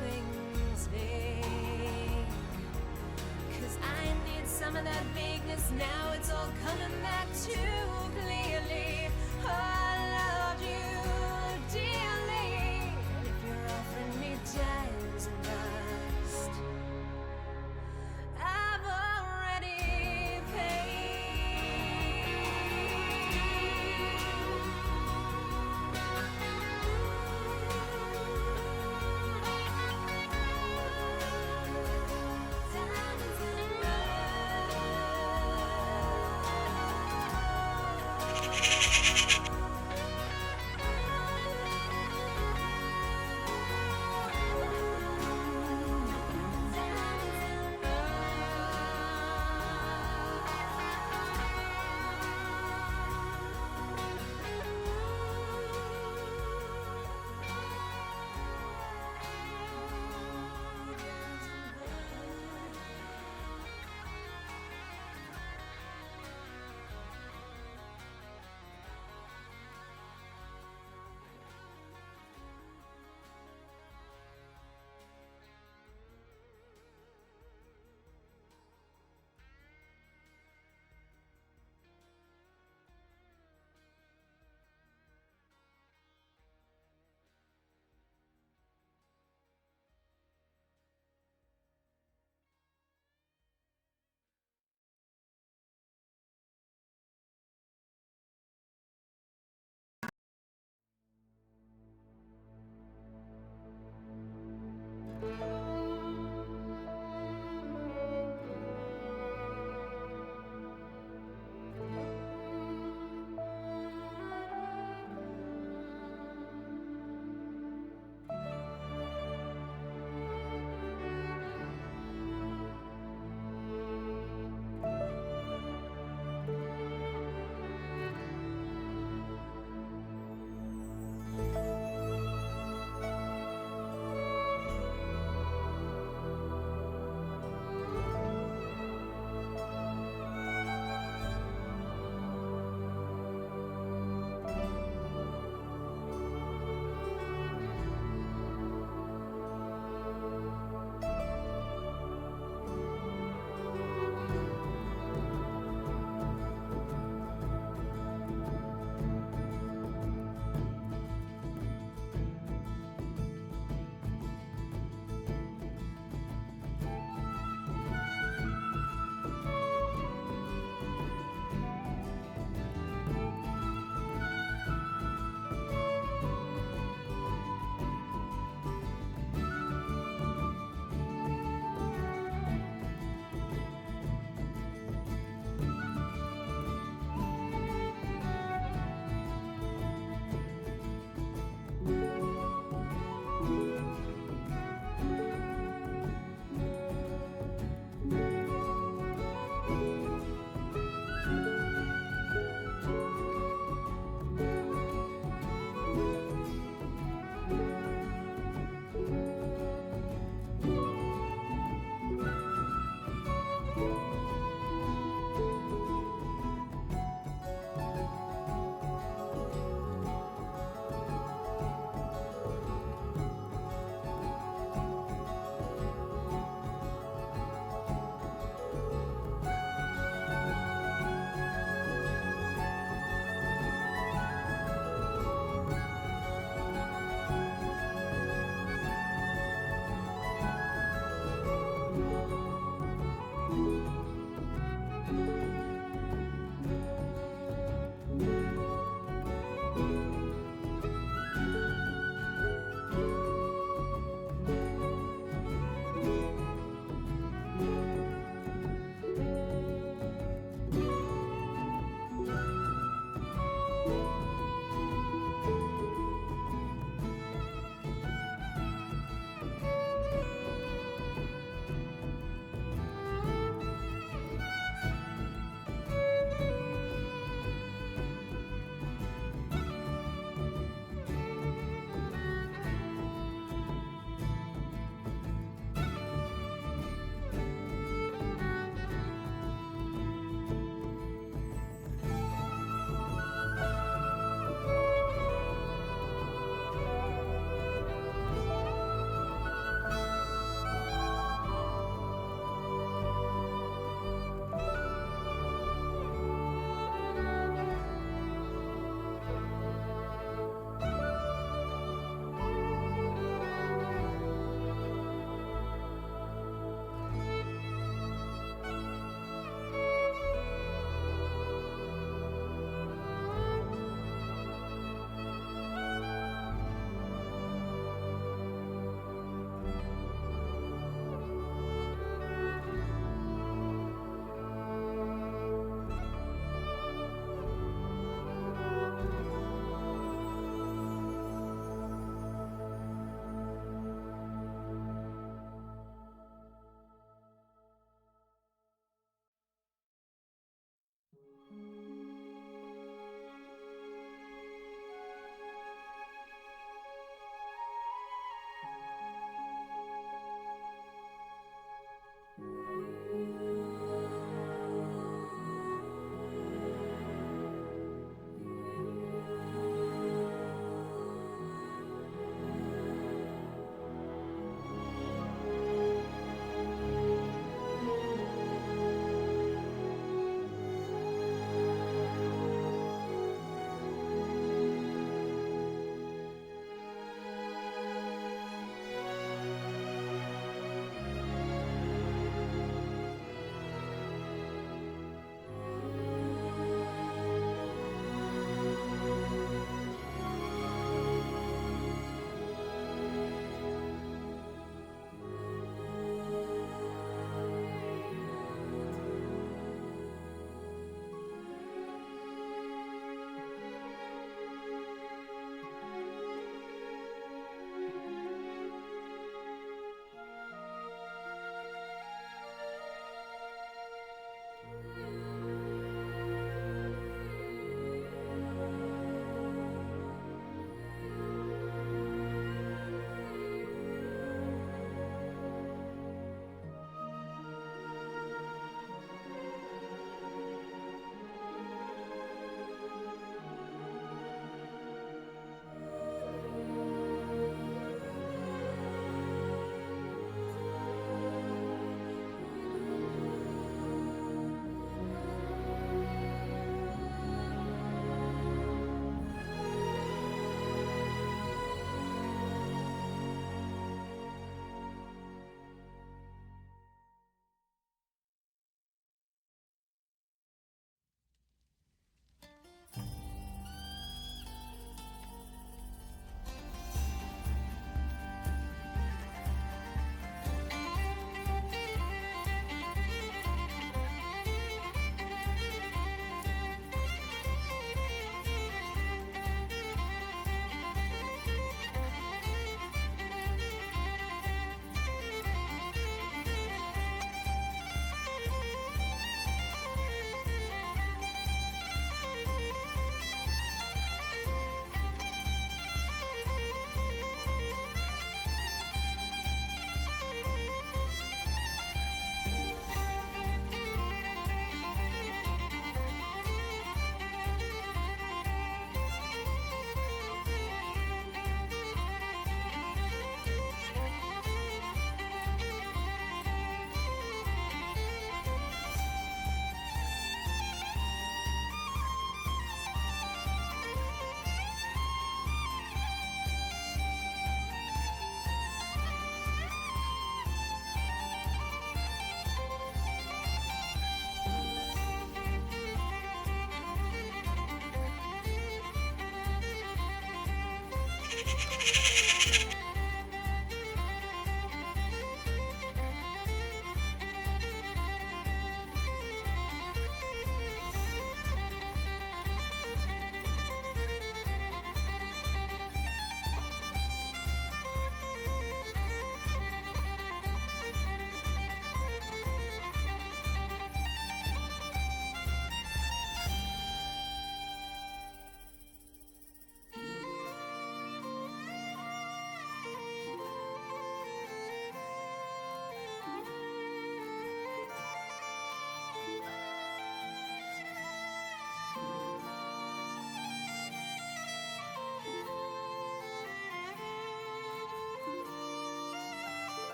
things vague. 'Cause I need some of that vagueness now. It's all coming back too clearly. Oh, I loved you dearly. If you're offering me diamonds and dust, I've already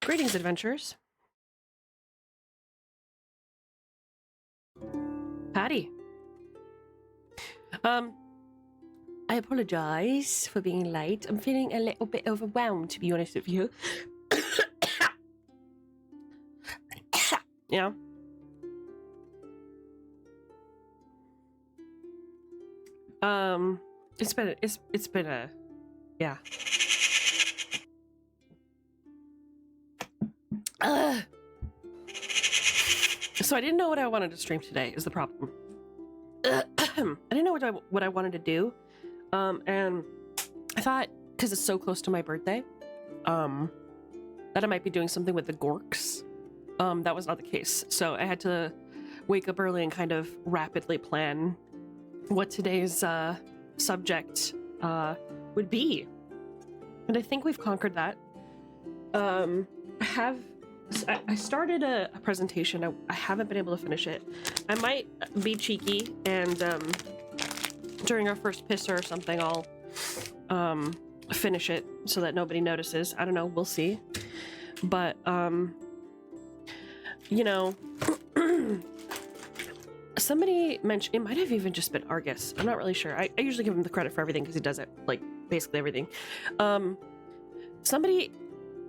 Greetings, adventurers. Patty. I apologize for being late. I'm feeling a little bit overwhelmed, to be honest with you. Yeah. It's been a yeah. So I didn't know what I wanted to stream today is the problem. I didn't know what I wanted to do. And I thought, because it's so close to my birthday, that I might be doing something with the Gorks. That was not the case. So I had to wake up early and kind of rapidly plan what today's subject would be. And I think we've conquered that. I started a presentation. I haven't been able to finish it. I might be cheeky and during our first pisser or something, I'll finish it so that nobody notices. I don't know. We'll see. But, you know, somebody mentioned, it might have even just been Argus. I'm not really sure. I usually give him the credit for everything because he does it, like, basically everything. Somebody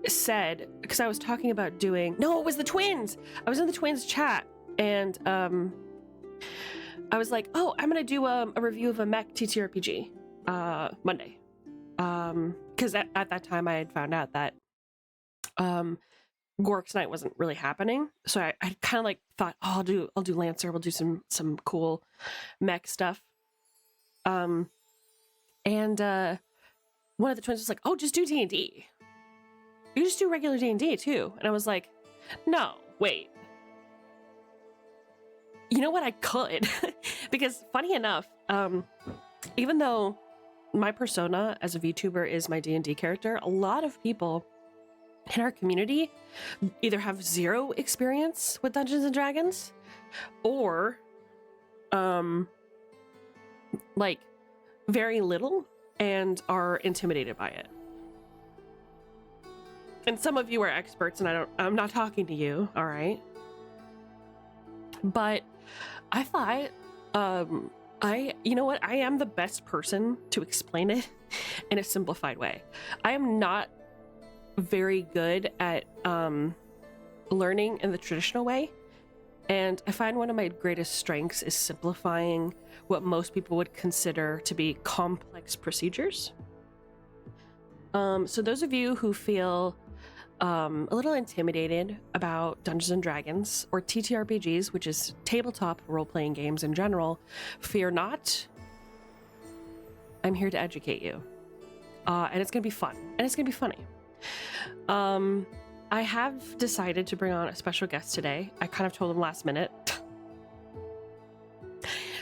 said, because I was talking about doing, no, it was the twins. I was in the twins chat and I was like, oh, I'm gonna do a review of a mech TTRPG Monday, because at that time I had found out that Gorks Night wasn't really happening, so I kind of like thought, oh, I'll do Lancer. We'll do some cool mech stuff. And one of the twins was like, oh, just do D&D. You just do regular D&D too. And I was like, no, wait. You know what? I could. Because funny enough, even though my persona as a VTuber is my D&D character, a lot of people in our community either have zero experience with Dungeons and Dragons or like very little and are intimidated by it. And some of you are experts, and I'm not talking to you, all right? But I thought, you know what? I am the best person to explain it in a simplified way. I am not very good at learning in the traditional way. And I find one of my greatest strengths is simplifying what most people would consider to be complex procedures. So those of you who feel a little intimidated about Dungeons and Dragons or TTRPGs, which is tabletop role-playing games in general, fear not. I'm here to educate you. And it's gonna be fun, and it's gonna be funny. I have decided to bring on a special guest today. I kind of told him last minute.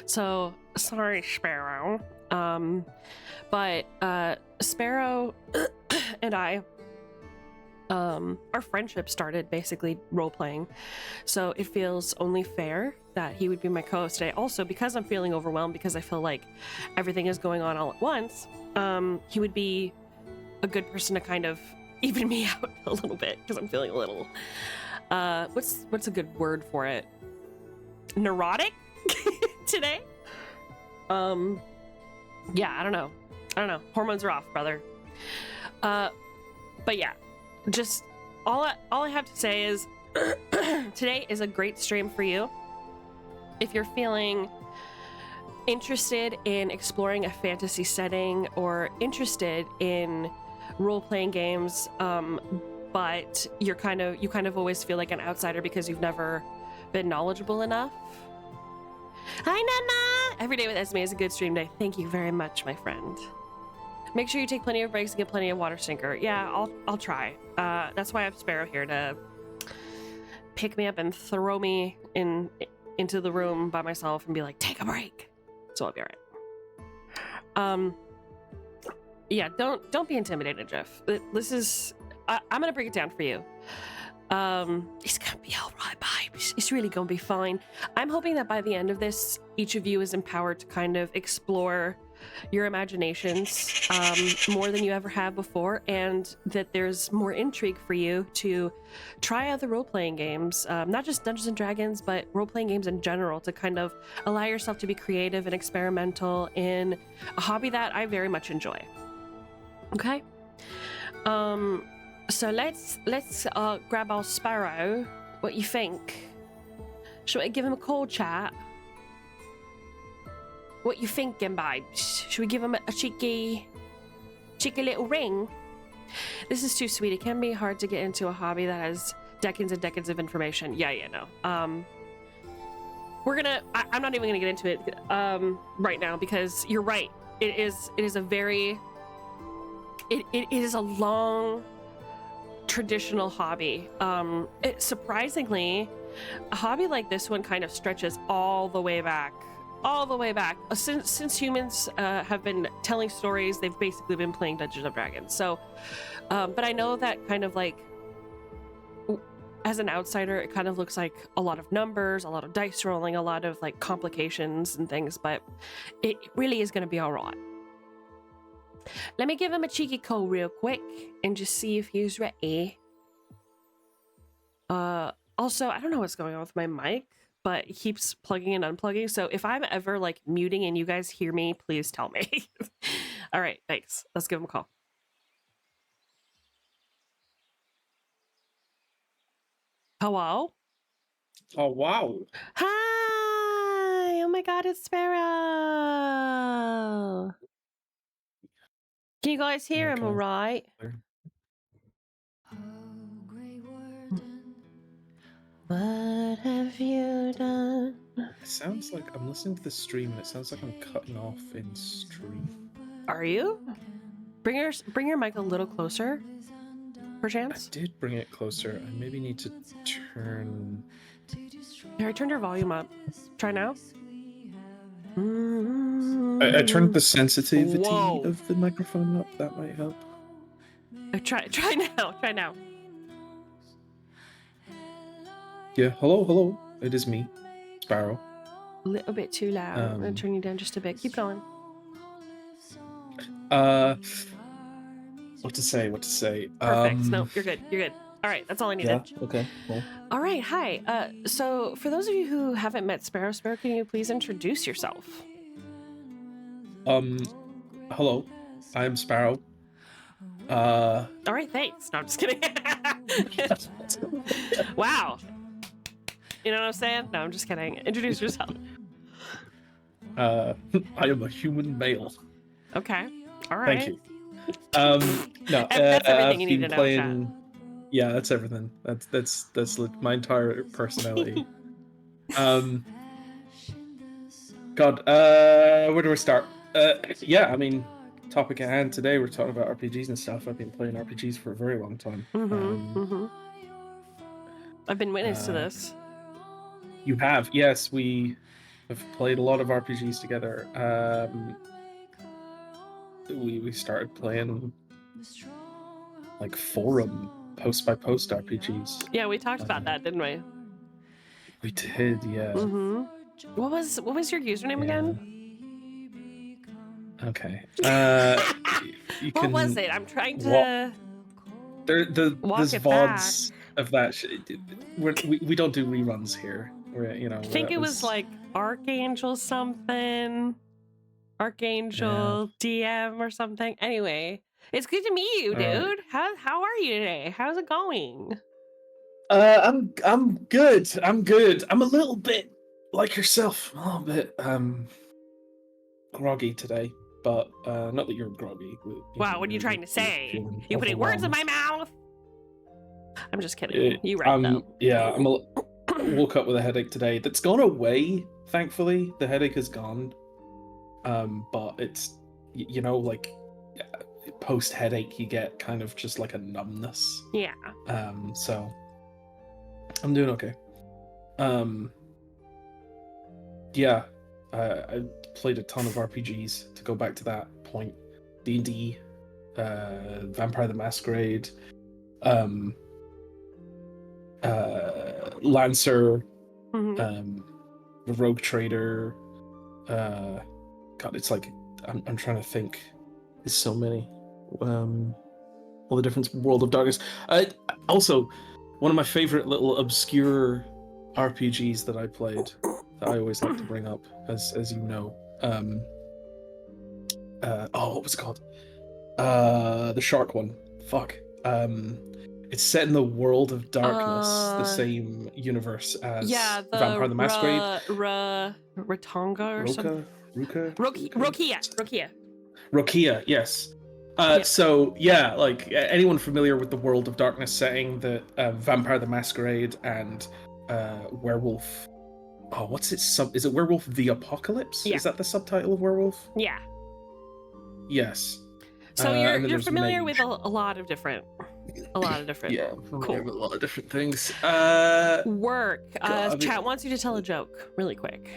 So, sorry, Sparrow. But Sparrow and I, our friendship started basically role-playing, so it feels only fair that he would be my co-host today. Also, because I'm feeling overwhelmed, because I feel like everything is going on all at once, he would be a good person to kind of even me out a little bit, because I'm feeling a little, what's a good word for it? Neurotic today? Yeah, I don't know. Hormones are off, brother. But yeah, just all I have to say is today is a great stream for you. If you're feeling interested in exploring a fantasy setting or interested in role-playing games, but you kind of always feel like an outsider because you've never been knowledgeable enough. Hi, Nana! Every day with Esme is a good stream day. Thank you very much, my friend. Make sure you take plenty of breaks and get plenty of water, Stinker. Yeah, I'll try. That's why I have Sparrow here to pick me up and throw me into the room by myself and be like, take a break. So I'll be alright. Yeah, don't be intimidated, Jeff. This is I'm gonna break it down for you. It's gonna be all right, babe. It's really gonna be fine. I'm hoping that by the end of this, each of you is empowered to kind of explore your imaginations more than you ever have before, and that there's more intrigue for you to try out the role-playing games, not just Dungeons and Dragons, but role-playing games in general, to kind of allow yourself to be creative and experimental in a hobby that I very much enjoy. Okay? So let's grab our Sparrow. What you think? Should I give him a call chat? What you thinking, babes? Should we give him a cheeky little ring? This is too sweet. It can be hard to get into a hobby that has decades and decades of information. Yeah, no. I'm not even gonna get into it right now, because you're right. It is a very it is a long traditional hobby. Surprisingly, a hobby like this one kind of stretches all the way back. Since humans have been telling stories, they've basically been playing Dungeons and Dragons. So, but I know that kind of like, as an outsider, it kind of looks like a lot of numbers, a lot of dice rolling, a lot of like complications and things, but it really is going to be all right. Let me give him a cheeky call real quick and just see if he's ready. Also, I don't know what's going on with my mic, but it keeps plugging and unplugging. So if I'm ever like muting and you guys hear me, please tell me. All right, thanks. Let's give him a call. Hello? Oh, wow. Hi! Oh my god, it's Sparrow! Can you guys hear him all right? What have you done? It sounds like I'm listening to the stream and it sounds like I'm cutting off in stream. Are you? Bring your mic a little closer, perchance. I did bring it closer. I maybe need to turn... Here, I turned your volume up. Try now. I turned the sensitivity Whoa. of the microphone up. That might help. Try now. Try now. Yeah, hello. It is me, Sparrow. A little bit too loud. I'm gonna turn you down just a bit. Keep going. What to say? Perfect. No, you're good. All right, that's all I needed. Yeah, okay, cool. All right, hi. So for those of you who haven't met Sparrow, can you please introduce yourself? Hello, I'm Sparrow. All right, thanks. No, I'm just kidding. Wow. You know what I'm saying? No, I'm just kidding. Introduce yourself. I am a human male. Okay. All right. Thank you. No, That's everything you I've need been to know, playing. Yeah, that's everything. That's like my entire personality. God, where do we start? Yeah, I mean, topic at hand today, we're talking about RPGs and stuff. I've been playing RPGs for a very long time. I've been witness to this. You have, yes. We have played a lot of RPGs together. We started playing like forum post by post RPGs. Yeah, we talked about that, didn't we? We did, yeah. What was your username again? Okay. What was it? I'm trying to. There's it VODs of that shit. We don't do reruns here. I think it was like Archangel something. Archangel DM or something. Anyway, it's good to meet you, dude. How are you today? How's it going? I'm good. I'm a little bit like yourself. I'm a little bit groggy today, but not that you're groggy. Wow, what are you trying to say? You putting words in my mouth? I'm just kidding. You right though. Yeah, woke up with a headache today. That's gone away, thankfully. The headache is gone. But it's, you know, like post headache, you get kind of just like a numbness. Yeah. So I'm doing okay. Yeah, I played a ton of RPGs. To go back to that point, D&D, Vampire the Masquerade, Lancer, the Rogue Trader. God, it's like I'm trying to think. There's so many. All the different World of Darkness. Also, one of my favorite little obscure RPGs that I played that I always like to bring up, as you know. What was it called? The shark one. Fuck. It's set in the World of Darkness, the same universe as the Vampire the Masquerade. Ratonga or something. Rokia, Rokia, yes. So yeah, like anyone familiar with the World of Darkness setting, that Vampire the Masquerade and Werewolf. Oh, what's it? Is it Werewolf the Apocalypse? Yeah. Is that the subtitle of Werewolf? Yeah. Yes. So you're familiar with a lot of different. Yeah, cool. With a lot of different things. Work. Chat wants you to tell a joke really quick.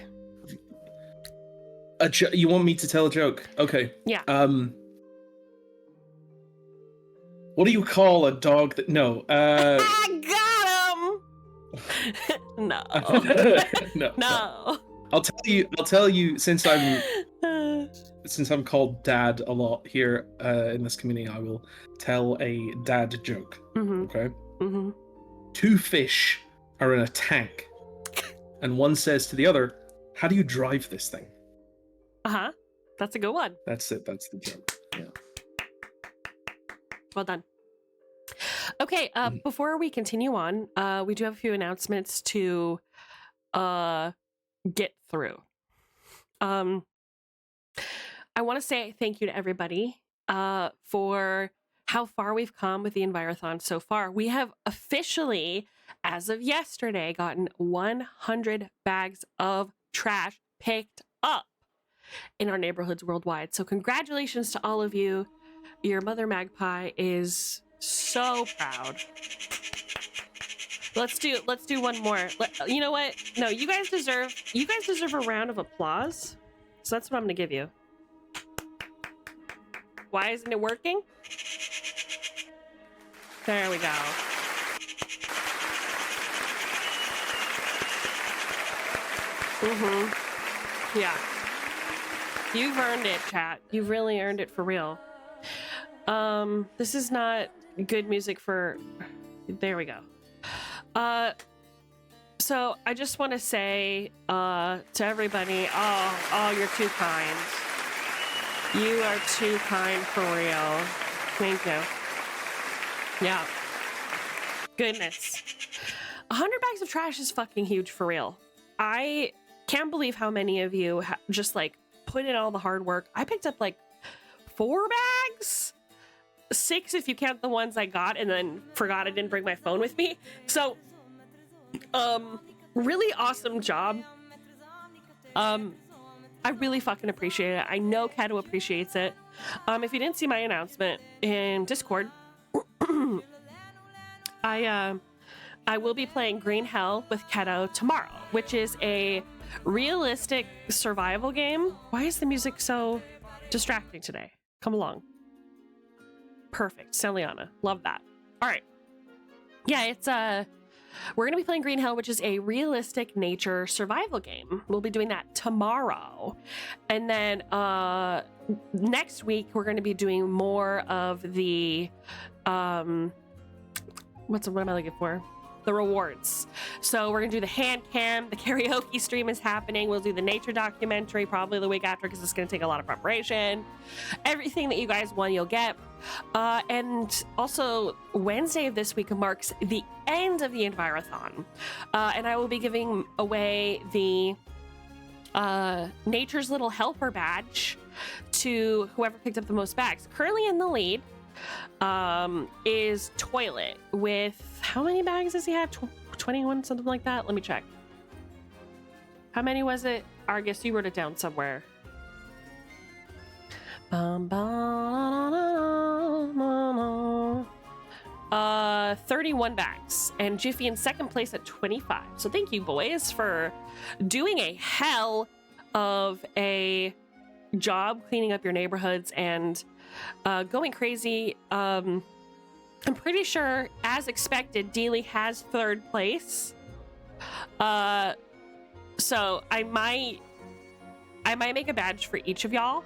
You want me to tell a joke? Okay. Yeah. What do you call a dog that? No. I got him. No. No. I'll tell you. Since I'm called Dad a lot here in this community, I will tell a dad joke. Okay. Two fish are in a tank, and one says to the other, "How do you drive this thing?" That's a good one. That's it. That's the joke. Yeah. Well done. Okay, before we continue on, we do have a few announcements to get through. I want to say thank you to everybody for how far we've come with the Envirothon so far. We have officially, as of yesterday, gotten 100 bags of trash picked up in our neighborhoods worldwide. So congratulations to all of you. Your mother magpie is so proud. Let's do one more. You know what? No, you guys deserve a round of applause. So that's what I'm gonna give you. Why isn't it working? There we go. Yeah. You've earned it, chat. You've really earned it for real. This is not good music for... There we go. So I just want to say to everybody, oh, you're too kind. You are too kind for real. Thank you. Yeah. Goodness. 100 bags of trash is fucking huge for real. I can't believe how many of you just like put in all the hard work. I picked up like 4 bags, 6 if you count the ones I got and then forgot I didn't bring my phone with me. So, really awesome job. I really fucking appreciate it. I know Kato appreciates it. If you didn't see my announcement in Discord, I will be playing Green Hell with Kato tomorrow, which is a realistic survival game. Why is the music so distracting today? Come along. Perfect. Celiana. Love that. All right. Yeah, it's we're gonna be playing Green Hell, which is a realistic nature survival game. We'll be doing that tomorrow. And then next week we're gonna be doing more of the what am I looking for? The rewards. So we're gonna do the hand cam, the karaoke stream is happening. We'll do the nature documentary probably the week after because it's gonna take a lot of preparation. Everything that you guys want, you'll get. And also Wednesday of this week marks the end of the Envirothon. And I will be giving away the Nature's Little Helper badge to whoever picked up the most bags. Currently in the lead is Toilet with how many bags does he have? 21, something like that. Let me check. How many was it? Argus, you wrote it down somewhere. 31 bags, and Jiffy in second place at 25. So thank you, boys, for doing a hell of a job cleaning up your neighborhoods and going crazy. I'm pretty sure, as expected, Dealey has third place. So I might make a badge for each of y'all.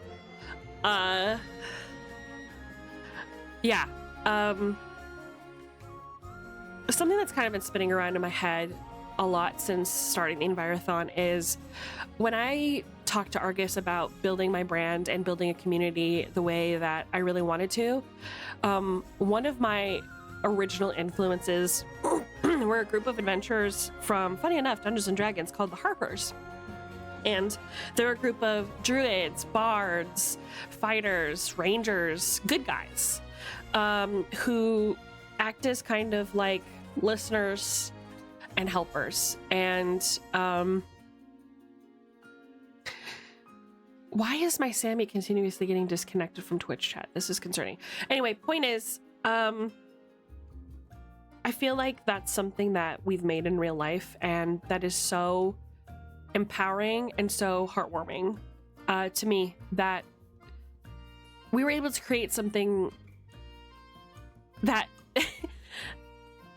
Yeah. Something that's kind of been spinning around in my head a lot since starting the Envirothon is when I talked to Argus about building my brand and building a community the way that I really wanted to. One of my original influences were a group of adventurers from, funny enough, Dungeons and Dragons called the Harpers. And they're a group of druids, bards, fighters, rangers, good guys, who act as kind of like listeners and helpers. And why is my Sammy continuously getting disconnected from Twitch chat? This is concerning. Anyway, point is, I feel like that's something that we've made in real life, and that is so empowering and so heartwarming to me that we were able to create something that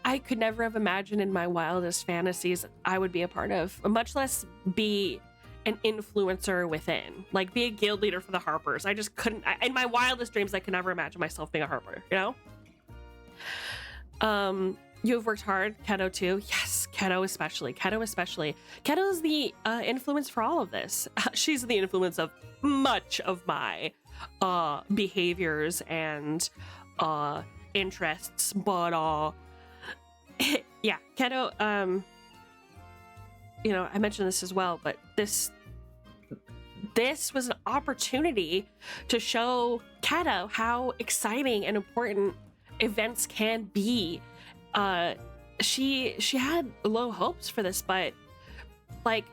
I could never have imagined in my wildest fantasies I would be a part of, much less be an influencer within, like be a guild leader for the Harpers. I just couldn't, in my wildest dreams, I could never imagine myself being a Harper, you know? You have worked hard, Keto too. Yes, Keto especially. Keto is the influence for all of this. She's the influence of much of my behaviors and interests, but yeah, Keto, you know, I mentioned this as well, but this was an opportunity to show Keto how exciting and important events can be. She had low hopes for this, but like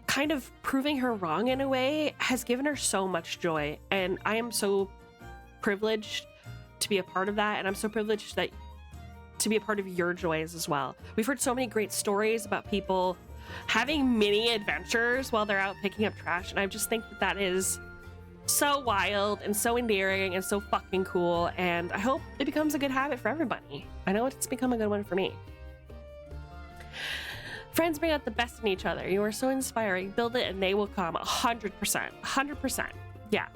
kind of proving her wrong in a way has given her so much joy, and I am so privileged to be a part of that, and I'm so privileged that to be a part of your joys as well. We've heard so many great stories about people having mini adventures while they're out picking up trash, and I just think that that is so wild and so endearing and so fucking cool, and I hope it becomes a good habit for everybody. I know it's become a good one for me. Friends bring out the best in each other. You are so inspiring. Build it and they will come. 100%. Yeah.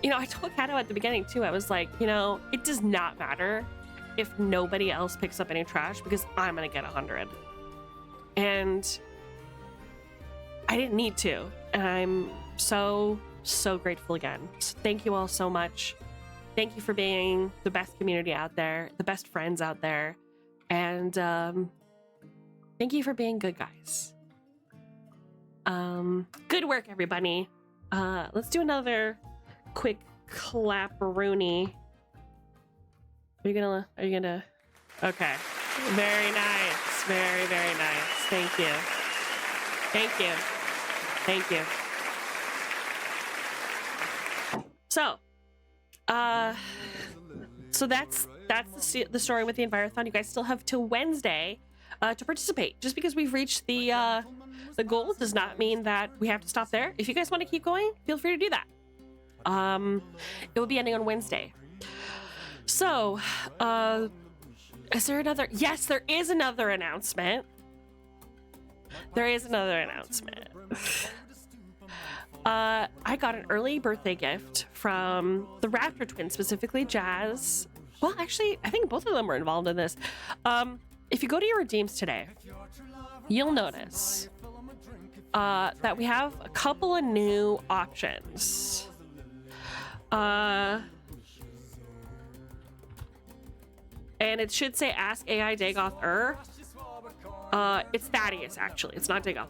You know, I told Kato at the beginning too, I was like, you know, it does not matter if nobody else picks up any trash because I'm gonna get 100. And I didn't need to, and I'm so grateful again. So thank you all so much. Thank you for being the best community out there, the best friends out there, and thank you for being good guys. Good work, everybody. Let's do another quick clap-a-rooney. Are you gonna? Okay. Very nice. Very nice. Thank you. So that's the story with the Envirothon. You guys still have till Wednesday to participate. Just because we've reached the goal does not mean that we have to stop there. If you guys want to keep going, feel free to do that. It will be ending on Wednesday. So, is there another? Yes, there is another announcement. I got an early birthday gift from the Raptor twins, specifically Jazz. Well, actually, I think both of them were involved in this. If you go to your redeems today, you'll notice that we have a couple of new options. And it should say Ask AI Dagoth. It's Thaddeus, actually. It's not Dagoth.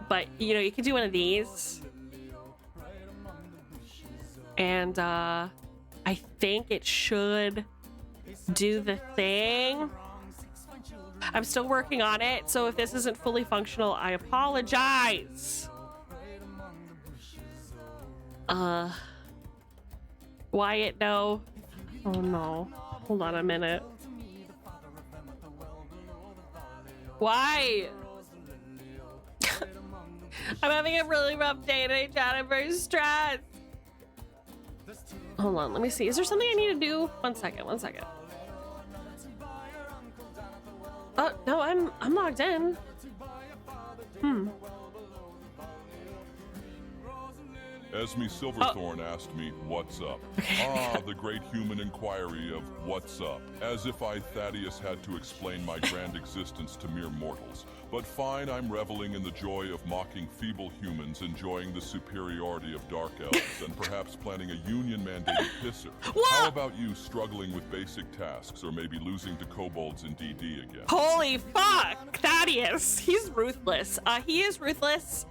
But, you know, you can do one of these. And I think it should do the thing. I'm still working on it, so if this isn't fully functional, I apologize. Wyatt, no. Oh no. Hold on a minute. Why? I'm having a really rough day today, Chad. I'm very stressed. Hold on, let me see. Is there something I need to do? One second. Oh, no, I'm logged in. Esme Silverthorne asked me, what's up? The great human inquiry of what's up. As if I, Thaddeus, had to explain my grand existence to mere mortals. But fine, I'm reveling in the joy of mocking feeble humans, enjoying the superiority of dark elves, and perhaps planning a union-mandated pisser. How about you struggling with basic tasks, or maybe losing to kobolds in DD again? Holy fuck, Thaddeus. He's ruthless. He is ruthless.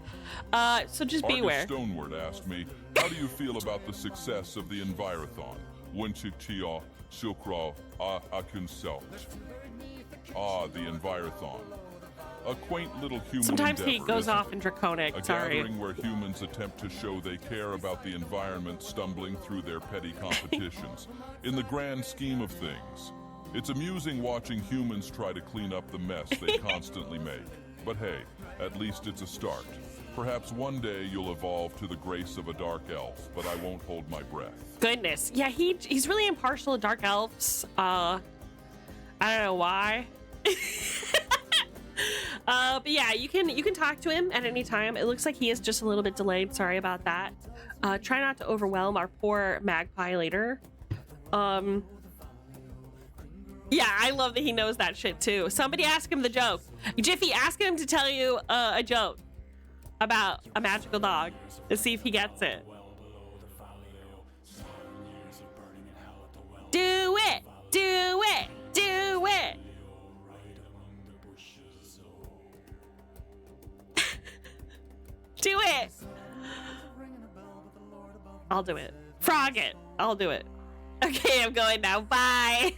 So just beware. Argus Stoneward asked me, how do you feel about the success of the Envirothon? Winchiktia, Silkra, Akunselt. The Envirothon. A quaint little human Sometimes he endeavor, goes isn't off it? in Draconic, A sorry. gathering where humans attempt to show they care about the environment, stumbling through their petty competitions. In the grand scheme of things, it's amusing watching humans try to clean up the mess they constantly make. But hey, at least it's a start. Perhaps one day you'll evolve to the grace of a dark elf, but I won't hold my breath. Goodness. Yeah, he's really impartial to dark elves. I don't know why. But yeah, you can talk to him at any time. It looks like he is just a little bit delayed. Sorry about that. Try not to overwhelm our poor magpie later. Yeah, I love that he knows that shit too. Somebody ask him the joke. Jiffy, ask him to tell you a joke about a magical dog to see if he gets it. Do it! Do it! Do it! Do it! I'll do it. Frog it! I'll do it. Okay, I'm going now. Bye!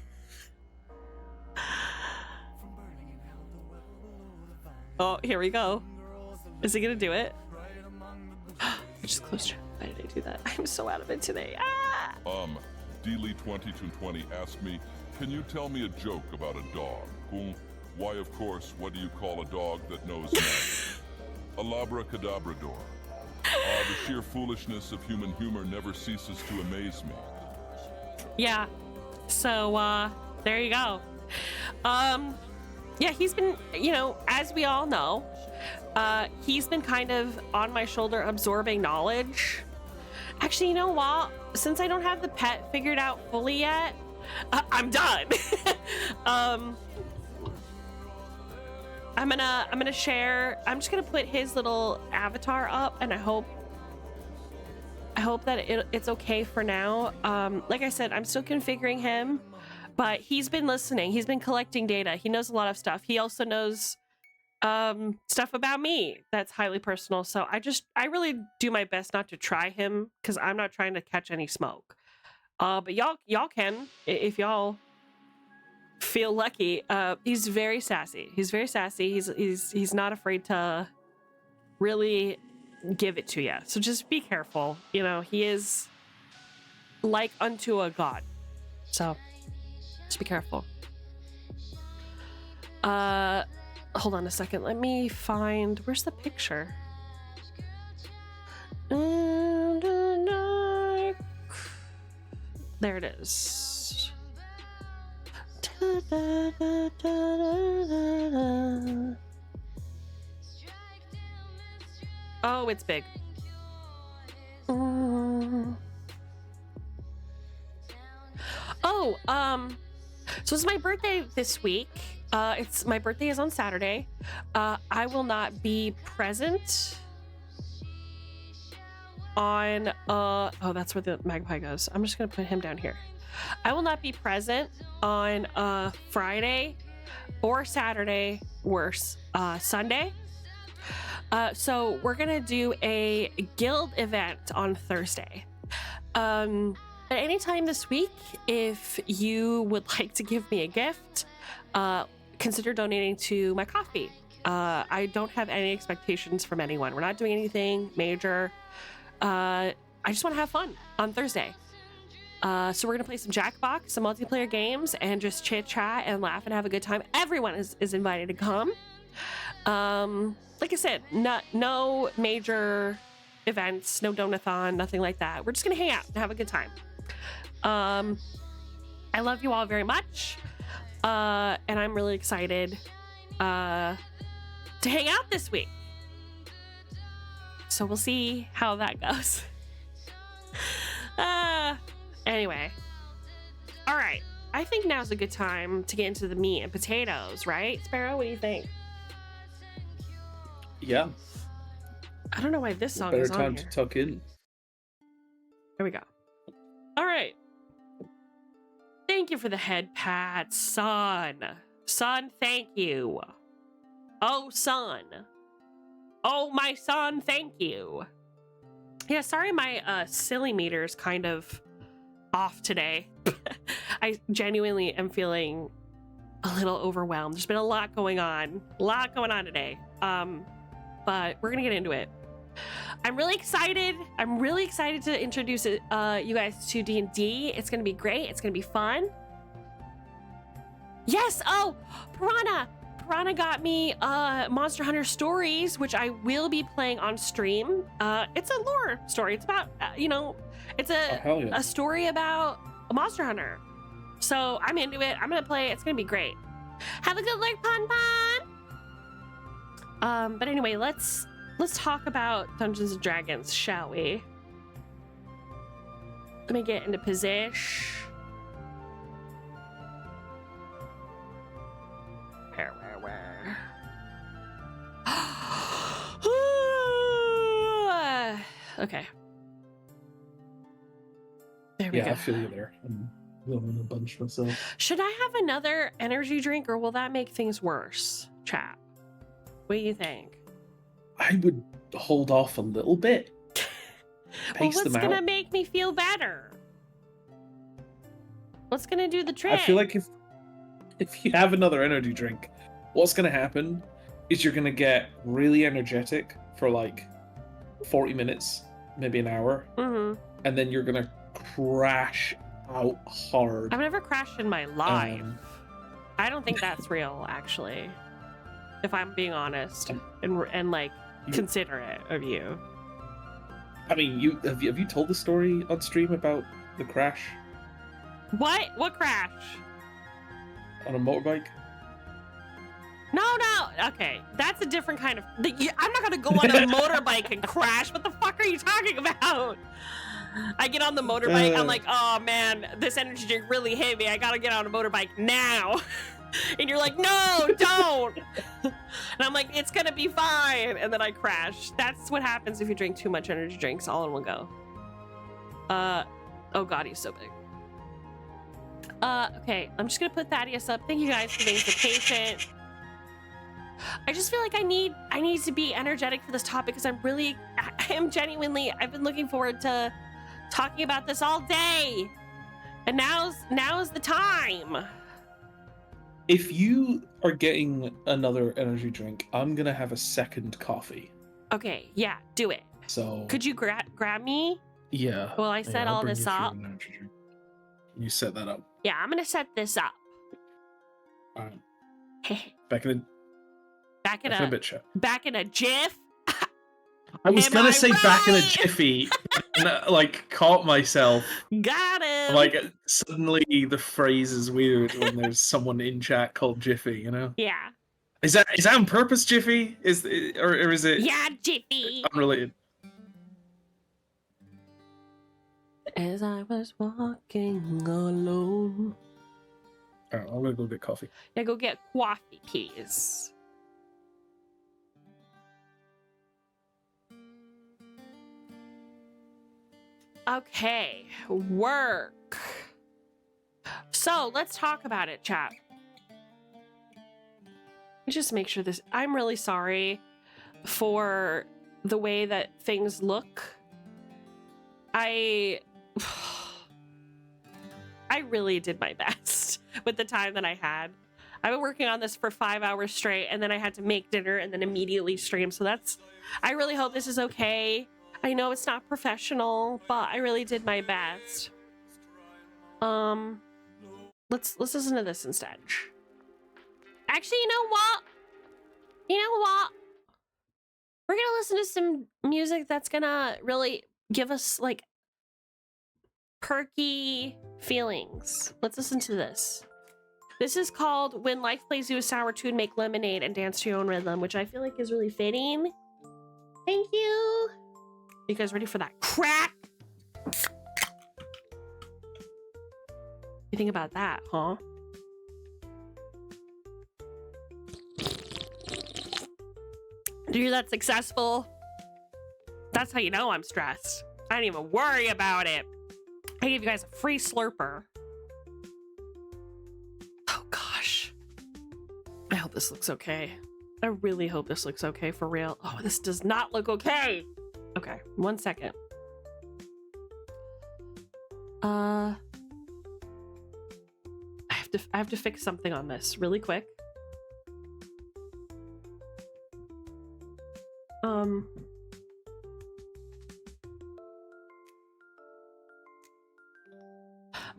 Oh, here we go. Is he gonna do it? I just closed your... Why did I do that? I'm so out of it today. Ah! D-Lee2220 asked me, can you tell me a joke about a dog? Why, of course, what do you call a dog that knows magic? A labracadabrador. The sheer foolishness of human humor never ceases to amaze me. Yeah. So, there you go. Yeah, he's been, you know, as we all know, he's been kind of on my shoulder absorbing knowledge. Actually, you know what? Since I don't have the pet figured out fully yet, I'm done. I'm gonna share. I'm just gonna put his little avatar up, and I hope that it's okay for now. Like I said, I'm still configuring him, but he's been listening. He's been collecting data. He knows a lot of stuff. He also knows stuff about me that's highly personal. So I really do my best not to try him because I'm not trying to catch any smoke. But y'all can if y'all feel lucky. He's very sassy. He's not afraid to really give it to you. So just be careful. You know, he is like unto a god. So just be careful. Hold on a second. Let me find... Where's the picture? There it is. Oh, it's big. So it's my birthday this week. My birthday is on Saturday. I will not be present on that's where the magpie goes. I'm just gonna put him down here. I will not be present on Friday or Saturday, worse, Sunday. So we're gonna do a guild event on Thursday. At any time this week, if you would like to give me a gift, consider donating to my coffee. I don't have any expectations from anyone. We're not doing anything major. I just want to have fun on Thursday. So we're gonna play some Jackbox, some multiplayer games, and just chit chat and laugh and have a good time. Everyone is invited to come. Like I said, no major events, no donathon, nothing like that. We're just gonna hang out and have a good time. I love you all very much, and I'm really excited to hang out this week. So we'll see how that goes. Anyway, all right. I think now's a good time to get into the meat and potatoes, right, Sparrow? What do you think? Yeah. I don't know why this song Better is on time here. to tuck in. Here we go. All right. Thank you for the head pat, son. Son, thank you. Oh, son. Oh, my son, thank you. Yeah, sorry my silly meter's kind of off today. I genuinely am feeling a little overwhelmed. There's been a lot going on. Today. But we're gonna get into it. I'm really excited. I'm really excited to introduce you guys to D&D. It's gonna be great. It's gonna be fun. Yes. Oh, Piranha got me Monster Hunter Stories, which I will be playing on stream. It's a lore story. It's about it's a story about a Monster Hunter. So I'm into it. I'm gonna play it. It's gonna be great. Have a good look, Pun. But anyway, let's talk about Dungeons and Dragons, shall we? Let me get into position. Where? Okay. There we go. Yeah, I feel you there. I'm feeling a bunch myself. Should I have another energy drink, or will that make things worse, chap? What do you think? I would hold off a little bit. Well, Pace what's them out. gonna make me feel better? What's gonna do the trick? I feel like if you have another energy drink, what's gonna happen is you're gonna get really energetic for like 40 minutes, maybe an hour, and then you're gonna crash out hard. I've never crashed in my life. I don't think that's real, actually. If I'm being honest and like considerate of you. I mean, have you told the story on stream about the crash What crash? on a motorbike? No. Okay, that's a different kind of. I'm not gonna go on a motorbike and crash. What the fuck are you talking about? I get on the motorbike. I'm like, oh man, this energy drink really hit me. I gotta get on a motorbike now. And you're like, no, don't. And I'm like, it's gonna be fine. And then I crash. That's what happens if you drink too much energy drinks all in one go. Oh god, he's so big. Okay, I'm just gonna put Thaddeus up. Thank you guys for being so patient. I just feel like I need to be energetic for this topic because I am genuinely, I've been looking forward to talking about this all day. And now's the time. If you are getting another energy drink, I'm gonna have a second coffee. Okay, yeah, do it. So could you grab me? Yeah. Well, I set I'll all bring this you through up. an energy drink. You set that up. Yeah, I'm gonna set this up. All right. Back in a bit, chat. Back in a jiff. I was Am gonna I say back in a right? jiffy, and like caught myself. Got him. Like suddenly the phrase is weird when there's someone in chat called Jiffy. You know? Yeah. Is that on purpose, Jiffy? Or is it? Yeah, Jiffy. Unrelated. As I was walking alone. Alright, I'm gonna go get coffee. Yeah, go get coffee, please. Okay, work. So let's talk about it, chat. Let me just make sure this. I'm really sorry for the way that things look. I really did my best with the time that I had. I've been working on this for 5 hours straight, and then I had to make dinner and then immediately stream. So I really hope this is okay. I know it's not professional, but I really did my best. Let's listen to this instead. Actually, you know what? We're gonna listen to some music that's gonna really give us like perky feelings. Let's listen to this. This is called When Life Plays You a Sour Tune, Make Lemonade and Dance to Your Own Rhythm, which I feel like is really fitting. Thank you. You guys ready for that crack? You think about that, huh? Do you hear that successful? That's how you know I'm stressed. I didn't even worry about it. I gave you guys a free slurper. Oh gosh. I hope this looks okay. I really hope this looks okay for real. Oh, this does not look okay. Okay, 1 second. I have to fix something on this really quick.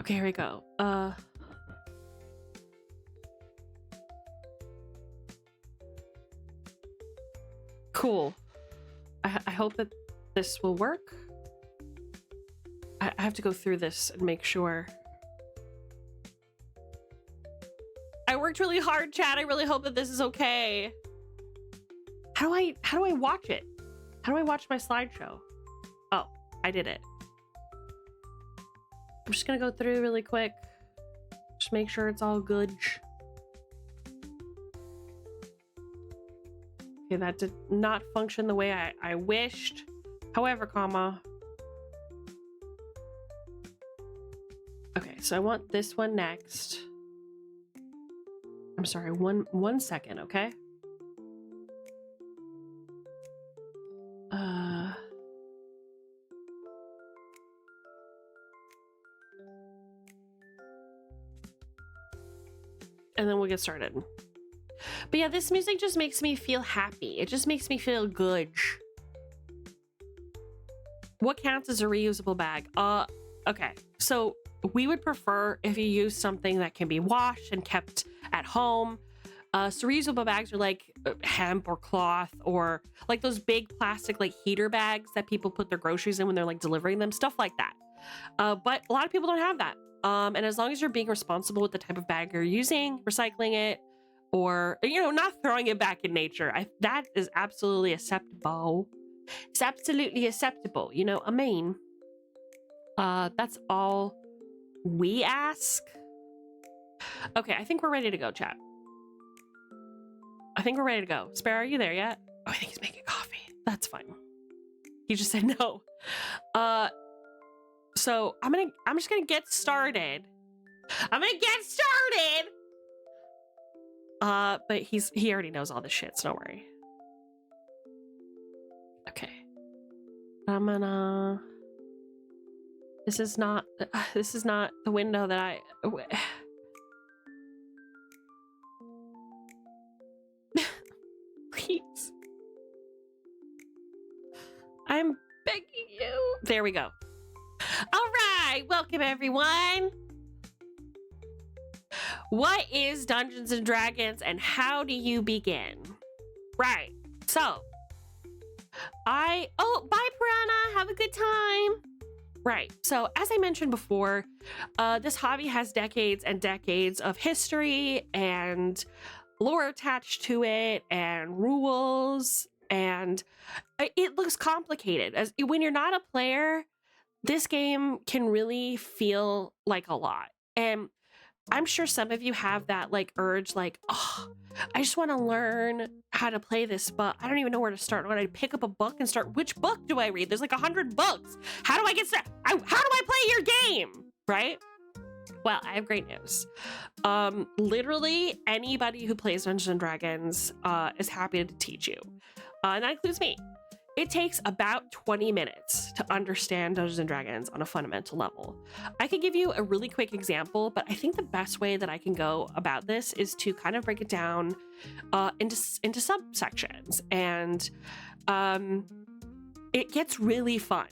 Okay, here we go. Cool. I hope that this will work. I have to go through this and make sure. I worked really hard, chat. I really hope that this is okay. How do I watch it? How do I watch my slideshow? Oh, I did it. I'm just gonna go through really quick. Just make sure it's all good. Okay, that did not function the way I wished. However, okay, so I want this one next. I'm sorry, one second, okay? And then we'll get started. But yeah, this music just makes me feel happy. It just makes me feel good. What counts as a reusable bag? Okay, so we would prefer if you use something that can be washed and kept at home. So reusable bags are like hemp or cloth, or like those big plastic like heater bags that people put their groceries in when they're like delivering them, stuff like that. But a lot of people don't have that. And as long as you're being responsible with the type of bag you're using, recycling it, or, you know, not throwing it back in nature, that is absolutely acceptable. It's absolutely acceptable, you know, I mean. That's all we ask. Okay, I think we're ready to go, chat. I think we're ready to go. Sparrow, are you there yet? Oh, I think he's making coffee. That's fine. He just said no. So I'm just gonna get started. But he already knows all this shit, so don't worry. Okay. I'm gonna. This is not the window that I. Please. I'm begging you. There we go. All right, welcome everyone. What is Dungeons and Dragons and how do you begin? Right, so bye Piranha, have a good time. Right, so as I mentioned before, this hobby has decades and decades of history and lore attached to it and rules, and it looks complicated. As when you're not a player, this game can really feel like a lot. And I'm sure some of you have that like urge, like, oh, I just want to learn how to play this, but I don't even know where to start. When I pick up a book and start, which book do I read? There's like 100 books. How do I get started? How do I play your game? Right? Well, I have great news. Literally anybody who plays Dungeons and Dragons is happy to teach you. And that includes me. It takes about 20 minutes to understand Dungeons and Dragons on a fundamental level. I could give you a really quick example, but I think the best way that I can go about this is to kind of break it down into subsections. And it gets really fun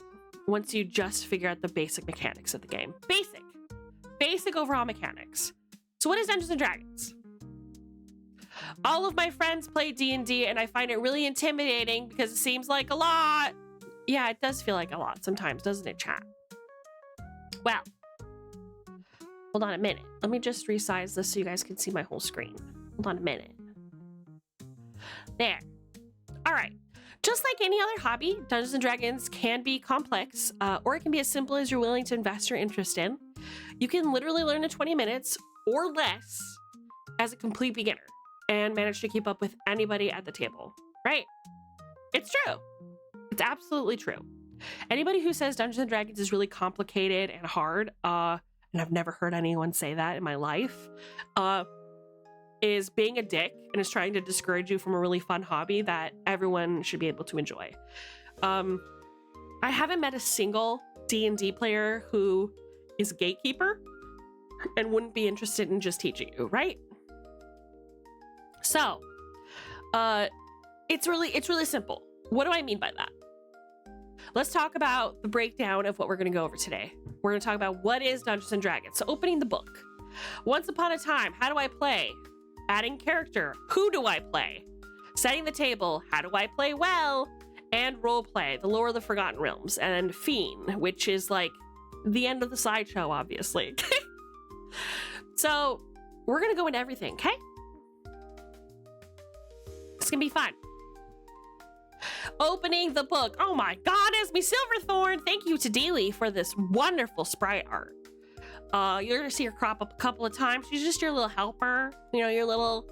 once you just figure out the basic mechanics of the game. Basic overall mechanics. So what is Dungeons and Dragons? All of my friends play D&D, and I find it really intimidating because it seems like a lot. Yeah, it does feel like a lot sometimes, doesn't it, chat? Well, hold on a minute. Let me just resize this so you guys can see my whole screen. Hold on a minute. There. All right. Just like any other hobby, Dungeons & Dragons can be complex, or it can be as simple as you're willing to invest your interest in. You can literally learn in 20 minutes or less as a complete beginner and manage to keep up with anybody at the table, right? It's true. It's absolutely true. Anybody who says Dungeons & Dragons is really complicated and hard, and I've never heard anyone say that in my life, is being a dick and is trying to discourage you from a really fun hobby that everyone should be able to enjoy. I haven't met a single D&D player who is a gatekeeper and wouldn't be interested in just teaching you, right? So, it's really simple. What do I mean by that? Let's talk about the breakdown of what we're going to go over today. We're going to talk about what is Dungeons and Dragons. So, opening the book. Once upon a time, how do I play? Adding character. Who do I play? Setting the table. How do I play well? And role play. The Lore of the Forgotten Realms. And Fiend, which is like the end of the sideshow, obviously. So, we're going to go into everything, okay? It's gonna be fun. Opening the book. Oh my god, Esme Silverthorn! Thank you to Daily for this wonderful sprite art. You're gonna see her crop up a couple of times. She's just your little helper. You know, your little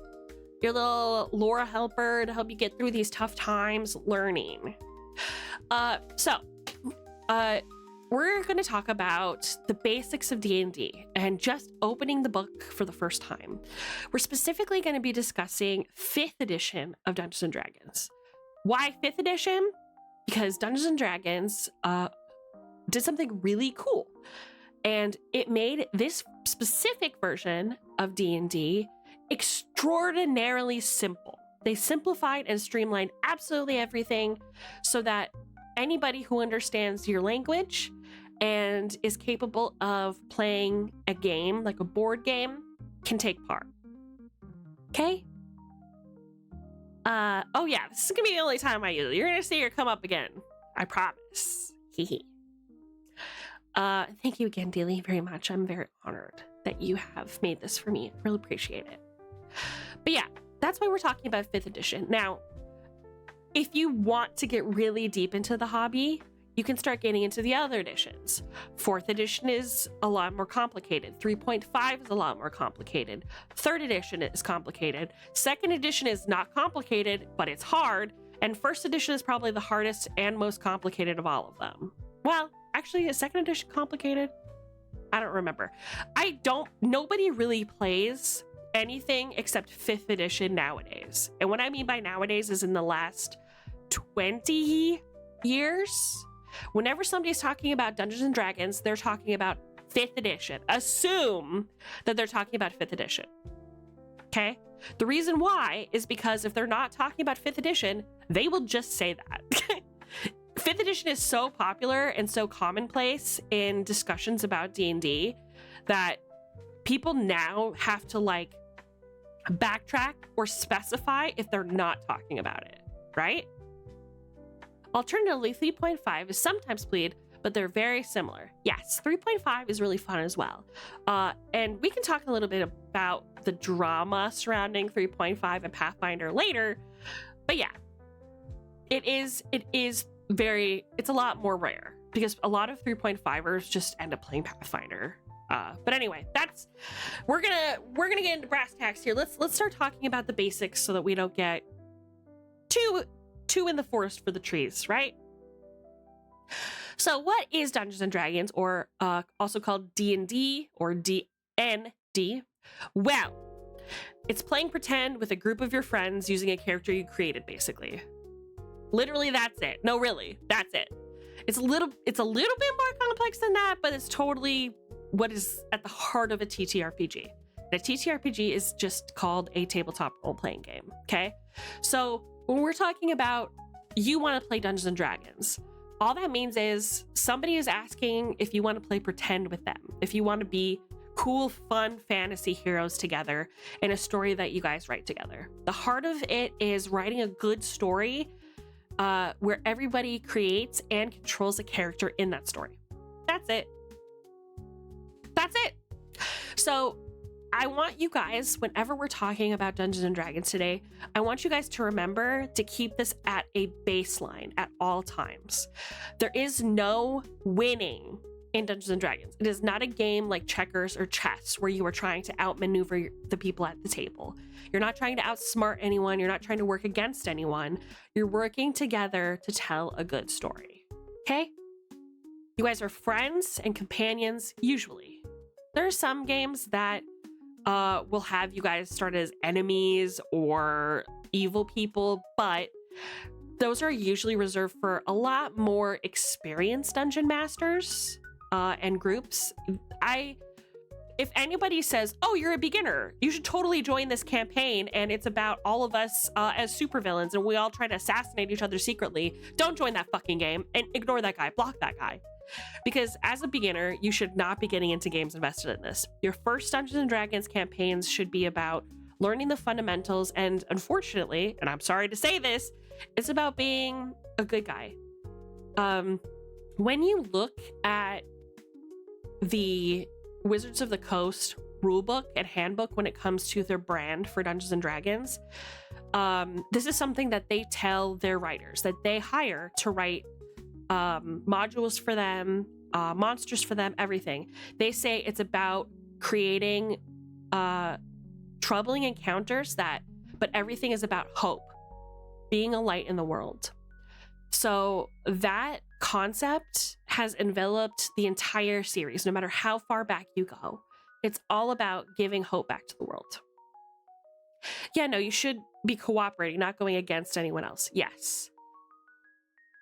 Laura helper to help you get through these tough times learning. We're going to talk about the basics of D&D and just opening the book for the first time. We're specifically going to be discussing 5th edition of Dungeons & Dragons. Why 5th edition? Because Dungeons & Dragons did something really cool. And it made this specific version of D&D extraordinarily simple. They simplified and streamlined absolutely everything so that anybody who understands your language and is capable of playing a game, like a board game, can take part. Okay? Oh yeah, this is gonna be the only time I use it. You're gonna see her come up again. I promise. Hee. Thank you again, Daily, very much. I'm very honored that you have made this for me. I really appreciate it. But yeah, that's why we're talking about 5th edition. Now, if you want to get really deep into the hobby, you can start getting into the other editions. 4th edition is a lot more complicated. 3.5 is a lot more complicated. 3rd edition is complicated. 2nd edition is not complicated, but it's hard. And 1st edition is probably the hardest and most complicated of all of them. Well, actually, is 2nd edition complicated? I don't remember. Nobody really plays anything except 5th edition nowadays. And what I mean by nowadays is in the last 20 years. Whenever somebody's talking about Dungeons and Dragons, they're talking about 5th edition. Assume that they're talking about 5th edition. Okay? The reason why is because if they're not talking about 5th edition, they will just say that. 5th edition is so popular and so commonplace in discussions about D&D that people now have to like backtrack or specify if they're not talking about it, right? Alternatively, 3.5 is sometimes played, but they're very similar. Yes, 3.5 is really fun as well. And we can talk a little bit about the drama surrounding 3.5 and Pathfinder later. But yeah, it's a lot more rare because a lot of 3.5ers just end up playing Pathfinder. But anyway, we're gonna get into brass tacks here. Let's start talking about the basics so that we don't get too in the forest for the trees, right? So what is Dungeons and Dragons, or also called D&D or DND? Well, it's playing pretend with a group of your friends using a character you created, basically. Literally, that's it. No, really, that's it. It's a little bit more complex than that, but it's totally what is at the heart of a TTRPG. And a TTRPG is just called a tabletop role-playing game, okay? So when we're talking about you want to play Dungeons and Dragons, all that means is somebody is asking if you want to play pretend with them, if you want to be cool, fun fantasy heroes together in a story that you guys write together. The heart of it is writing a good story where everybody creates and controls a character in that story. That's it. That's it. So I want you guys, whenever we're talking about Dungeons and Dragons today, I want you guys to remember to keep this at a baseline at all times. There is no winning in Dungeons and Dragons. It is not a game like checkers or chess where you are trying to outmaneuver the people at the table. You're not trying to outsmart anyone. You're not trying to work against anyone. You're working together to tell a good story. Okay? You guys are friends and companions, usually. There are some games that will have you guys start as enemies or evil people, but those are usually reserved for a lot more experienced dungeon masters and groups. If anybody says, oh, you're a beginner, you should totally join this campaign and it's about all of us as supervillains and we all try to assassinate each other secretly, don't join that fucking game and ignore that guy, block that guy. Because as a beginner, you should not be getting into games invested in this. Your first Dungeons and Dragons campaigns should be about learning the fundamentals, and unfortunately, and I'm sorry to say this, it's about being a good guy. When you look at the Wizards of the Coast rulebook and handbook when it comes to their brand for Dungeons and Dragons, this is something that they tell their writers, that they hire to write modules for them, monsters for them, everything. They say it's about creating troubling encounters but everything is about hope, being a light in the world. So that concept has enveloped the entire series, no matter how far back you go. It's all about giving hope back to the world. Yeah, no, you should be cooperating, not going against anyone else. Yes.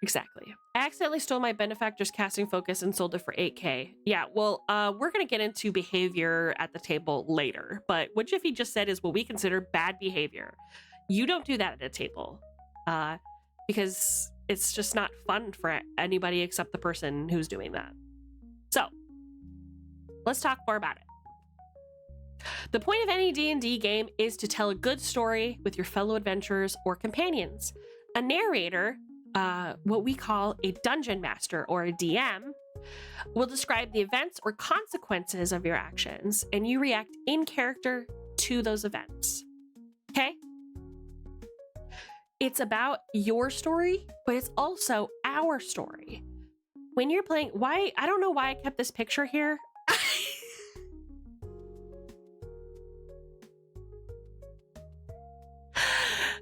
Exactly. I accidentally stole my benefactor's casting focus and sold it for 8K. Yeah, well, we're going to get into behavior at the table later, but what Jiffy just said is what we consider bad behavior. You don't do that at a table, because it's just not fun for anybody except the person who's doing that. So, let's talk more about it. The point of any D&D game is to tell a good story with your fellow adventurers or companions. A narrator, what we call a dungeon master or a DM, will describe the events or consequences of your actions, and you react in character to those events. Okay? It's about your story, but it's also our story. When you're playing, I don't know why I kept this picture here.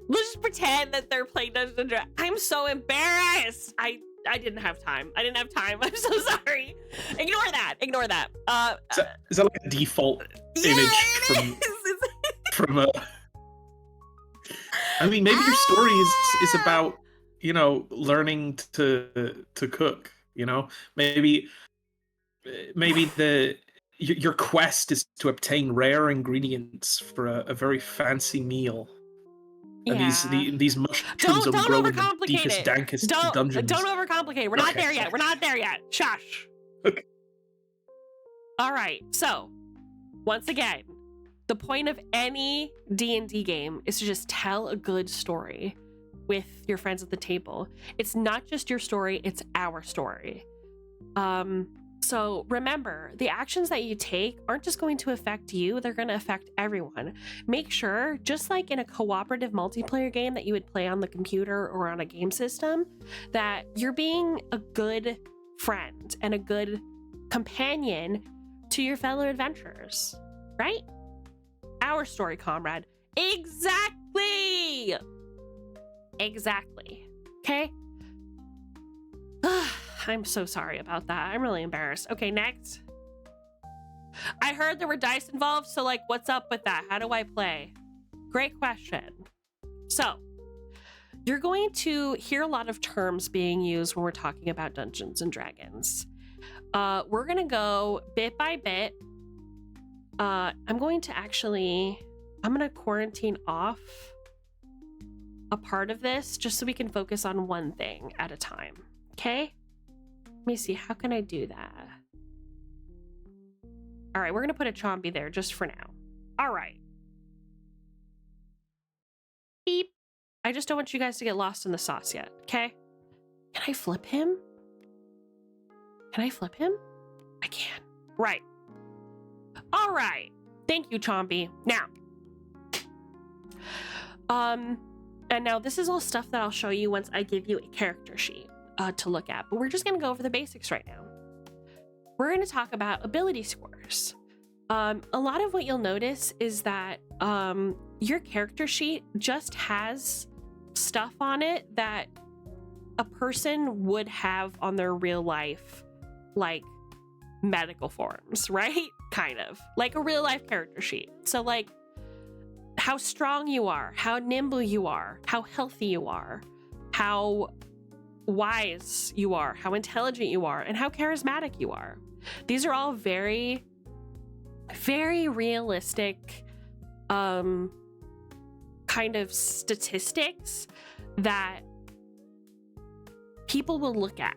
Let's just pretend that they're playing Dungeons and Dragons. I'm so embarrassed. I didn't have time. I'm so sorry. Ignore that. Is that like a default image from a... I mean, maybe your story is about, learning to cook, Maybe your quest is to obtain rare ingredients for a very fancy meal. And these mushrooms will grow in the deepest, dankest dungeons. Don't overcomplicate it. We're not there yet. Shush. Okay. All right. So, once again, the point of any D&D game is to just tell a good story with your friends at the table. It's not just your story, it's our story. So remember, the actions that you take aren't just going to affect you, they're going to affect everyone. Make sure, just like in a cooperative multiplayer game that you would play on the computer or on a game system, that you're being a good friend and a good companion to your fellow adventurers, right? Our story, comrade. Exactly. Okay? I'm so sorry about that. I'm really embarrassed. Okay, next. I heard there were dice involved, so what's up with that? How do I play? Great question. So, you're going to hear a lot of terms being used when we're talking about Dungeons and Dragons. We're going to go bit by bit. I'm going to quarantine off a part of this just so we can focus on one thing at a time. Okay? Let me see. How can I do that? All right, we're going to put a Chompy there just for now. All right. Beep. I just don't want you guys to get lost in the sauce yet, okay? Can I flip him? Can I flip him? I can. Right. All right. Thank you, Chompy. Now. And now this is all stuff that I'll show you once I give you a character sheet to look at. But we're just going to go over the basics right now. We're going to talk about ability scores. A lot of what you'll notice is that your character sheet just has stuff on it that a person would have on their real life, like medical forms, right? Kind of like a real life character sheet. So like how strong you are, how nimble you are, how healthy you are, how wise you are, how intelligent you are, and how charismatic you are. These are all very, very realistic kind of statistics that people will look at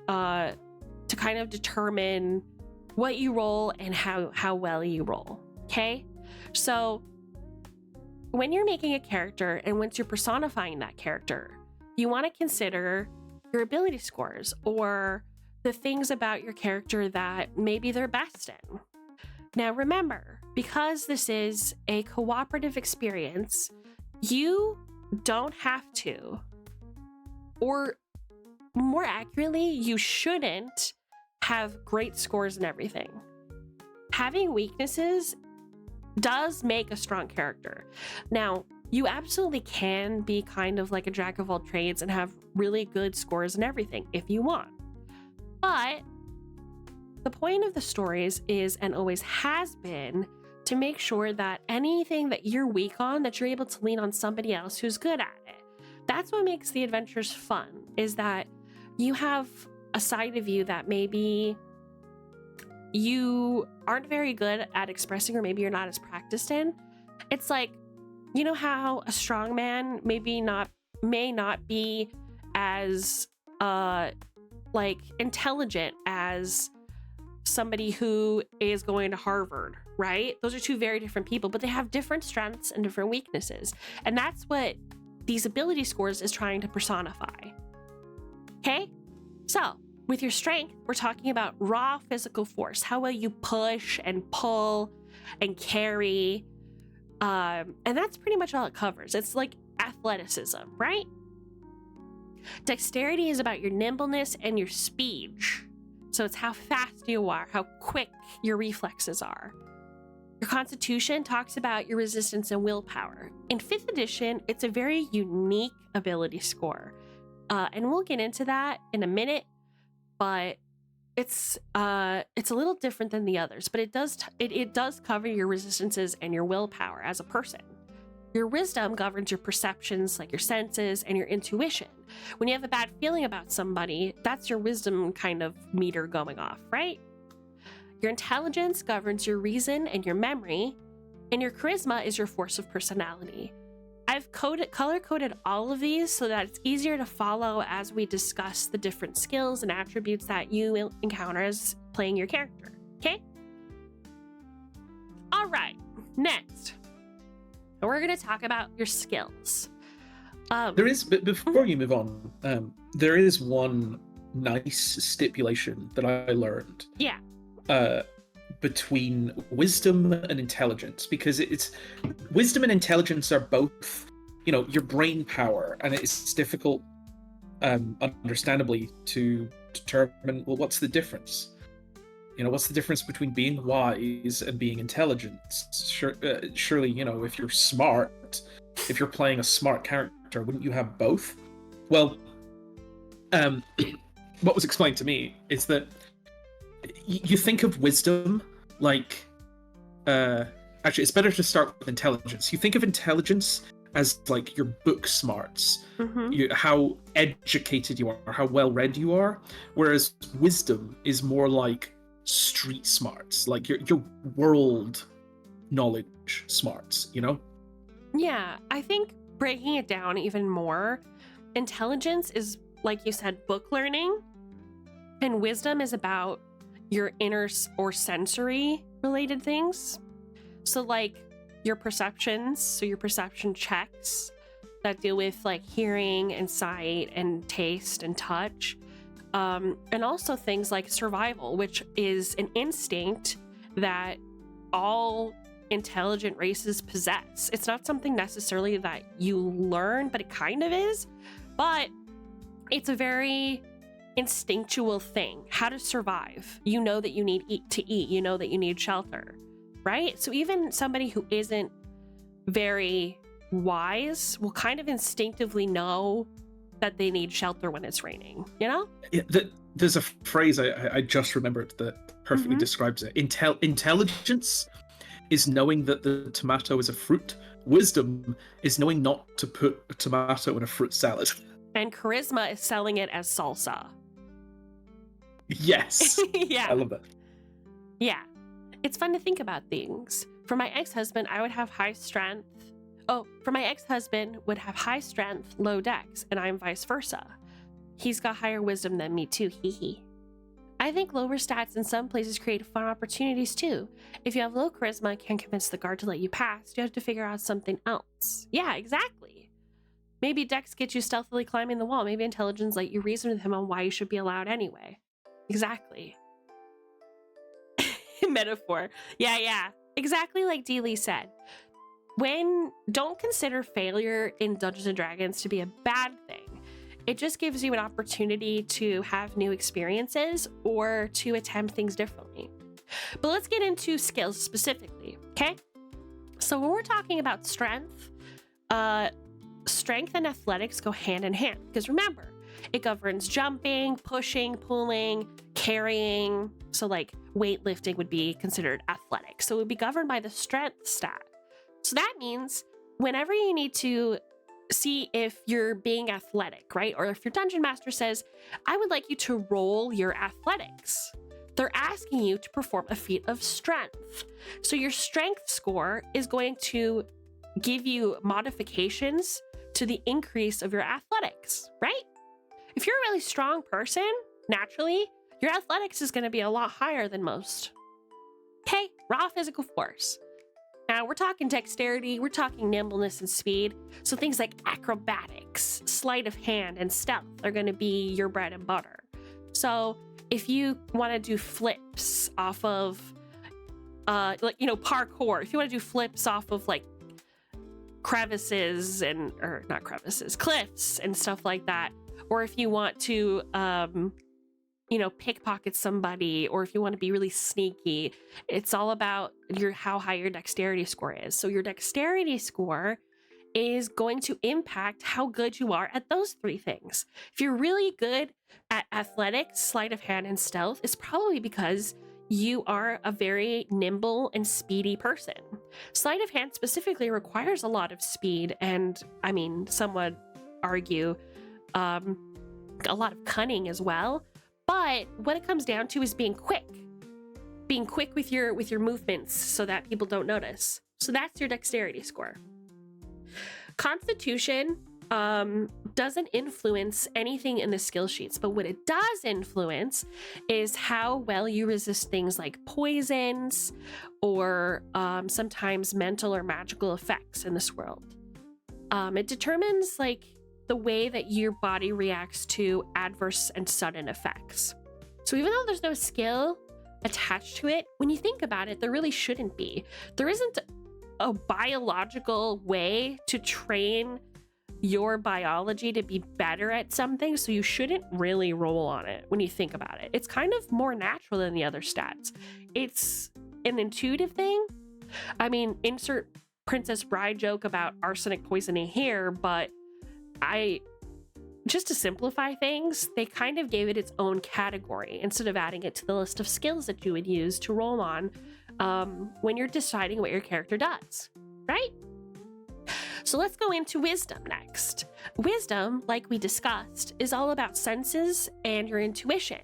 to kind of determine what you roll and how well you roll. Okay? So when you're making a character and once you're personifying that character, you want to consider your ability scores or the things about your character that maybe they're best in. Now remember, because this is a cooperative experience, you don't have to, or more accurately, you shouldn't have great scores in everything. Having weaknesses does make a strong character. Now, you absolutely can be kind of like a jack of all trades and have really good scores in everything if you want. But the point of the stories is, and always has been, to make sure that anything that you're weak on, that you're able to lean on somebody else who's good at it. That's what makes the adventures fun, is that you have a side of you that maybe you aren't very good at expressing, or maybe you're not as practiced in. It's like, you know how a strong man may not be as like intelligent as somebody who is going to Harvard, right? Those are two very different people, but they have different strengths and different weaknesses. And that's what these ability scores is trying to personify. Okay? So with your strength, we're talking about raw physical force. How well you push and pull and carry. And that's pretty much all it covers. It's like athleticism, right? Dexterity is about your nimbleness and your speed. So it's how fast you are, how quick your reflexes are. Your constitution talks about your resistance and willpower. In 5th edition, it's a very unique ability score. And we'll get into that in a minute, but it's a little different than the others, but it does cover your resistances and your willpower as a person. Your wisdom governs your perceptions, like your senses, and your intuition. When you have a bad feeling about somebody, that's your wisdom kind of meter going off, right? Your intelligence governs your reason and your memory, and your charisma is your force of personality. I've color-coded all of these so that it's easier to follow as we discuss the different skills and attributes that you will encounter as playing your character, okay? All right, next. We're going to talk about your skills. There is, but before you move on, there is one nice stipulation that I learned. Yeah. Between wisdom and intelligence, because it's wisdom and intelligence are both, your brain power, and it's difficult, understandably, to determine, well, what's the difference? What's the difference between being wise and being intelligent? Surely, if you're smart, if you're playing a smart character, wouldn't you have both? Well, what was explained to me is that you think of wisdom like, actually, it's better to start with intelligence. You think of intelligence as like your book smarts, Mm-hmm. how educated you are, how well read you are, whereas wisdom is more like street smarts, like your world knowledge smarts, you know? Yeah, I think breaking it down even more, intelligence is, like you said, book learning, and wisdom is about your inner or sensory related things. So, like your perceptions, so your perception checks that deal with like hearing and sight and taste and touch. And also things like survival, which is an instinct that all intelligent races possess. It's not something necessarily that you learn, but it kind of is. But it's a very instinctual thing. How to survive. You know that you need to eat. You know that you need shelter, right? So even somebody who isn't very wise will kind of instinctively know that they need shelter when it's raining, you know? Yeah, there's a phrase I just remembered that perfectly describes it. Intelligence is knowing that the tomato is a fruit. Wisdom is knowing not to put a tomato in a fruit salad. And charisma is selling it as salsa. Yes. Yeah. I love that. Yeah. It's fun to think about things. For my ex-husband, I would have high strength. Oh, for my ex-husband would have high strength, low dex, and I'm vice versa. He's got higher wisdom than me too, hee hee. I think lower stats in some places create fun opportunities too. If you have low charisma and can't convince the guard to let you pass, you have to figure out something else. Yeah, exactly. Maybe dex gets you stealthily climbing the wall. Maybe intelligence let you reason with him on why you should be allowed anyway. Exactly. Metaphor. Yeah. Exactly like Dee Lee said. Don't consider failure in Dungeons & Dragons to be a bad thing. It just gives you an opportunity to have new experiences or to attempt things differently. But let's get into skills specifically, okay? So when we're talking about strength, strength and athletics go hand in hand. Because remember, it governs jumping, pushing, pulling, carrying. So like weightlifting would be considered athletic. So it would be governed by the strength stat. So that means whenever you need to see if you're being athletic, right? Or if your dungeon master says, I would like you to roll your athletics, they're asking you to perform a feat of strength. So your strength score is going to give you modifications to the increase of your athletics, right? If you're a really strong person, naturally, your athletics is going to be a lot higher than most. Okay, raw physical force. Now, we're talking dexterity, we're talking nimbleness and speed. So things like acrobatics, sleight of hand, and stealth are going to be your bread and butter. So if you want to do flips off of, parkour, if you want to do flips off of like cliffs and stuff like that, or if you want to, pickpocket somebody, or if you want to be really sneaky, it's all about how high your dexterity score is. So your dexterity score is going to impact how good you are at those three things. If you're really good at athletics, sleight of hand, and stealth, it's probably because you are a very nimble and speedy person. Sleight of hand specifically requires a lot of speed and, some would argue, a lot of cunning as well. But what it comes down to is being quick with your movements so that people don't notice. So that's your dexterity score. Constitution doesn't influence anything in the skill sheets, but what it does influence is how well you resist things like poisons or sometimes mental or magical effects in this world. It determines the way that your body reacts to adverse and sudden effects. So even though there's no skill attached to it, when you think about it, there really shouldn't be. There isn't a biological way to train your biology to be better at something, so you shouldn't really roll on it when you think about it. It's kind of more natural than the other stats. It's an intuitive thing. Insert Princess Bride joke about arsenic poisoning here, but just to simplify things, they kind of gave it its own category instead of adding it to the list of skills that you would use to roll on when you're deciding what your character does, right? So let's go into wisdom next. Wisdom, like we discussed, is all about senses and your intuition.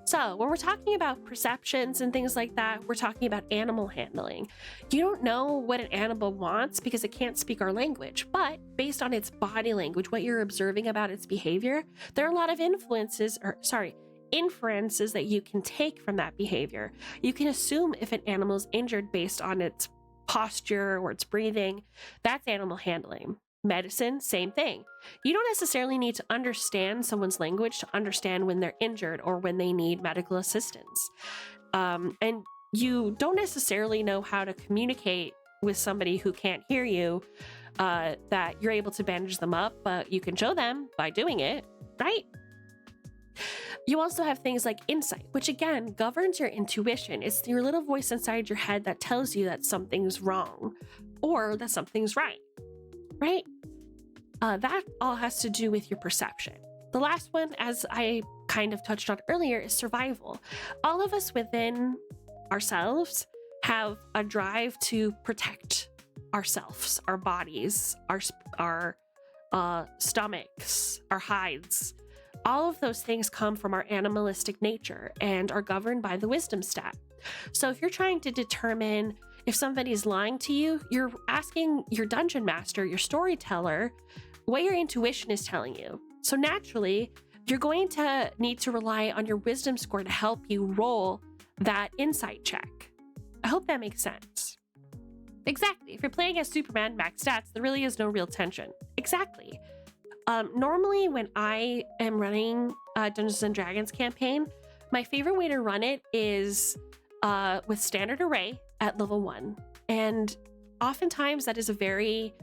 So when we're talking about perceptions and things like that, we're talking about animal handling. You don't know what an animal wants because it can't speak our language, but based on its body language, what you're observing about its behavior, there are a lot of inferences that you can take from that behavior. You can assume if an animal is injured based on its posture or its breathing. That's animal handling. Medicine, same thing. You don't necessarily need to understand someone's language to understand when they're injured or when they need medical assistance. And you don't necessarily know how to communicate with somebody who can't hear you, that you're able to bandage them up, but you can show them by doing it, right? You also have things like insight, which again governs your intuition. It's your little voice inside your head that tells you that something's wrong or that something's right. Right? That all has to do with your perception. The last one, as I kind of touched on earlier, is survival. All of us within ourselves have a drive to protect ourselves, our bodies, our stomachs, our hides. All of those things come from our animalistic nature and are governed by the wisdom stat. So if you're trying to determine if somebody's lying to you, you're asking your dungeon master, your storyteller, what your intuition is telling you. So naturally, you're going to need to rely on your wisdom score to help you roll that insight check. I hope that makes sense. Exactly. If you're playing as Superman max stats, there really is no real tension. Exactly. Normally when I am running a Dungeons and Dragons campaign, my favorite way to run it is with standard array at level 1. And oftentimes that is a very,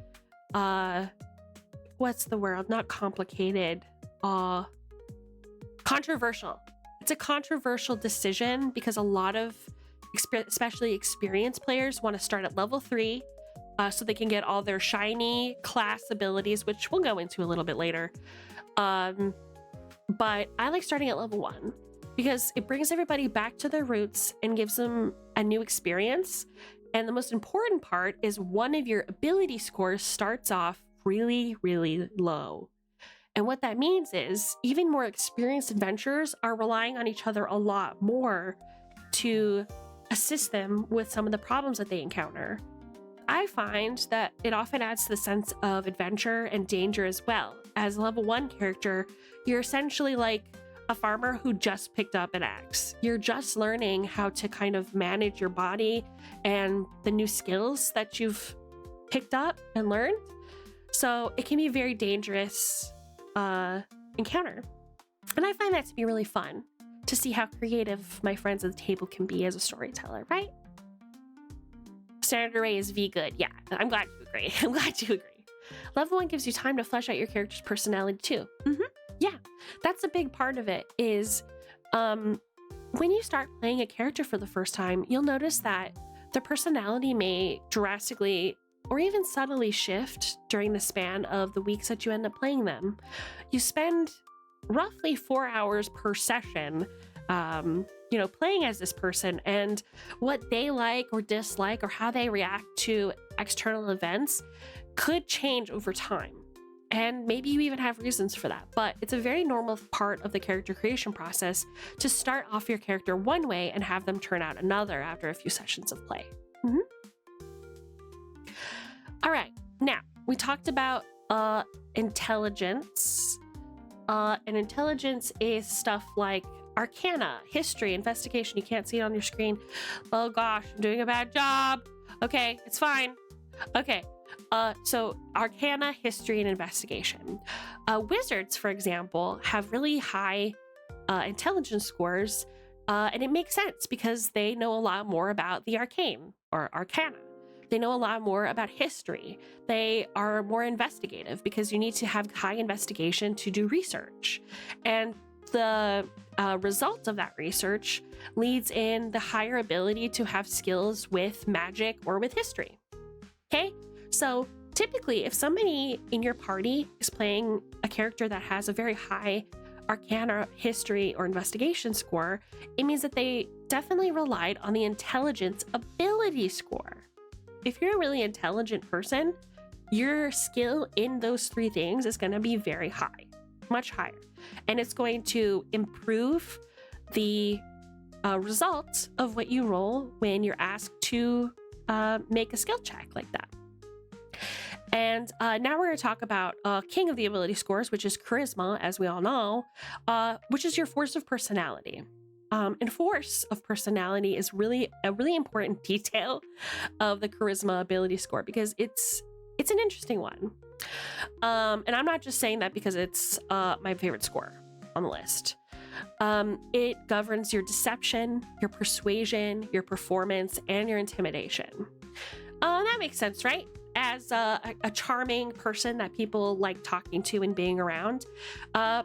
what's the word? Not complicated, controversial. It's a controversial decision because a lot of, especially experienced players, want to start at level 3 so they can get all their shiny class abilities, which we'll go into a little bit later. But I like starting at level 1 because it brings everybody back to their roots and gives them a new experience. And the most important part is one of your ability scores starts off really, really low. And what that means is even more experienced adventurers are relying on each other a lot more to assist them with some of the problems that they encounter. I find that it often adds to the sense of adventure and danger as well. As a level 1 character, you're essentially like a farmer who just picked up an axe. You're just learning how to kind of manage your body and the new skills that you've picked up and learned. So it can be a very dangerous encounter. And I find that to be really fun to see how creative my friends at the table can be as a storyteller, right? Standard array is V good. Yeah, I'm glad you agree. I'm glad you agree. Level 1 gives you time to flesh out your character's personality too. Yeah, that's a big part of it is when you start playing a character for the first time, you'll notice that the personality may drastically or even subtly shift during the span of the weeks that you end up playing them. You spend roughly 4 hours per session playing as this person, and what they like or dislike or how they react to external events could change over time. And maybe you even have reasons for that, but it's a very normal part of the character creation process to start off your character one way and have them turn out another after a few sessions of play. All right, now we talked about intelligence. And intelligence is stuff like Arcana, history, investigation. You can't see it on your screen. Oh gosh, I'm doing a bad job. Okay, it's fine. Okay, so Arcana, history, and investigation. Wizards, for example, have really high intelligence scores, and it makes sense because they know a lot more about the arcane or Arcana. They know a lot more about history. They are more investigative because you need to have high investigation to do research. And the result of that research leads in the higher ability to have skills with magic or with history. Okay, so typically if somebody in your party is playing a character that has a very high Arcana, history, or investigation score, it means that they definitely relied on the intelligence ability score. If you're a really intelligent person, your skill in those 3 things is going to be very high, much higher. And it's going to improve the results of what you roll when you're asked to make a skill check like that. And now we're going to talk about king of the ability scores, which is charisma, as we all know, which is your force of personality. And force of personality is really a really important detail of the charisma ability score because it's an interesting one. And I'm not just saying that because it's my favorite score on the list. It governs your deception, your persuasion, your performance, and your intimidation. That makes sense, right? As a charming person that people like talking to and being around,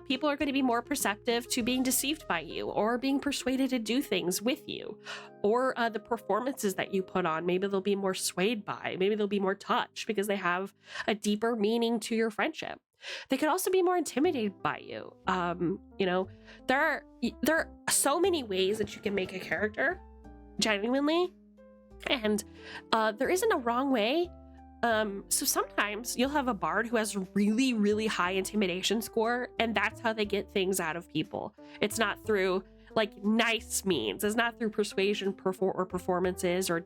people are going to be more perceptive to being deceived by you or being persuaded to do things with you, or the performances that you put on. Maybe they'll be more swayed by, maybe they'll be more touched because they have a deeper meaning to your friendship. They could also be more intimidated by you. You know, there are so many ways that you can make a character genuinely, and there isn't a wrong way. So sometimes you'll have a bard who has a really, really high intimidation score, and that's how they get things out of people. It's not through like nice means. It's not through persuasion or performances or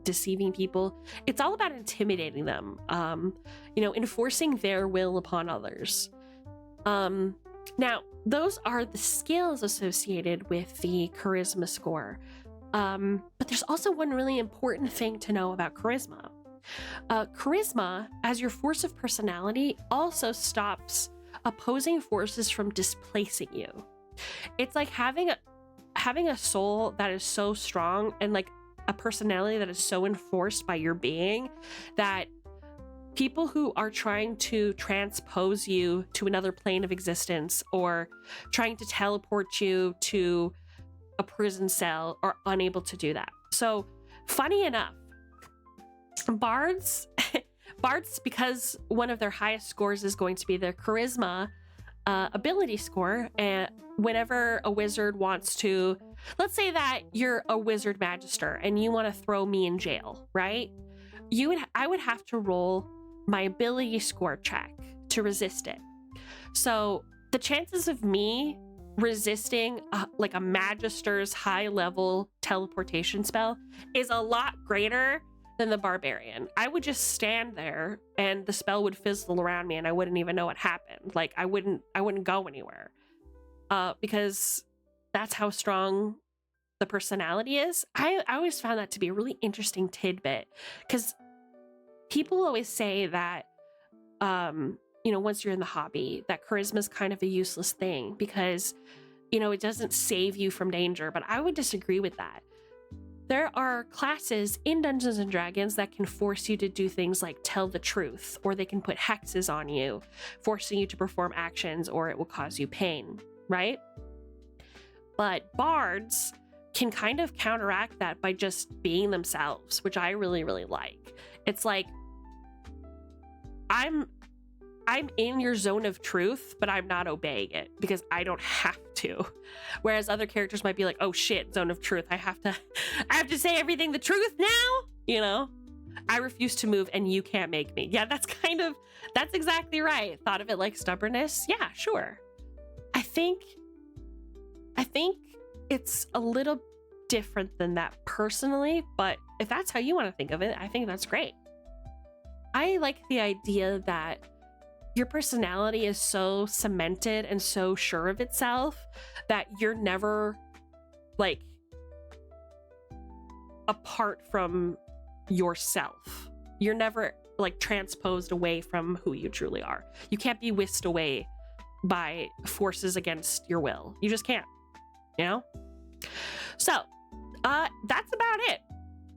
deceiving people. It's all about intimidating them, you know, enforcing their will upon others. Now, those are the skills associated with the charisma score. But there's also one really important thing to know about charisma. Charisma, as your force of personality, also stops opposing forces from displacing you. It's like having a soul that is so strong and like a personality that is so enforced by your being that people who are trying to transpose you to another plane of existence or trying to teleport you to a prison cell are unable to do that. So, funny enough, bards, because one of their highest scores is going to be their charisma ability score, and whenever a wizard wants to, let's say that you're a wizard magister and you want to throw me in jail, right? I would have to roll my ability score check to resist it. So the chances of me resisting like a magister's high level teleportation spell is a lot greater than the barbarian. I would just stand there and the spell would fizzle around me and I wouldn't even know what happened. Like I wouldn't go anywhere. Because that's how strong the personality is. I always found that to be a really interesting tidbit, because people always say that you know, once you're in the hobby, that charisma is kind of a useless thing because, you know, it doesn't save you from danger, but I would disagree with that. There are classes in Dungeons and Dragons that can force you to do things like tell the truth, or they can put hexes on you, forcing you to perform actions, or it will cause you pain, right? But bards can kind of counteract that by just being themselves, which I really, really like. It's like, I'm in your zone of truth, but I'm not obeying it because I don't have to. Whereas other characters might be like, oh shit, zone of truth. I have to say everything the truth now, you know? I refuse to move and you can't make me. Yeah, that's exactly right. Thought of it like stubbornness. Yeah, sure. I think it's a little different than that personally, but if that's how you want to think of it, I think that's great. I like the idea that your personality is so cemented and so sure of itself that you're never like apart from yourself. You're never like transposed away from who you truly are. You can't be whisked away by forces against your will. You just can't, you know? So, that's about it.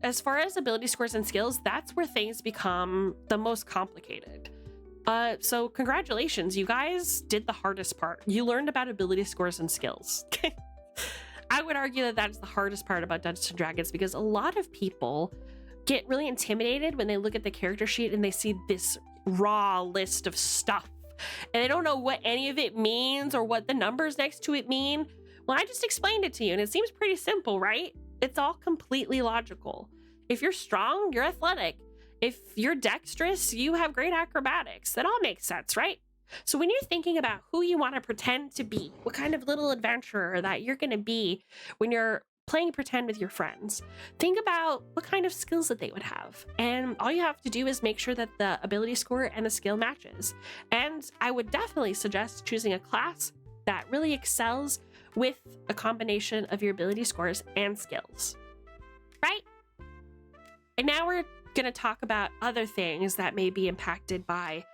As far as ability scores and skills, that's where things become the most complicated. So congratulations, you guys did the hardest part. You learned about ability scores and skills. I would argue that that's the hardest part about Dungeons & Dragons, because a lot of people get really intimidated when they look at the character sheet and they see this raw list of stuff and they don't know what any of it means or what the numbers next to it mean. Well, I just explained it to you and it seems pretty simple, right? It's all completely logical. If you're strong, you're athletic. if you're dexterous, you have great acrobatics. That all makes sense, right? So when you're thinking about who you want to pretend to be, what kind of little adventurer that you're going to be when you're playing pretend with your friends, think about what kind of skills that they would have. And all you have to do is make sure that the ability score and the skill matches. And I would definitely suggest choosing a class that really excels with a combination of your ability scores and skills, right? And now we're going to talk about other things that may be impacted by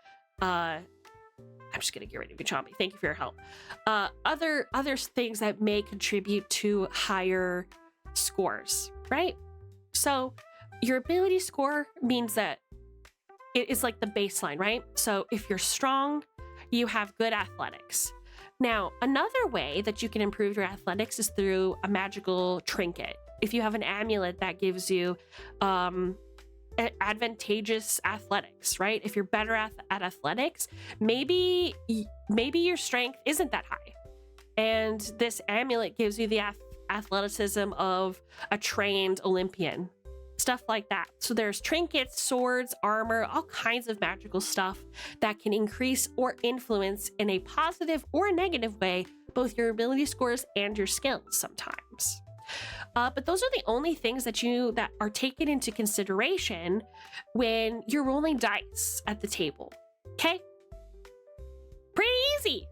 I'm just gonna get rid of you, Chompy. Thank you for your help. Other things that may contribute to higher scores, right? So your ability score means that it is like the baseline, right? So if you're strong, you have good athletics. Now, another way that you can improve your athletics is through a magical trinket. If you have an amulet that gives you advantageous athletics, right? If you're better at athletics, maybe your strength isn't that high, and this amulet gives you the athleticism of a trained Olympian, stuff like that. So there's trinkets, swords, armor, all kinds of magical stuff that can increase or influence in a positive or a negative way both your ability scores and your skills sometimes. But those are the only things that are taken into consideration when you're rolling dice at the table. Okay? Pretty easy.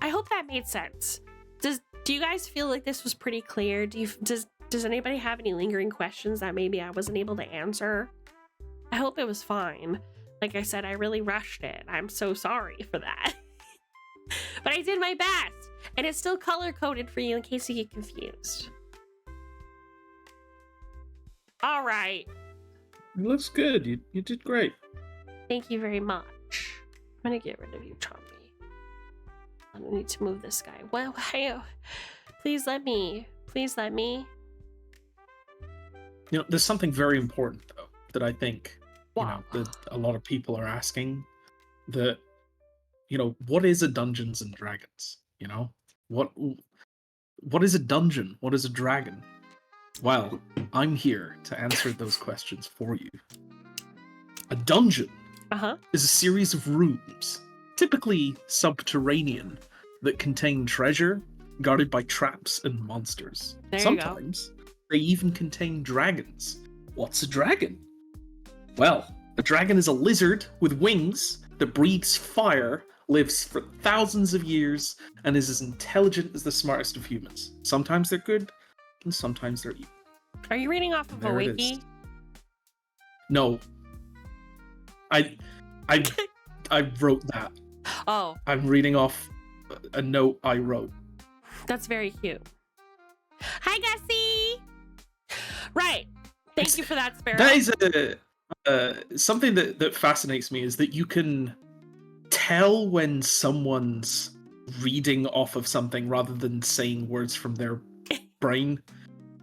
I hope that made sense. Do you guys feel like this was pretty clear? Does anybody have any lingering questions that maybe I wasn't able to answer? I hope it was fine. Like I said, I really rushed it. I'm so sorry for that. But I did my best, and it's still color-coded for you in case you get confused. All right. It looks good. You did great. Thank you very much. I'm gonna get rid of you, Chompy. I need to move this guy. Well, please let me. Please let me. You know, there's something very important though that I think Wow. that a lot of people are asking. That what is a Dungeons and Dragons? What is a dungeon? What is a dragon? Well, I'm here to answer those questions for you. A dungeon is a series of rooms, typically subterranean, that contain treasure guarded by traps and monsters. There you Sometimes they even contain dragons. What's a dragon? Well, a dragon is a lizard with wings that breathes fire, lives for thousands of years, and is as intelligent as the smartest of humans. Sometimes they're good, and sometimes they're evil. Are you reading off of a There it wiki? is. No. I wrote that. Oh, I'm reading off a note I wrote. that's very cute. Hi, Gussie. Right. Thank you for that, Sparrow. That is something that fascinates me, is that you can tell when someone's reading off of something rather than saying words from their brain.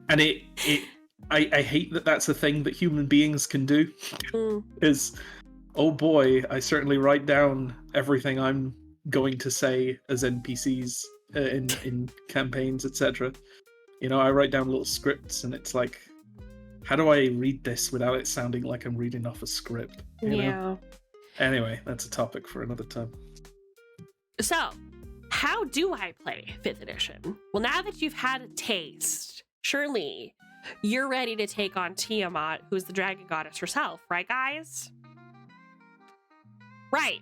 And I hate that that's a thing that human beings can do. Is, oh boy, I certainly write down everything I'm going to say as NPCs in campaigns, etc. I write down little scripts, and it's like, how do I read this without it sounding like I'm reading off a script? You know? Anyway, that's a topic for another time. So, how do I play 5th edition? Well, now that you've had a taste, surely you're ready to take on Tiamat, who's the dragon goddess herself, right, guys? Right.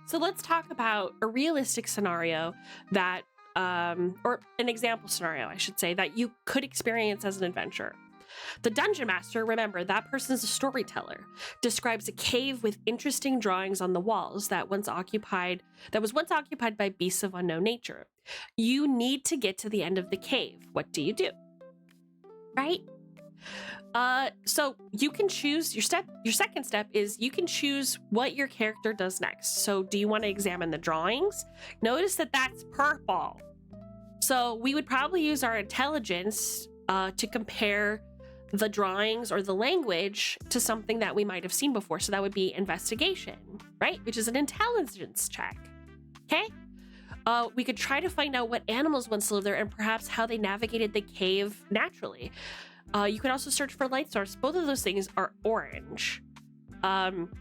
So let's talk about a realistic scenario that, or an example scenario, I should say, that you could experience as an adventurer. The Dungeon Master, remember, that person's a storyteller, describes a cave with interesting drawings on the walls that was once occupied by beasts of unknown nature. You need to get to the end of the cave. What do you do? Right? So you can choose your second step is you can choose what your character does next. So do you want to examine the drawings? Notice that that's purple. So we would probably use our intelligence to compare the drawings or the language to something that we might have seen before. So that would be investigation, right? Which is an intelligence check. Okay? We could try to find out what animals once lived there and perhaps how they navigated the cave naturally. You could also search for light source. Both of those things are orange.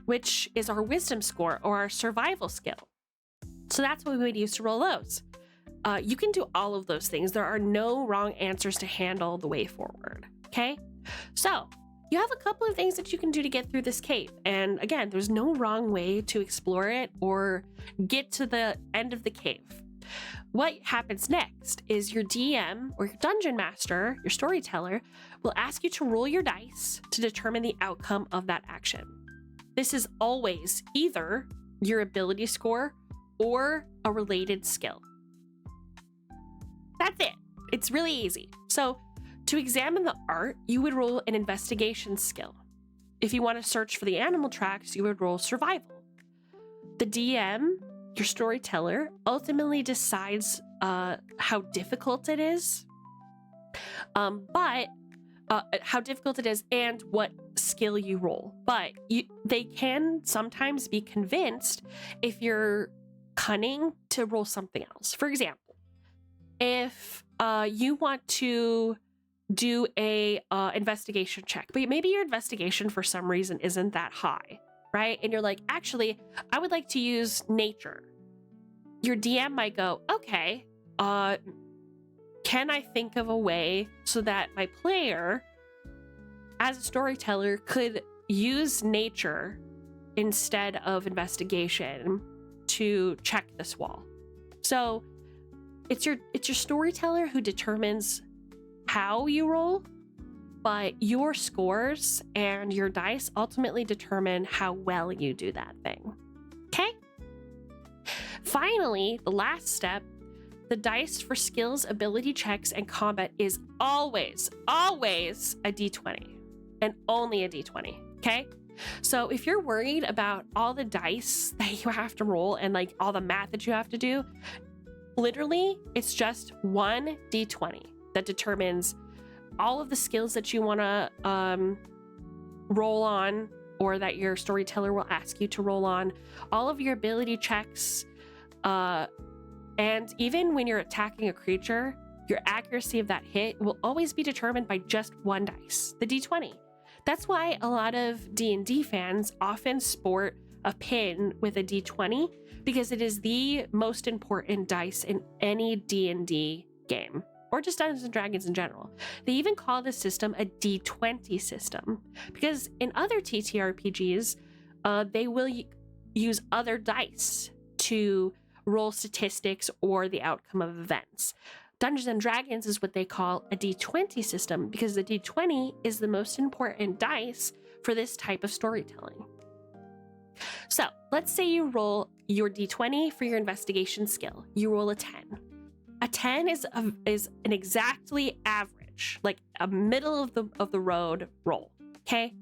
which is our wisdom score or our survival skill. So that's what we would use to roll those. You can do all of those things. There are no wrong answers to handle the way forward. Okay? So you have a couple of things that you can do to get through this cave. And again, there's no wrong way to explore it or get to the end of the cave. What happens next is your DM or your dungeon master, your storyteller, will ask you to roll your dice to determine the outcome of that action. This is always either your ability score or a related skill. That's it. It's really easy. So to examine the art, you would roll an investigation skill. If you want to search for the animal tracks, you would roll survival. The DM, your storyteller, ultimately decides how difficult it is, how difficult it is and what skill you roll. But they can sometimes be convinced if you're cunning to roll something else. For example, if you want to do a investigation check, but maybe your investigation for some reason isn't that high, right? And you're like, actually, I would like to use nature. Your DM might go, okay, can I think of a way so that my player, as a storyteller, could use nature instead of investigation to check this wall? So it's your storyteller who determines how you roll, but your scores and your dice ultimately determine how well you do that thing. Okay? Finally, the last step, the dice for skills, ability checks, and combat is always a d20 and only a d20. Okay? So if you're worried about all the dice that you have to roll and like all the math that you have to do, literally it's just one d20 that determines all of the skills that you want to roll on, or that your storyteller will ask you to roll on, all of your ability checks, and even when you're attacking a creature, your accuracy of that hit will always be determined by just one dice, the d20. That's why a lot of D&D fans often sport a pin with a d20, because it is the most important dice in any D&D game, or just Dungeons and Dragons in general. They even call this system a d20 system, because in other TTRPGs, they will use other dice to roll statistics or the outcome of events. Dungeons and Dragons is what they call a d20 system, because the d20 is the most important dice for this type of storytelling. So let's say you roll your d20 for your investigation skill. You roll a 10. A 10 is an exactly average, like a middle of the road roll. Okay.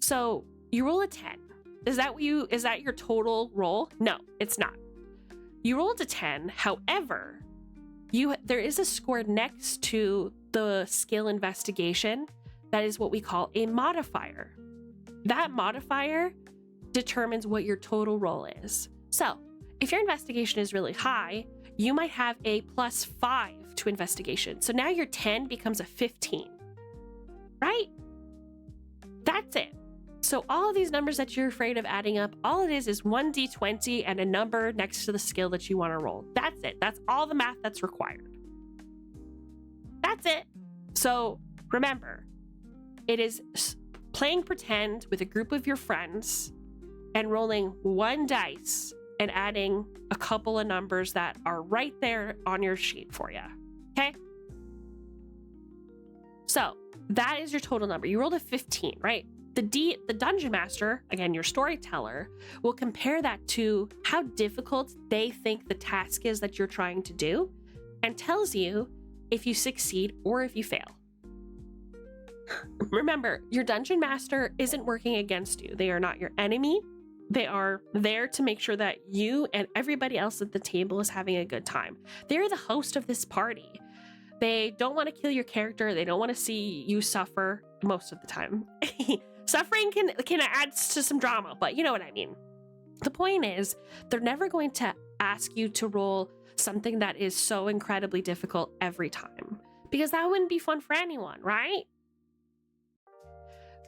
So you roll a 10. Is that your total roll? No, it's not. You rolled a 10. However, there is a score next to the skill investigation that is what we call a modifier. That modifier determines what your total roll is. So if your investigation is really high, you might have a +5 to investigation. So now your 10 becomes a 15, right? That's it. So all of these numbers that you're afraid of adding up, all it is one d20 and a number next to the skill that you want to roll. That's it. That's all the math that's required. That's it. So remember, it is playing pretend with a group of your friends and rolling one dice and adding a couple of numbers that are right there on your sheet for you. Okay? So that is your total number. You rolled a 15, right? The dungeon master, again, your storyteller, will compare that to how difficult they think the task is that you're trying to do, and tells you if you succeed or if you fail. Remember, your dungeon master isn't working against you. They are not your enemy. They are there to make sure that you and everybody else at the table is having a good time. They're the host of this party. They don't want to kill your character. They don't want to see you suffer most of the time. Suffering can add to some drama, but you know what I mean. The point is, they're never going to ask you to roll something that is so incredibly difficult every time, because that wouldn't be fun for anyone, right?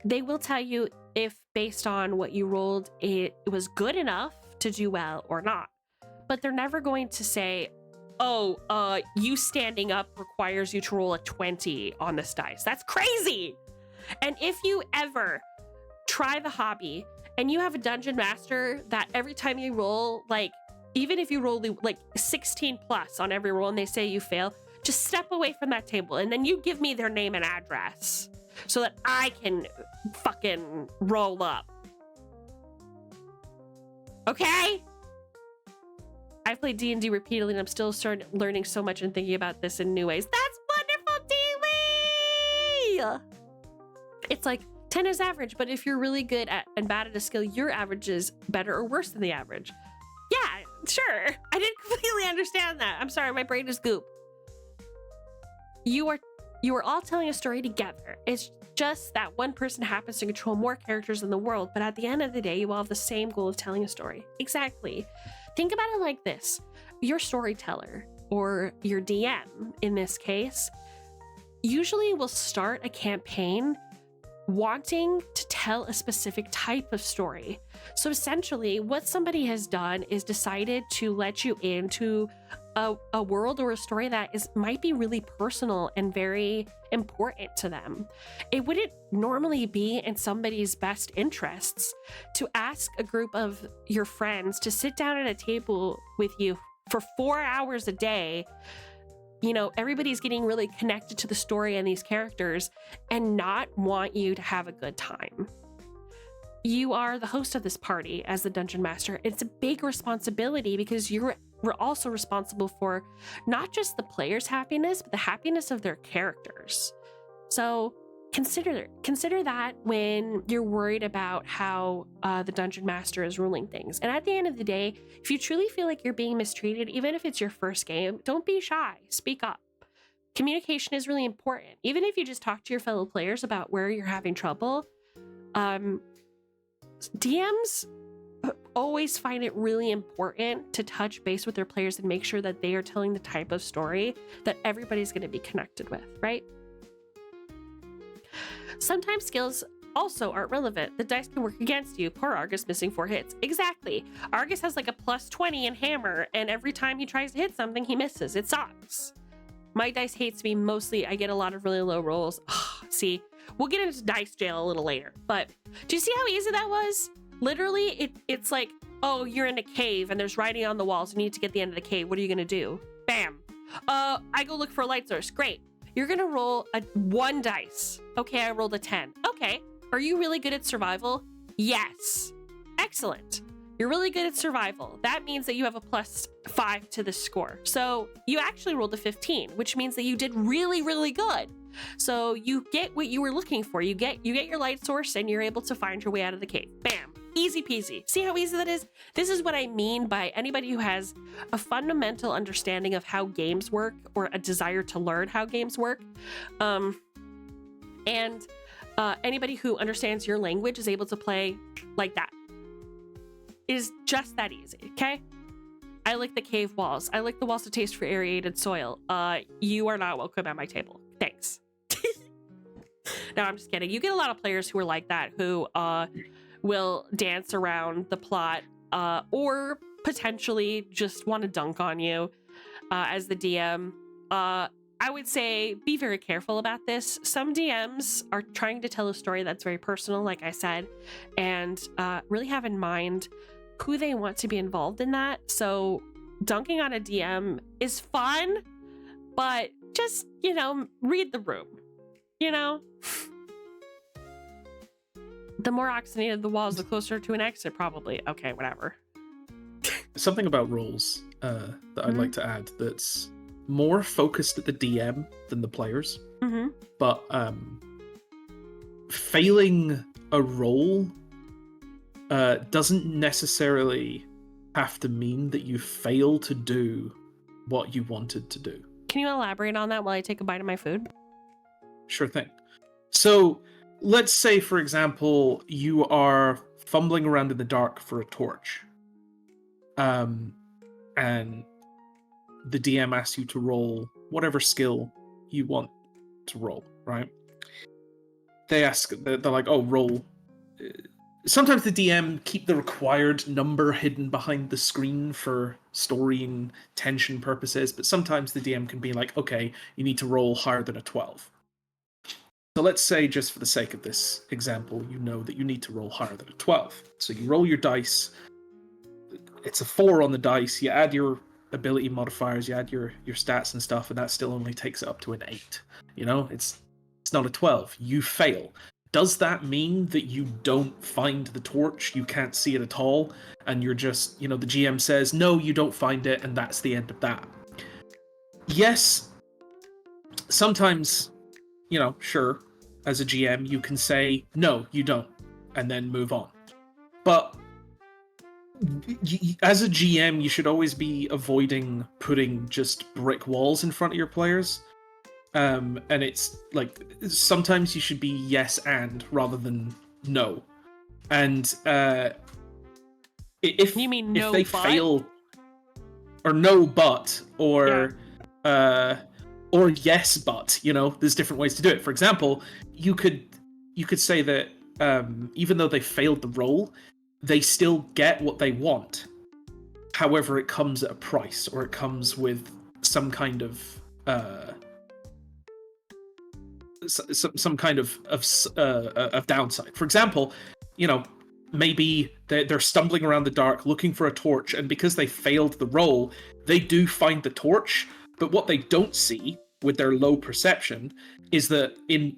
they will tell you if based on what you rolled, it was good enough to do well or not. But they're never going to say, oh, you standing up requires you to roll a 20 on this dice. That's crazy. And if you ever try the hobby and you have a dungeon master that every time you roll, like, even if you roll like 16 plus on every roll and they say you fail, just step away from that table and then you give me their name and address so that I can fucking roll up. Okay? I've played D&D repeatedly and I'm still learning so much and thinking about this in new ways. That's wonderful, Dewey! It's like 10 is average, but if you're really good at and bad at a skill, your average is better or worse than the average. Yeah, sure. I didn't completely understand that. I'm sorry, my brain is goop. You are all telling a story together. It's just that one person happens to control more characters in the world, but at the end of the day, you all have the same goal of telling a story. Exactly. Think about it like this. Your storyteller, or your DM in this case, usually will start a campaign wanting to tell a specific type of story. So essentially, what somebody has done is decided to let you into a world or a story that might be really personal and very important to them. It wouldn't normally be in somebody's best interests to ask a group of your friends to sit down at a table with you for 4 hours a day. You know, everybody's getting really connected to the story and these characters and not want you to have a good time. You are the host of this party as the dungeon master. It's a big responsibility because we're also responsible for not just the players' happiness, but the happiness of their characters. So consider that when you're worried about how the dungeon master is ruling things. And at the end of the day, if you truly feel like you're being mistreated, even if it's your first game, don't be shy. Speak up. Communication is really important. Even if you just talk to your fellow players about where you're having trouble, DMs always find it really important to touch base with their players and make sure that they are telling the type of story that everybody's going to be connected with, right? Sometimes skills also aren't relevant. The dice can work against you. Poor Argus missing 4 hits. Exactly. Argus has like a plus 20 in hammer, and every time he tries to hit something, he misses. It sucks. My dice hates me mostly. I get a lot of really low rolls. See, we'll get into dice jail a little later, but do you see how easy that was? Literally, it's like, oh, you're in a cave and there's writing on the walls. You need to get to the end of the cave. What are you gonna do? Bam. I go look for a light source. Great. You're gonna roll a 1 dice. Okay, I rolled a 10. Okay. Are you really good at survival? Yes. Excellent. You're really good at survival. That means that you have a plus 5 to the score. So you actually rolled a 15, which means that you did really, really good. So you get what you were looking for. You get your light source and you're able to find your way out of the cave. Bam. Easy peasy. See how easy that is? This is what I mean by anybody who has a fundamental understanding of how games work or a desire to learn how games work. And anybody who understands your language is able to play like that. It is just that easy, okay? I lick the cave walls. I lick the walls to taste for aerated soil. You are not welcome at my table. Thanks. No, I'm just kidding. You get a lot of players who are like that, who will dance around the plot or potentially just want to dunk on you as the DM. I would say be very careful about this. Some DMs are trying to tell a story that's very personal, like I said, and really have in mind who they want to be involved in that. So dunking on a DM is fun, but just, read the room, The more oxygenated the walls, the closer to an exit, probably. Okay, whatever. Something about rolls that I'd like to add that's more focused at the DM than the players. Mm-hmm. But failing a roll doesn't necessarily have to mean that you fail to do what you wanted to do. Can you elaborate on that while I take a bite of my food? Sure thing. So let's say, for example, you are fumbling around in the dark for a torch. And the DM asks you to roll whatever skill you want to roll, right? they ask, they're like, oh, roll. Sometimes the DM keep the required number hidden behind the screen for story and tension purposes, but sometimes the DM can be like, okay, you need to roll higher than a 12. So let's say, just for the sake of this example, you know that you need to roll higher than a 12. So you roll your dice. It's a 4 on the dice. You add your ability modifiers, you add your stats and stuff, and that still only takes it up to an 8. You know, it's not a 12. You fail. Does that mean that you don't find the torch? You can't see it at all, and you're just, the GM says, no, you don't find it, and that's the end of that. Yes, sometimes, sure, as a GM, you can say, no, you don't, and then move on. But as a GM, you should always be avoiding putting just brick walls in front of your players. And it's like, sometimes you should be yes and rather than no. And if you mean no, if they but? fail, or no but, or yes but, there's different ways to do it. For example, you could say that even though they failed the roll, they still get what they want. However, it comes at a price, or it comes with some kind of some kind of downside. For example, maybe they're stumbling around the dark looking for a torch, and because they failed the roll, they do find the torch. But what they don't see with their low perception is that in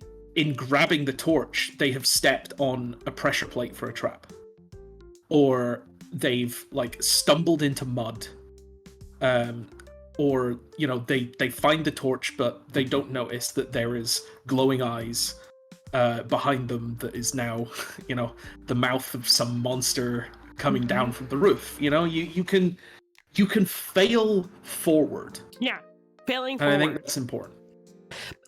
grabbing the torch, they have stepped on a pressure plate for a trap, or they've stumbled into mud, or they find the torch, but they don't notice that there is glowing eyes behind them that is now the mouth of some monster coming down from the roof. You can fail forward. Yeah, failing and forward. I think that's important.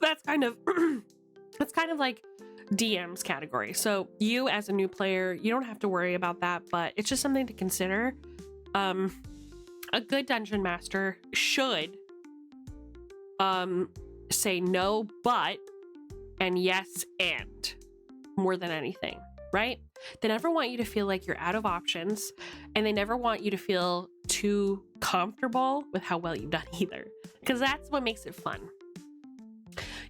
That's kind of like DM's category. So you, as a new player, you don't have to worry about that, but it's just something to consider. A good dungeon master should say no but and yes and more than anything, right? They never want you to feel like you're out of options, and they never want you to feel too comfortable with how well you've done either, because that's what makes it fun.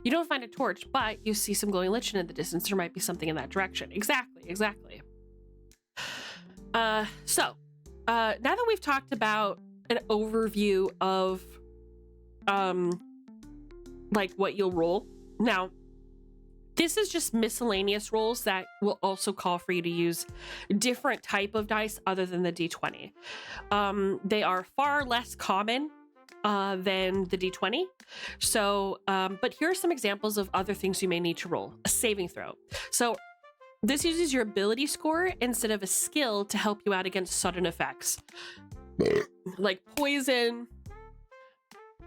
You don't find a torch, but you see some glowing lichen in the distance. There might be something in that direction. Exactly. So now that we've talked about an overview of what you'll roll, now this is just miscellaneous rolls that will also call for you to use different type of dice other than the D20. They are far less common than the D20. So, but here are some examples of other things you may need to roll. A saving throw. So this uses your ability score instead of a skill to help you out against sudden effects, like poison,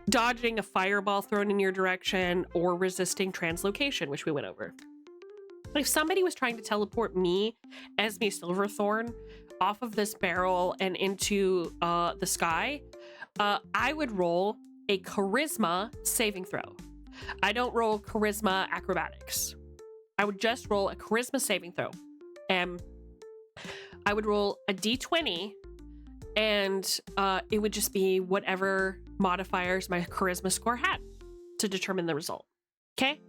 dodging a fireball thrown in your direction, or resisting translocation, which we went over. If somebody was trying to teleport me, Esme Silverthorn, off of this barrel and into the sky, I would roll a charisma saving throw. I don't roll charisma acrobatics. I would just roll a charisma saving throw. And I would roll a d20, and it would just be whatever modifiers my charisma score had to determine the result. Okay?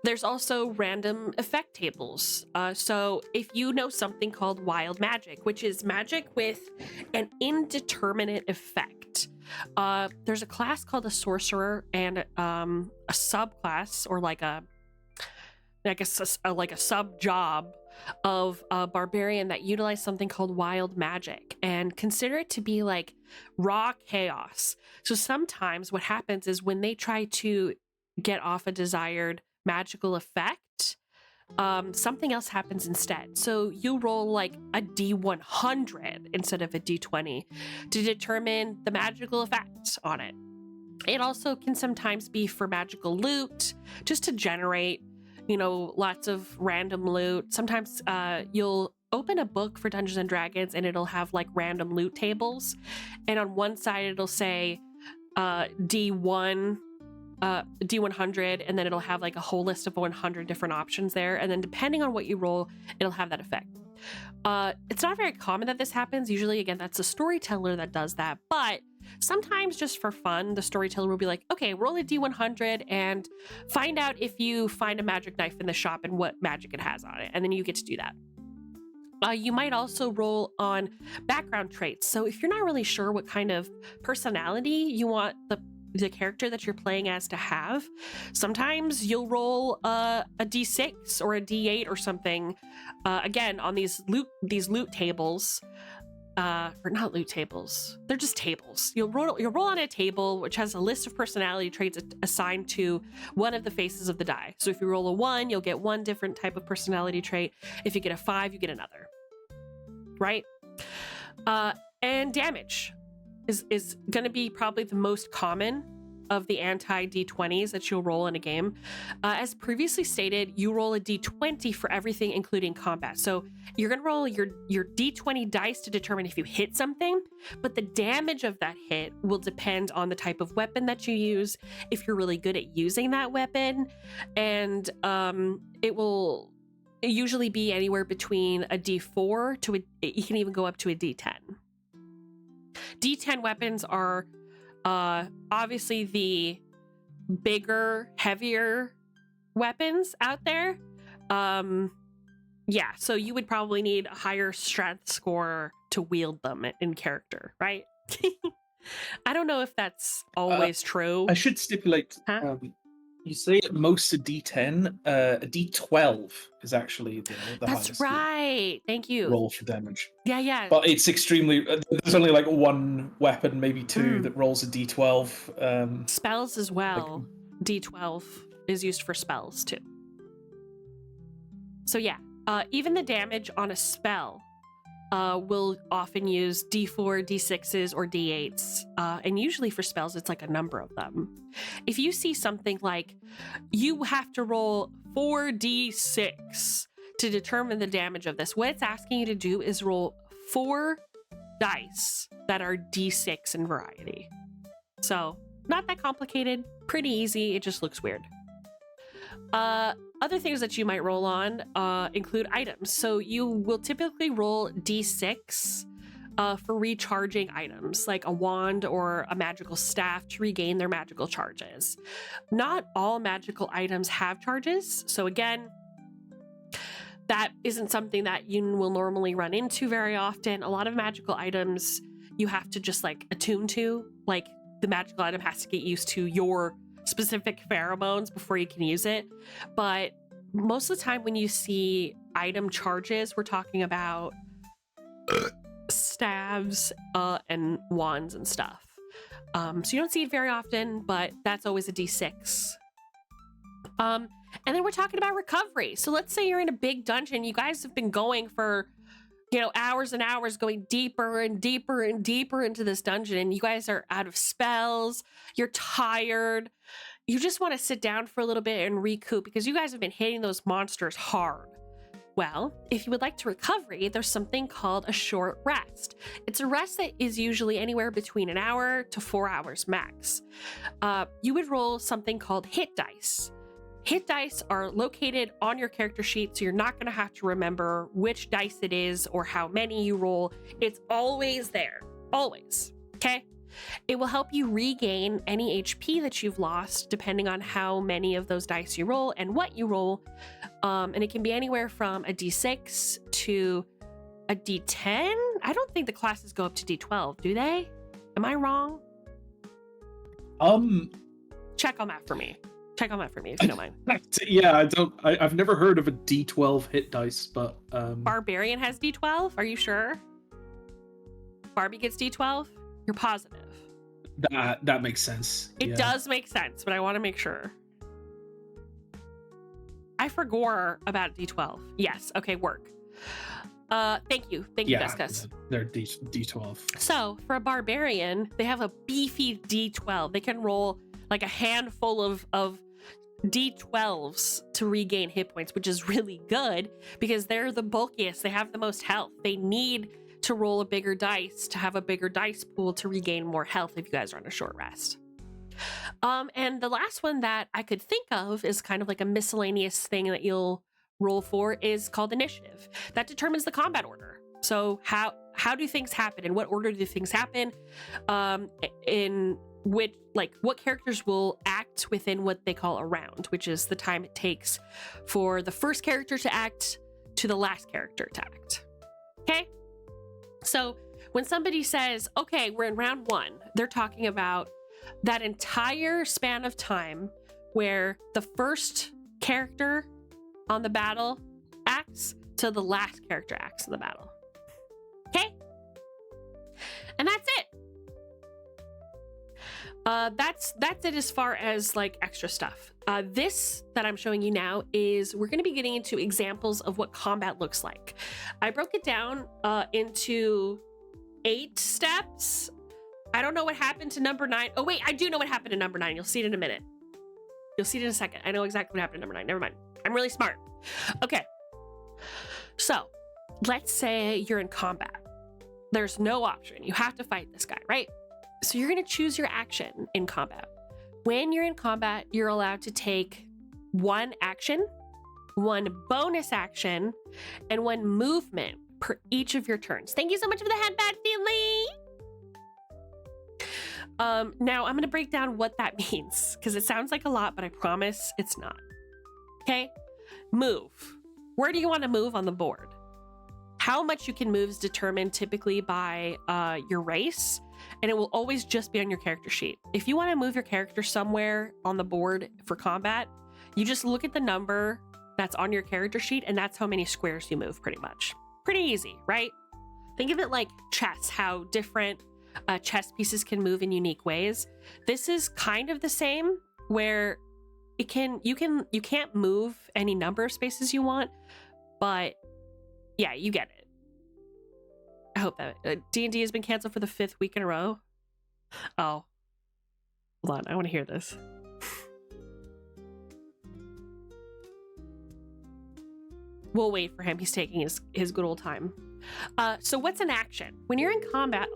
There's also random effect tables. So if you know something called wild magic, which is magic with an indeterminate effect, there's a class called a sorcerer and a subclass, or like a sub job of a barbarian that utilize something called wild magic, and consider it to be like raw chaos. So sometimes what happens is when they try to get off a desired magical effect, something else happens instead. So you roll like a D100 instead of a D20 to determine the magical effect on it. It also can sometimes be for magical loot, just to generate, lots of random loot. Sometimes you'll open a book for Dungeons and Dragons and it'll have like random loot tables, and on one side it'll say D1 D100, and then it'll have like a whole list of 100 different options there. And then depending on what you roll, it'll have that effect. It's not very common that this happens. Usually, again, that's a storyteller that does that. But sometimes just for fun, the storyteller will be like, okay, roll a D100 and find out if you find a magic knife in the shop and what magic it has on it. And then you get to do that. You might also roll on background traits. So if you're not really sure what kind of personality you want the character that you're playing as to have, sometimes you'll roll a D6 or a D8 or something. Again, on these loot tables, or not loot tables, they're just tables. You'll roll on a table which has a list of personality traits assigned to one of the faces of the die. So if you roll a 1, you'll get one different type of personality trait. If you get a 5, you get another. Right? And damage is going to be probably the most common of the anti-D20s that you'll roll in a game. As previously stated, you roll a D20 for everything, including combat. So you're going to roll your D20 dice to determine if you hit something, but the damage of that hit will depend on the type of weapon that you use, if you're really good at using that weapon, and it will usually be anywhere between a D4 to you can even go up to a D10. D10 weapons are obviously the bigger, heavier weapons out there. Yeah, so you would probably need a higher strength score to wield them in character, right? I don't know if that's always true. I should stipulate, Huh? You say at most a D10, a D12 is actually the That's highest right. Thank you. roll for damage. Yeah. But it's extremely, there's only like one weapon, maybe two, that rolls a D12. Spells as well. D12 is used for spells too. So yeah, even the damage on a spell will often use D4, D6s, or D8s. And usually for spells, it's like a number of them. If you see something like you have to roll 4D6 to determine the damage of this, what it's asking you to do is roll 4 dice that are D6 in variety. So not that complicated, pretty easy. It just looks weird. Other things that you might roll on include items. So you will typically roll D6 for recharging items, like a wand or a magical staff to regain their magical charges. Not all magical items have charges. So again, that isn't something that you will normally run into very often. A lot of magical items you have to just like attune to, like the magical item has to get used to your specific pheromones before you can use it. But most of the time when you see item charges, we're talking about staves and wands and stuff. So you don't see it very often, but that's always a D6. And then we're talking about recovery. So let's say you're in a big dungeon. You guys have been going for, hours and hours, going deeper and deeper and deeper into this dungeon, and you guys are out of spells. You're tired. You just want to sit down for a little bit and recoup because you guys have been hitting those monsters hard. Well, if you would like to recovery, there's something called a short rest. It's a rest that is usually anywhere between an hour to 4 hours max. You would roll something called hit dice. Hit dice are located on your character sheet, so you're not going to have to remember which dice it is or how many you roll. It's always there. Always. Okay? It will help you regain any HP that you've lost depending on how many of those dice you roll and what you roll. And it can be anywhere from a D6 to a D10. I don't think the classes go up to D12, do they? Am I wrong? Check on that for me. Check on that for me if you don't mind. Yeah, I've never heard of a D12 hit dice, but Barbarian has D12? Are you sure? Barbie gets D12? You're positive? That makes sense. It does make sense, but I want to make sure. I forgot about D12. Yes. Okay, work. Thank you. Thank you, Vescus. They're D12. So for a barbarian, they have a beefy D12. They can roll like a handful of D12s to regain hit points, which is really good because they're the bulkiest. They have the most health. They need to roll a bigger dice to have a bigger dice pool to regain more health if you guys are on a short rest. And the last one that I could think of is kind of like a miscellaneous thing that you'll roll for is called initiative. That determines the combat order. So how do things happen? In what order do things happen? In which, like, what characters will act within what they call a round, which is the time it takes for the first character to act to the last character to act. Okay? So when somebody says, okay, we're in round 1, they're talking about that entire span of time where the first character on the battle acts to the last character acts in the battle. Okay? And that's it. That's it as far as like extra stuff. This that I'm showing you now is we're going to be getting into examples of what combat looks like. I broke it down into 8 steps. I don't know what happened to number 9. Oh wait, I do know what happened to number 9. You'll see it in a minute. You'll see it in a second. I know exactly what happened to number 9. Never mind. I'm really smart. Okay. So let's say you're in combat. There's no option. You have to fight this guy, right? So you're going to choose your action in combat. When you're in combat, you're allowed to take 1 action, 1 bonus action, and 1 movement per each of your turns. Thank you so much for the headband, Finley. Now I'm going to break down what that means because it sounds like a lot, but I promise it's not. Okay? Move. Where do you want to move on the board? How much you can move is determined typically by your race, and it will always just be on your character sheet. If you want to move your character somewhere on the board for combat, you just look at the number that's on your character sheet, and that's how many squares you move, pretty much. Pretty easy, right? Think of it like chess, how different chess pieces can move in unique ways. This is kind of the same, where you can't move any number of spaces you want, but yeah, you get it. I hope that D&D has been canceled for the 5th week in a row. Oh, hold on, I want to hear this. We'll wait for him. He's taking his good old time. So what's an action? When you're in combat,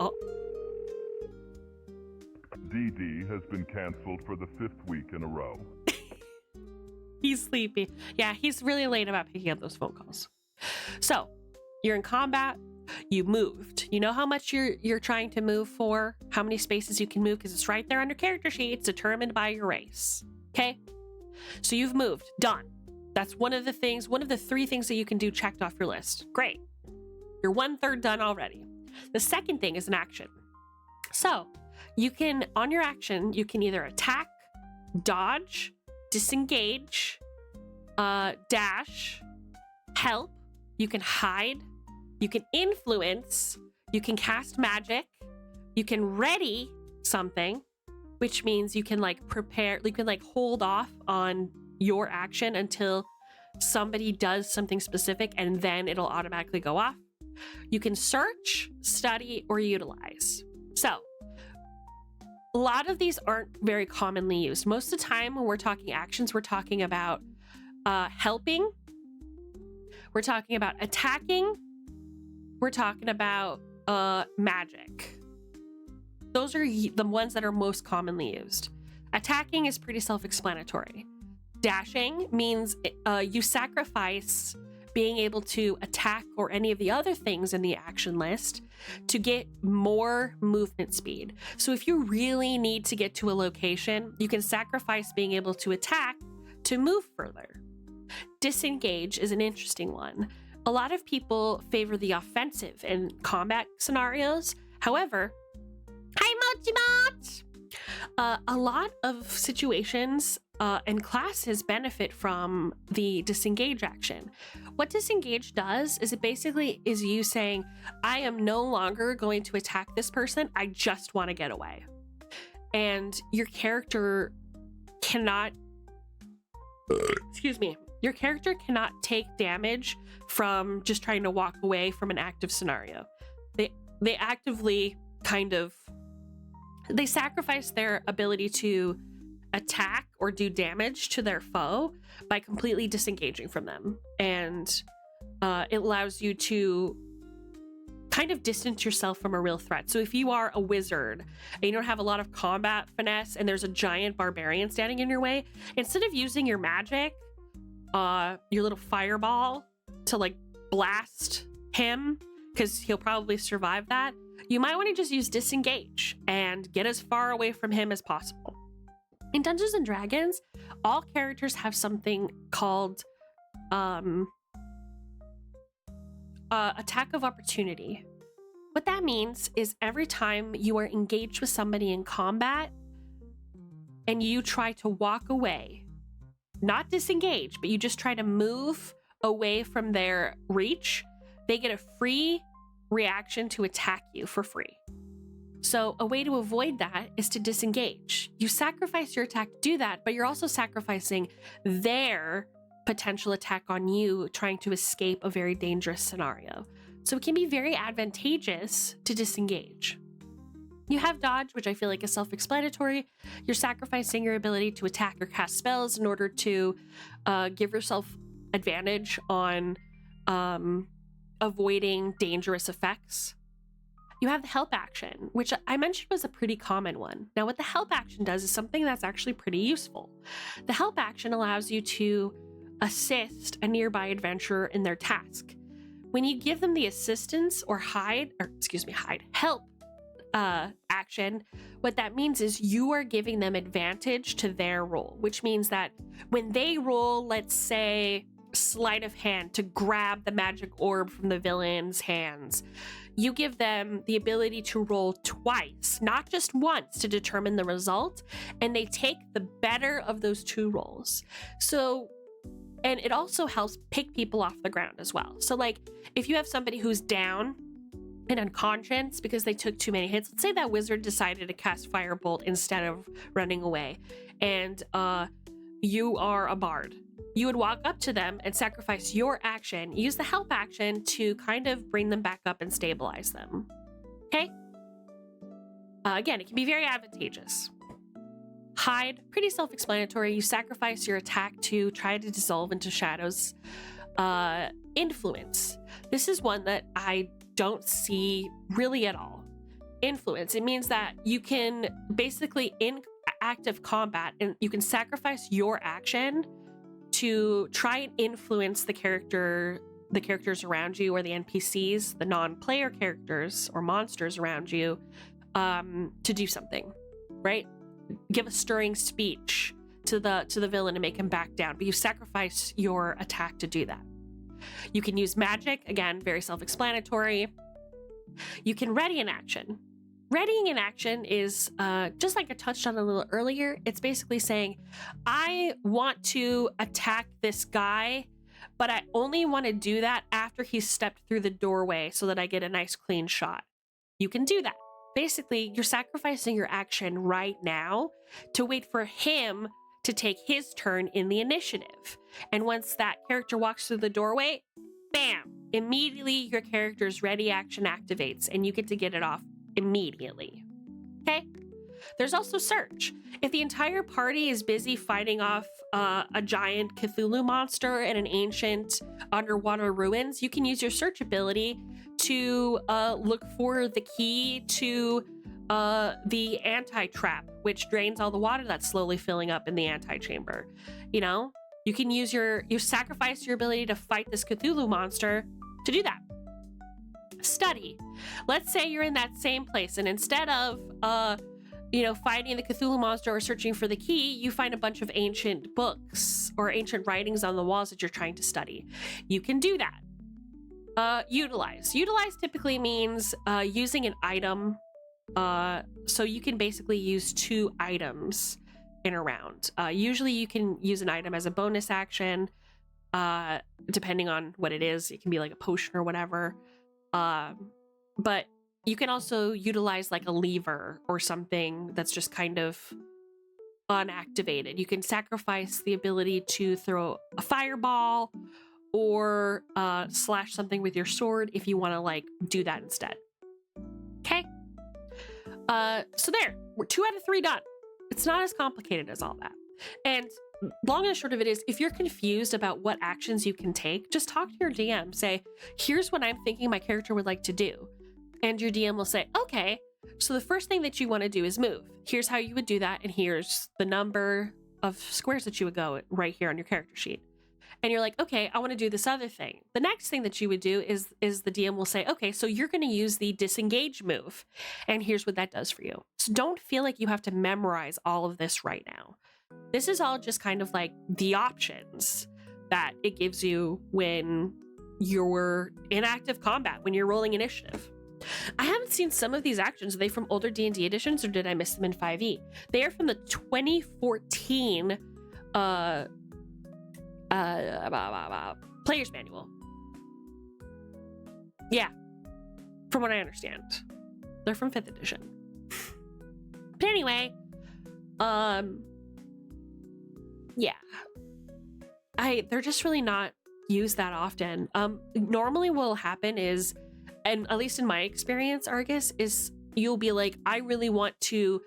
DD has been canceled for the 5th week in a row. He's sleepy. Yeah, he's really late about picking up those phone calls. So you're in combat, you moved. You know how much you're trying to move for? How many spaces you can move? Because it's right there under character sheets, determined by your race. Okay? So you've moved. Done. That's one of the 3 things that you can do checked off your list. Great. You're 1/3 done already. The second thing is an action. So you can, on your action, you can either attack, dodge, disengage, dash, help, you can hide, you can influence, you can cast magic, you can ready something, which means you can like prepare, you can like hold off on your action until somebody does something specific and then it'll automatically go off. You can search, study, or utilize. So a lot of these aren't very commonly used. Most of the time when we're talking actions, we're talking about helping, we're talking about attacking, we're talking about magic. Those are the ones that are most commonly used. Attacking is pretty self-explanatory. Dashing means you sacrifice being able to attack or any of the other things in the action list to get more movement speed. So if you really need to get to a location, you can sacrifice being able to attack to move further. Disengage is an interesting one. A lot of people favor the offensive in combat scenarios. However, hi Mochibot! A lot of situations and classes benefit from the disengage action. What disengage does is it basically is you saying, I am no longer going to attack this person, I just want to get away. And your character cannot, your character cannot take damage from just trying to walk away from an active scenario. They actively they sacrifice their ability to attack or do damage to their foe by completely disengaging from them. And it allows you to kind of distance yourself from a real threat. So if you are a wizard and you don't have a lot of combat finesse and there's a giant barbarian standing in your way, instead of using your magic, your little fireball to like blast him, because he'll probably survive that, you might want to just use disengage and get as far away from him as possible. In Dungeons and Dragons, all characters have something called attack of opportunity. What that means is every time you are engaged with somebody in combat and you try to walk away, not disengage, but you just try to move away from their reach, they get a free reaction to attack you for free. So a way to avoid that is to disengage. You sacrifice your attack to do that, but you're also sacrificing their potential attack on you trying to escape a very dangerous scenario. So it can be very advantageous to disengage. You have dodge, which I feel like is self-explanatory. You're sacrificing your ability to attack or cast spells in order to give yourself advantage on avoiding dangerous effects. You have the help action, which I mentioned was a pretty common one. Now, what the help action does is something that's actually pretty useful. The help action allows you to assist a nearby adventurer in their task. When you give them the assistance or help action, what that means is you are giving them advantage to their roll, which means that when they roll, let's say, sleight of hand to grab the magic orb from the villain's hands, you give them the ability to roll twice, not just once, to determine the result, and they take the better of those two rolls. So, and it also helps pick people off the ground as well. So like, if you have somebody who's down and unconscious because they took too many hits, let's say that wizard decided to cast Firebolt instead of running away, and you are a bard. You would walk up to them and sacrifice your action, use the help action to kind of bring them back up and stabilize them. Okay? Again, it can be very advantageous. Hide, pretty self-explanatory. You sacrifice your attack to try to dissolve into shadows. Influence. This is one that I don't see really at all. Influence. It means that you can basically, in active combat, and you can sacrifice your action to try and influence the characters around you, or the NPCs, the non-player characters or monsters around you, to do something, right? Give a stirring speech to the villain to make him back down, but you sacrifice your attack to do that. You can use magic, again, very self-explanatory. You can ready an action. Readying an action is just like I touched on a little earlier. It's basically saying, I want to attack this guy, but I only want to do that after he's stepped through the doorway so that I get a nice clean shot. You can do that. Basically, you're sacrificing your action right now to wait for him to take his turn in the initiative. And once that character walks through the doorway, bam, immediately your character's ready action activates and you get to get it off immediately. Okay? There's also search. If the entire party is busy fighting off a giant Cthulhu monster in an ancient underwater ruins, you can use your search ability to look for the key to the anti-trap, which drains all the water that's slowly filling up in the anti-chamber. You know, you can use you sacrifice your ability to fight this Cthulhu monster to do that. Study. Let's say you're in that same place, and instead of fighting the Cthulhu monster or searching for the key, you find a bunch of ancient books or ancient writings on the walls that you're trying to study. You can do that. Utilize. Utilize typically means using an item. So you can basically use 2 items in a round. Usually you can use an item as a bonus action, depending on what it is. It can be like a potion or whatever. But you can also utilize like a lever or something that's just kind of unactivated. You can sacrifice the ability to throw a fireball or slash something with your sword if you want to like do that instead. Okay. So there, we're 2 out of 3 done. It's not as complicated as all that. And long and short of it is, if you're confused about what actions you can take, just talk to your DM. Say, here's what I'm thinking my character would like to do. And your DM will say, okay, so the first thing that you want to do is move. Here's how you would do that, and here's the number of squares that you would go right here on your character sheet. And you're like, okay, I want to do this other thing. The next thing that you would do is the DM will say, okay, so you're going to use the disengage move. And here's what that does for you. So don't feel like you have to memorize all of this right now. This is all just kind of like the options that it gives you when you're in active combat, when you're rolling initiative. I haven't seen some of these actions. Are they from older D&D editions, or did I miss them in 5e? They are from the 2014 Player's Manual. Yeah, from what I understand. They're from 5th edition. But anyway, yeah. They're just really not used that often. Normally what will happen is, and at least in my experience, Argus, is you'll be like, I really want to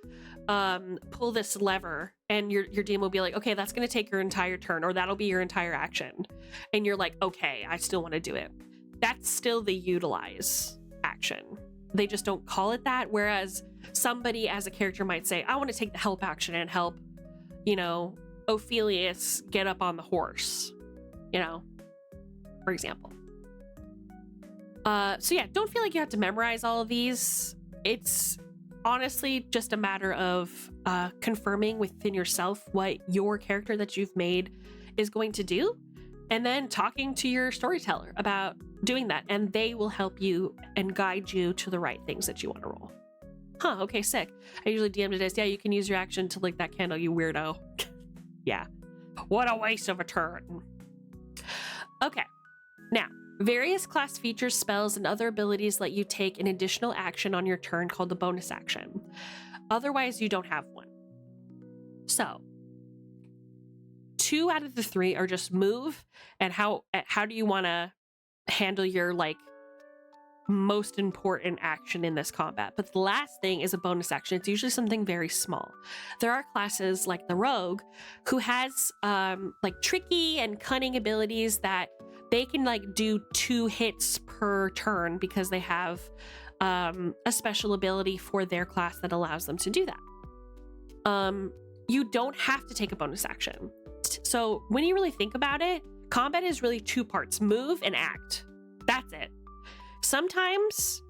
pull this lever, and your DM will be like, okay, that's going to take your entire turn, or that'll be your entire action. And you're like, okay, I still want to do it. That's still the utilize action. They just don't call it that. Whereas somebody as a character might say, I want to take the help action and help, Ophelius get up on the horse, for example. So yeah, don't feel like you have to memorize all of these. It's honestly just a matter of confirming within yourself what your character that you've made is going to do, and then talking to your storyteller about doing that, and they will help you and guide you to the right things that you want to roll. Okay, sick. I usually DM it as, yeah, you can use your action to light that candle, you weirdo. Yeah. What a waste of a turn. Okay. Now, various class features, spells, and other abilities let you take an additional action on your turn called the bonus action. Otherwise, you don't have one. So, 2 out of the 3 are just move, and how do you want to handle your most important action in this combat. But the last thing is a bonus action. It's usually something very small. There are classes like the rogue who has tricky and cunning abilities that they can do 2 hits per turn because they have a special ability for their class that allows them to do that. You don't have to take a bonus action. So when you really think about it, combat is really 2 parts: move and act. That's it. Sometimes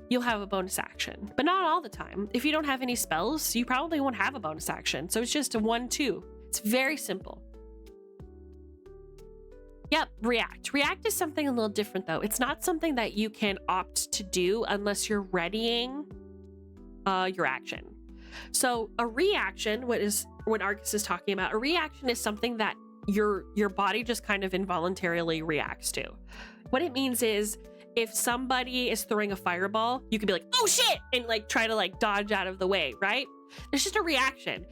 you'll have a bonus action, but not all the time. If you don't have any spells, you probably won't have a bonus action. So it's just a 1-2. It's very simple. Yep, react. React is something a little different though. It's not something that you can opt to do unless you're readying your action. So a reaction, what Argus is talking about, a reaction is something that your body just kind of involuntarily reacts to. What it means is, if somebody is throwing a fireball, you can be like, oh shit, and try to dodge out of the way, right? There's just a reaction.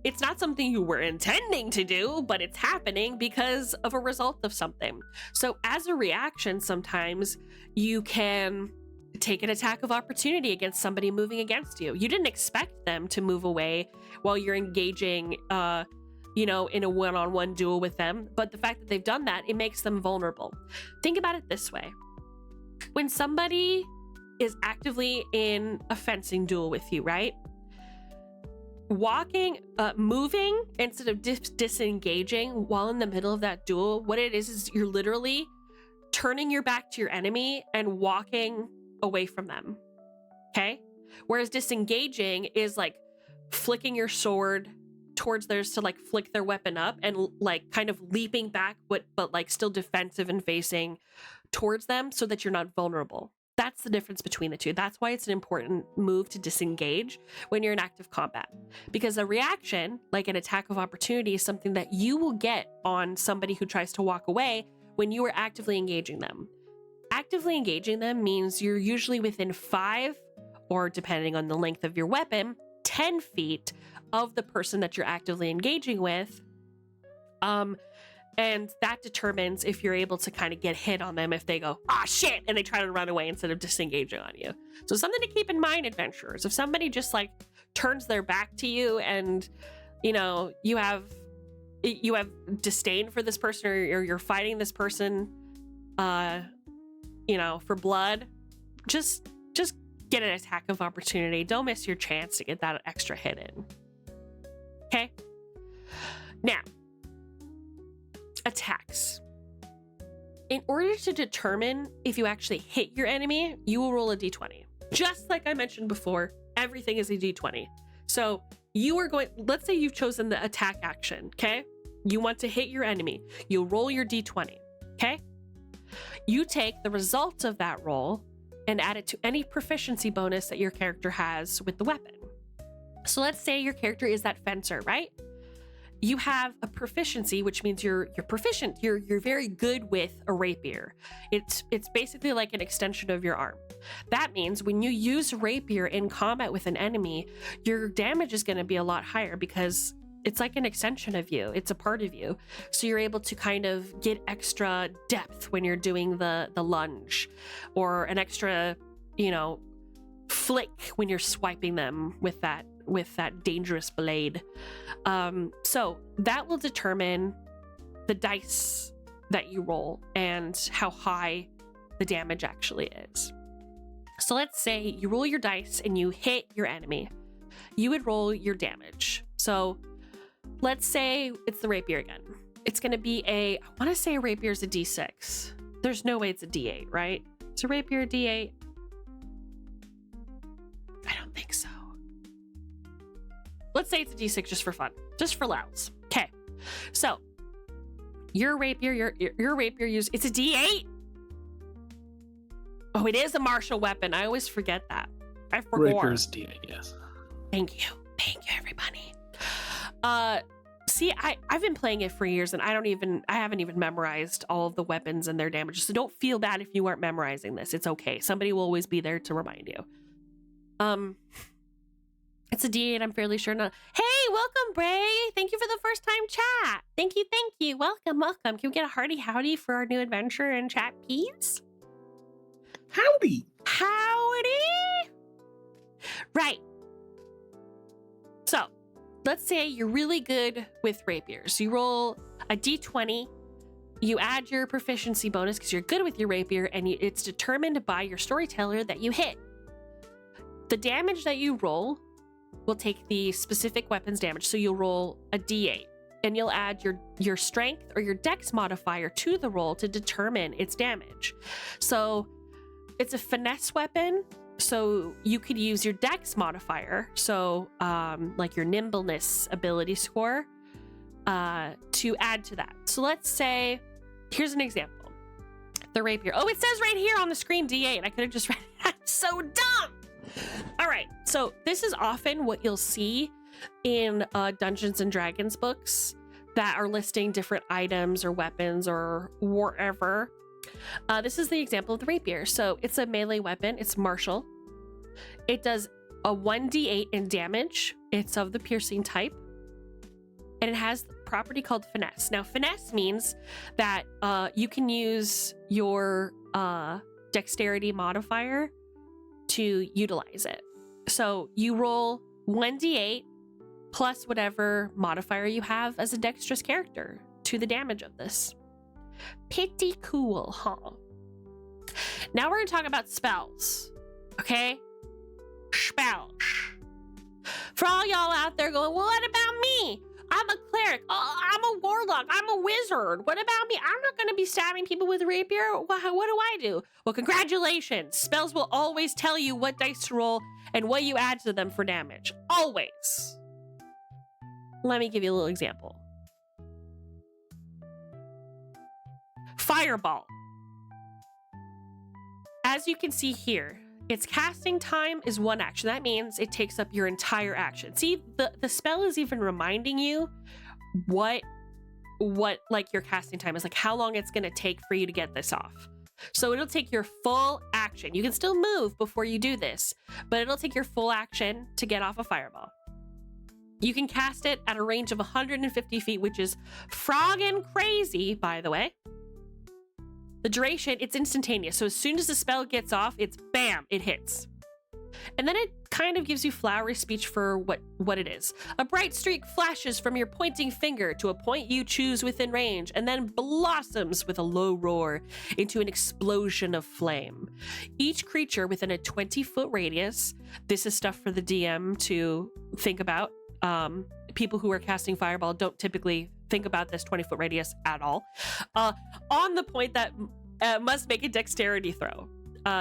It's not something you were intending to do, but it's happening because of a result of something. So as a reaction, sometimes you can take an attack of opportunity against somebody moving against you. You didn't expect them to move away while you're engaging, in a one-on-one duel with them. But the fact that they've done that, it makes them vulnerable. Think about it this way. When somebody is actively in a fencing duel with you, right? Moving instead of disengaging while in the middle of that duel, what it is you're literally turning your back to your enemy and walking away from them. Okay? Whereas disengaging is flicking your sword towards theirs to flick their weapon up and kind of leaping back, but still defensive and facing towards them so that you're not vulnerable. That's the difference between the two. That's why it's an important move to disengage when you're in active combat. Because a reaction, like an attack of opportunity, is something that you will get on somebody who tries to walk away when you are actively engaging them. Actively engaging them means you're usually within 5, or depending on the length of your weapon, 10 feet of the person that you're actively engaging with. And that determines if you're able to kind of get hit on them if they go, ah, shit, and they try to run away instead of disengaging on you. So something to keep in mind, adventurers. If somebody just turns their back to you and, you have disdain for this person, or you're fighting this person, for blood, just get an attack of opportunity. Don't miss your chance to get that extra hit in. Okay? Now, attacks. In order to determine if you actually hit your enemy, you will roll a d20. Just like I mentioned before, everything is a d20. So you are going, let's say you've chosen the attack action, okay? You want to hit your enemy. You'll roll your d20, okay? You take the result of that roll and add it to any proficiency bonus that your character has with the weapon. So let's say your character is that fencer, right? You have a proficiency, which means you're proficient. You're very good with a rapier. It's basically like an extension of your arm. That means when you use rapier in combat with an enemy, your damage is going to be a lot higher because it's like an extension of you. It's a part of you. So you're able to kind of get extra depth when you're doing the lunge, or an extra, flick when you're swiping them with that dangerous blade. So that will determine the dice that you roll and how high the damage actually is. So let's say you roll your dice and you hit your enemy. You would roll your damage. So let's say it's the rapier again. It's going to be I want to say a rapier is a d6. There's no way it's a d8, right? It's a rapier a d8. I don't think so. Let's say it's a d6 just for fun, just for louds. Okay, so your rapier, your rapier it's a d8. Oh, it is a martial weapon. I always forget that. I forgot. Rapier's d8, yes. Thank you, everybody. See, I've been playing it for years, and I haven't even memorized all of the weapons and their damage. So don't feel bad if you aren't memorizing this. It's okay. Somebody will always be there to remind you. It's a D8, I'm fairly sure. Not. Hey, welcome, Bray. Thank you for the first time chat. Thank you. Welcome. Can we get a hearty howdy for our new adventure in chat, please? Howdy. Right. So, let's say you're really good with rapiers. You roll a d20. You add your proficiency bonus because you're good with your rapier, and it's determined by your storyteller that you hit. The damage that you roll will take the specific weapon's damage. So you'll roll a d8 and you'll add your strength or your dex modifier to the roll to determine its damage. So it's a finesse weapon, so you could use your dex modifier, so like your nimbleness ability score, to add to that. So let's say, here's an example. The rapier. Oh, it says right here on the screen d8. I could have just read it. I'm so dumb. All right, so this is often what you'll see in Dungeons and Dragons books that are listing different items or weapons or whatever. This is the example of the rapier. So it's a melee weapon. It's martial. It does a 1d8 in damage. It's of the piercing type. And it has the property called finesse. Now, finesse means that you can use your dexterity modifier to utilize it. So you roll 1d8 plus whatever modifier you have as a dexterous character to the damage of this. Pretty cool, huh? Now we're gonna talk about spells, okay? Spells. For all y'all out there going, well, what about me? I'm a cleric. Oh, I'm a warlock. I'm a wizard. What about me? I'm not going to be stabbing people with a rapier. What do I do? Well, congratulations. Spells will always tell you what dice to roll and what you add to them for damage. Always. Let me give you a little example. Fireball. As you can see here, its casting time is 1 action. That means it takes up your entire action. See, the spell is even reminding you what like your casting time is, like how long it's going to take for you to get this off. So it'll take your full action. You can still move before you do this, but it'll take your full action to get off a fireball. You can cast it at a range of 150 feet, which is froggin' crazy, by the way. The duration, it's instantaneous. So as soon as the spell gets off, it's bam, it hits. And then it kind of gives you flowery speech for what it is. A bright streak flashes from your pointing finger to a point you choose within range, and then blossoms with a low roar into an explosion of flame. Each creature within a 20-foot radius, this is stuff for the DM to think about. People who are casting Fireball don't typically think about this 20-foot radius at all. On the point that must make a dexterity throw.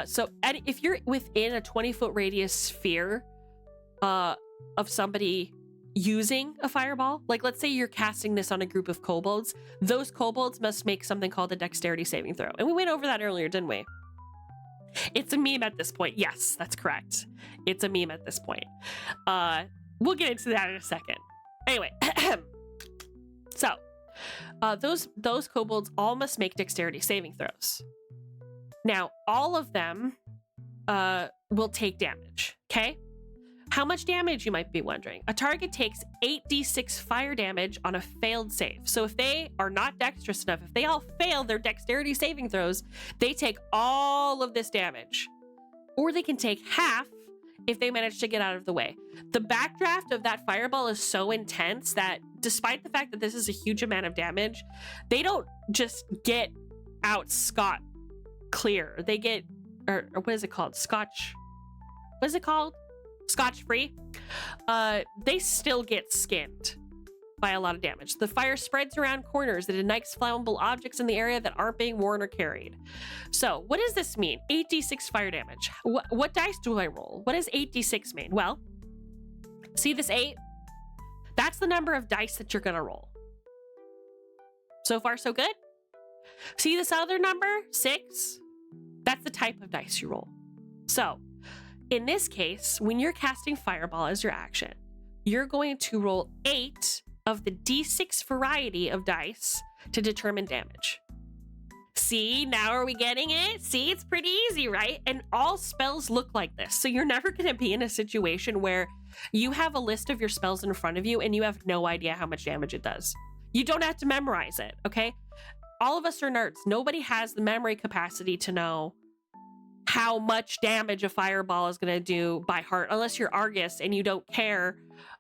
So if you're within a 20-foot radius sphere of somebody using a fireball, like let's say you're casting this on a group of kobolds, those kobolds must make something called a dexterity saving throw. And we went over that earlier, didn't we? It's a meme at this point. Yes, that's correct. It's a meme at this point. We'll get into that in a second. Anyway, so those kobolds all must make dexterity saving throws. Now, all of them will take damage, okay? How much damage, you might be wondering? A target takes 8d6 fire damage on a failed save. So if they are not dexterous enough, if they all fail their dexterity saving throws, they take all of this damage. Or they can take half if they manage to get out of the way. The backdraft of that fireball is so intense that despite the fact that this is a huge amount of damage, they don't just get out scot clear. They get, or what is it called? What is it called? Scotch free. They still get skinned by a lot of damage. The fire spreads around corners. It ignites flammable objects in the area that aren't being worn or carried. So what does this mean? 8d6 fire damage. What dice do I roll? What does 8d6 mean? Well, see this 8? That's the number of dice that you're gonna roll. So far, so good? See this other number, 6? That's the type of dice you roll. So in this case, when you're casting Fireball as your action, you're going to roll 8 of the d6 variety of dice to determine damage. See, now are we getting it? See, it's pretty easy, right? And all spells look like this. So you're never going to be in a situation where you have a list of your spells in front of you and you have no idea how much damage it does. You don't have to memorize it, okay? All of us are nerds. Nobody has the memory capacity to know how much damage a fireball is going to do by heart, unless you're Argus and you don't care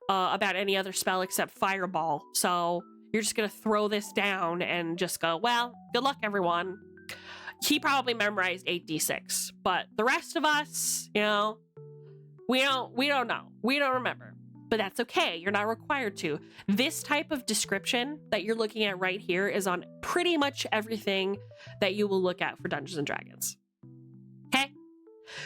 about any other spell except fireball. So you're just going to throw this down and just go, well, good luck, everyone. He probably memorized 8d6, but the rest of us, you know, we don't know. We don't remember. But that's okay. You're not required to. This type of description that you're looking at right here is on pretty much everything that you will look at for Dungeons and Dragons. Okay?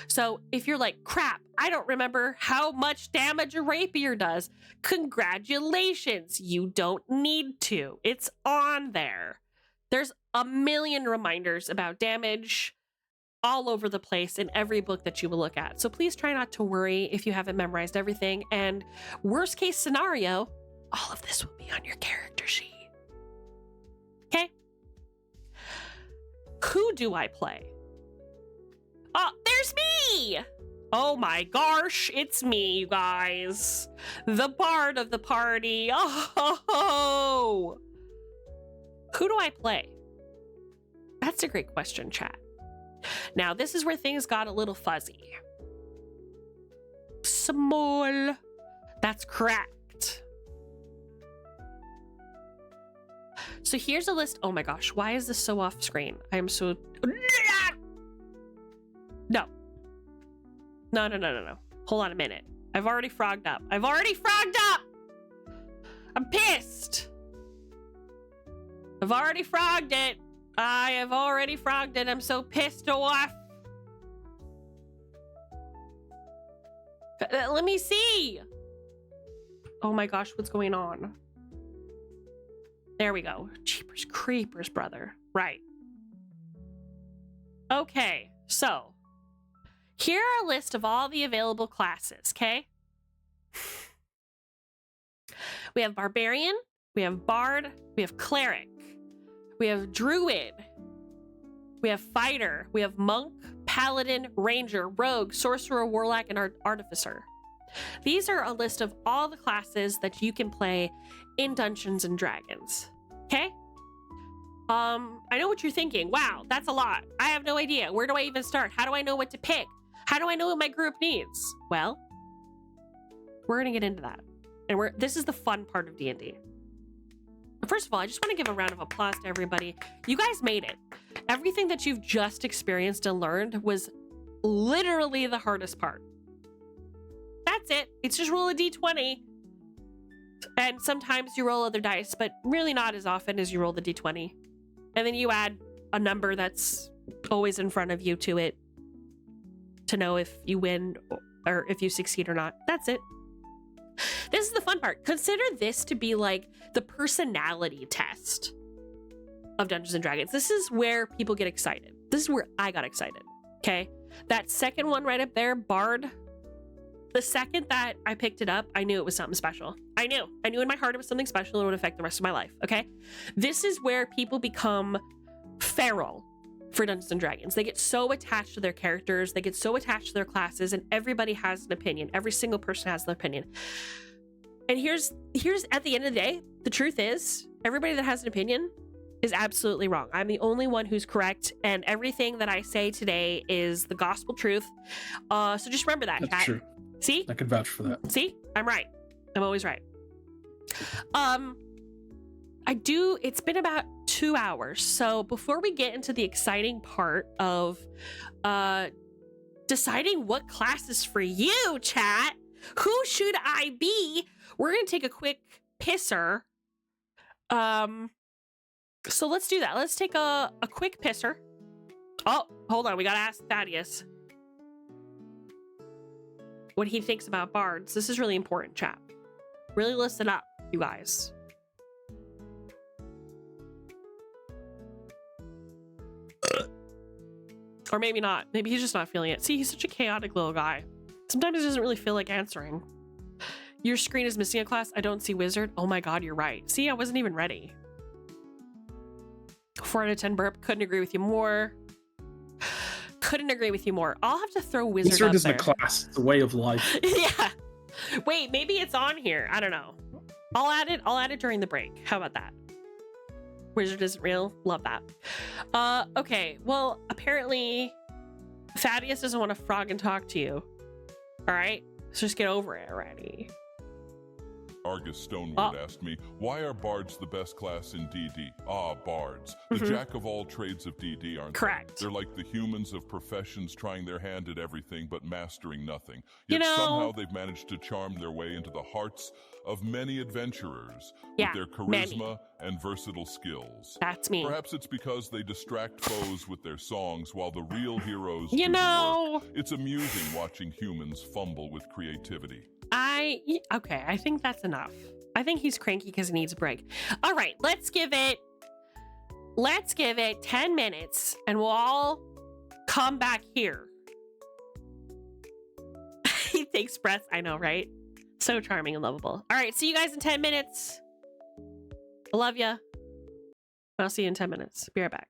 So if you're like, crap, I don't remember how much damage a rapier does, congratulations, you don't need to. It's on there. There's a million reminders about damage all over the place in every book that you will look at. So please try not to worry if you haven't memorized everything. And worst case scenario, all of this will be on your character sheet. Okay? Who do I play? Oh, there's me! Oh my gosh, it's me, you guys. The bard of the party. Oh! Who do I play? That's a great question, chat. Now, this is where things got a little fuzzy. Small. That's correct. So here's a list. Oh my gosh, why is this so off screen? I am so... No. No. Hold on a minute. I've already frogged up. I'm pissed. I've already frogged it. I have already frogged it. I'm so pissed off. Let me see. Oh my gosh, what's going on? There we go. Jeepers creepers, brother. Right. Okay, so here are a list of all the available classes, okay? We have Barbarian, we have Bard, we have Cleric, we have Druid, we have Fighter, we have Monk, Paladin, Ranger, Rogue, Sorcerer, Warlock, and Artificer. These are a list of all the classes that you can play in Dungeons and Dragons, okay? I know what you're thinking. Wow, that's a lot. I have no idea. Where do I even start? How do I know what to pick? How do I know what my group needs? Well, we're gonna get into that. And this is the fun part of D&D. First of all, I just want to give a round of applause to everybody. You guys made it. Everything that you've just experienced and learned was literally the hardest part. That's it. It's just roll a d20. And sometimes you roll other dice, but really not as often as you roll the d20. And then you add a number that's always in front of you to it to know if you win or if you succeed or not. That's it. This is the fun part. Consider this to be like the personality test of Dungeons and Dragons. This is where people get excited. This is where I got excited. Okay. That second one right up there, Bard. The second that I picked it up, I knew it was something special. I knew in my heart it was something special and it would affect the rest of my life. Okay. This is where people become feral for Dungeons and Dragons. They get so attached to their characters, they get so attached to their classes, and everybody has an opinion. Every single person has an opinion. And here's at the end of the day, the truth is, everybody that has an opinion is absolutely wrong. I'm the only one who's correct, and everything that I say today is the gospel truth. So just remember that, That's chat. true. See? I can vouch for that. See? I'm right. I'm always right. It's been about 2 hours. So before we get into the exciting part of deciding what class is for you, chat, who should I be? We're going to take a quick pisser. So let's do that. Let's take a quick pisser. Oh, hold on. We got to ask Thaddeus what he thinks about bards. This is really important, chat. Really listen up, you guys. Or maybe not. Maybe he's just not feeling it. See, he's such a chaotic little guy. Sometimes he doesn't really feel like answering. Your screen is missing a class. I don't see wizard. Oh my god, you're right. See, I wasn't even ready. 4 out of 10 burp. Couldn't agree with you more. Couldn't agree with you more. I'll have to throw wizard Wizard up isn't there. a class. It's a way of life. Yeah. Wait, maybe it's on here. I don't know. I'll add it during the break. How about that? Wizard isn't real. Love that. Okay. Well, apparently Thaddeus doesn't want to frog and talk to you. All right. Let's just get over it already. Argus Stonewood asked me, why are bards the best class in D&D? Ah, bards. The jack of all trades of D&D, aren't Correct. they? They're like the humans of professions trying their hand at everything but mastering nothing. You Yet know- somehow they've managed to charm their way into the hearts of many adventurers Yeah, with their many. charisma and versatile skills. That's me. Perhaps it's because they distract foes with their songs while the real heroes You do the know- work. It's amusing watching humans fumble with creativity. Okay, I think that's enough. I think he's cranky because he needs a break. All right, let's give it 10 minutes and we'll all come back here. He takes breaths. I know, right? So charming and lovable. All right, see you guys in 10 minutes. I love ya. I'll see you in 10 minutes. Be right back.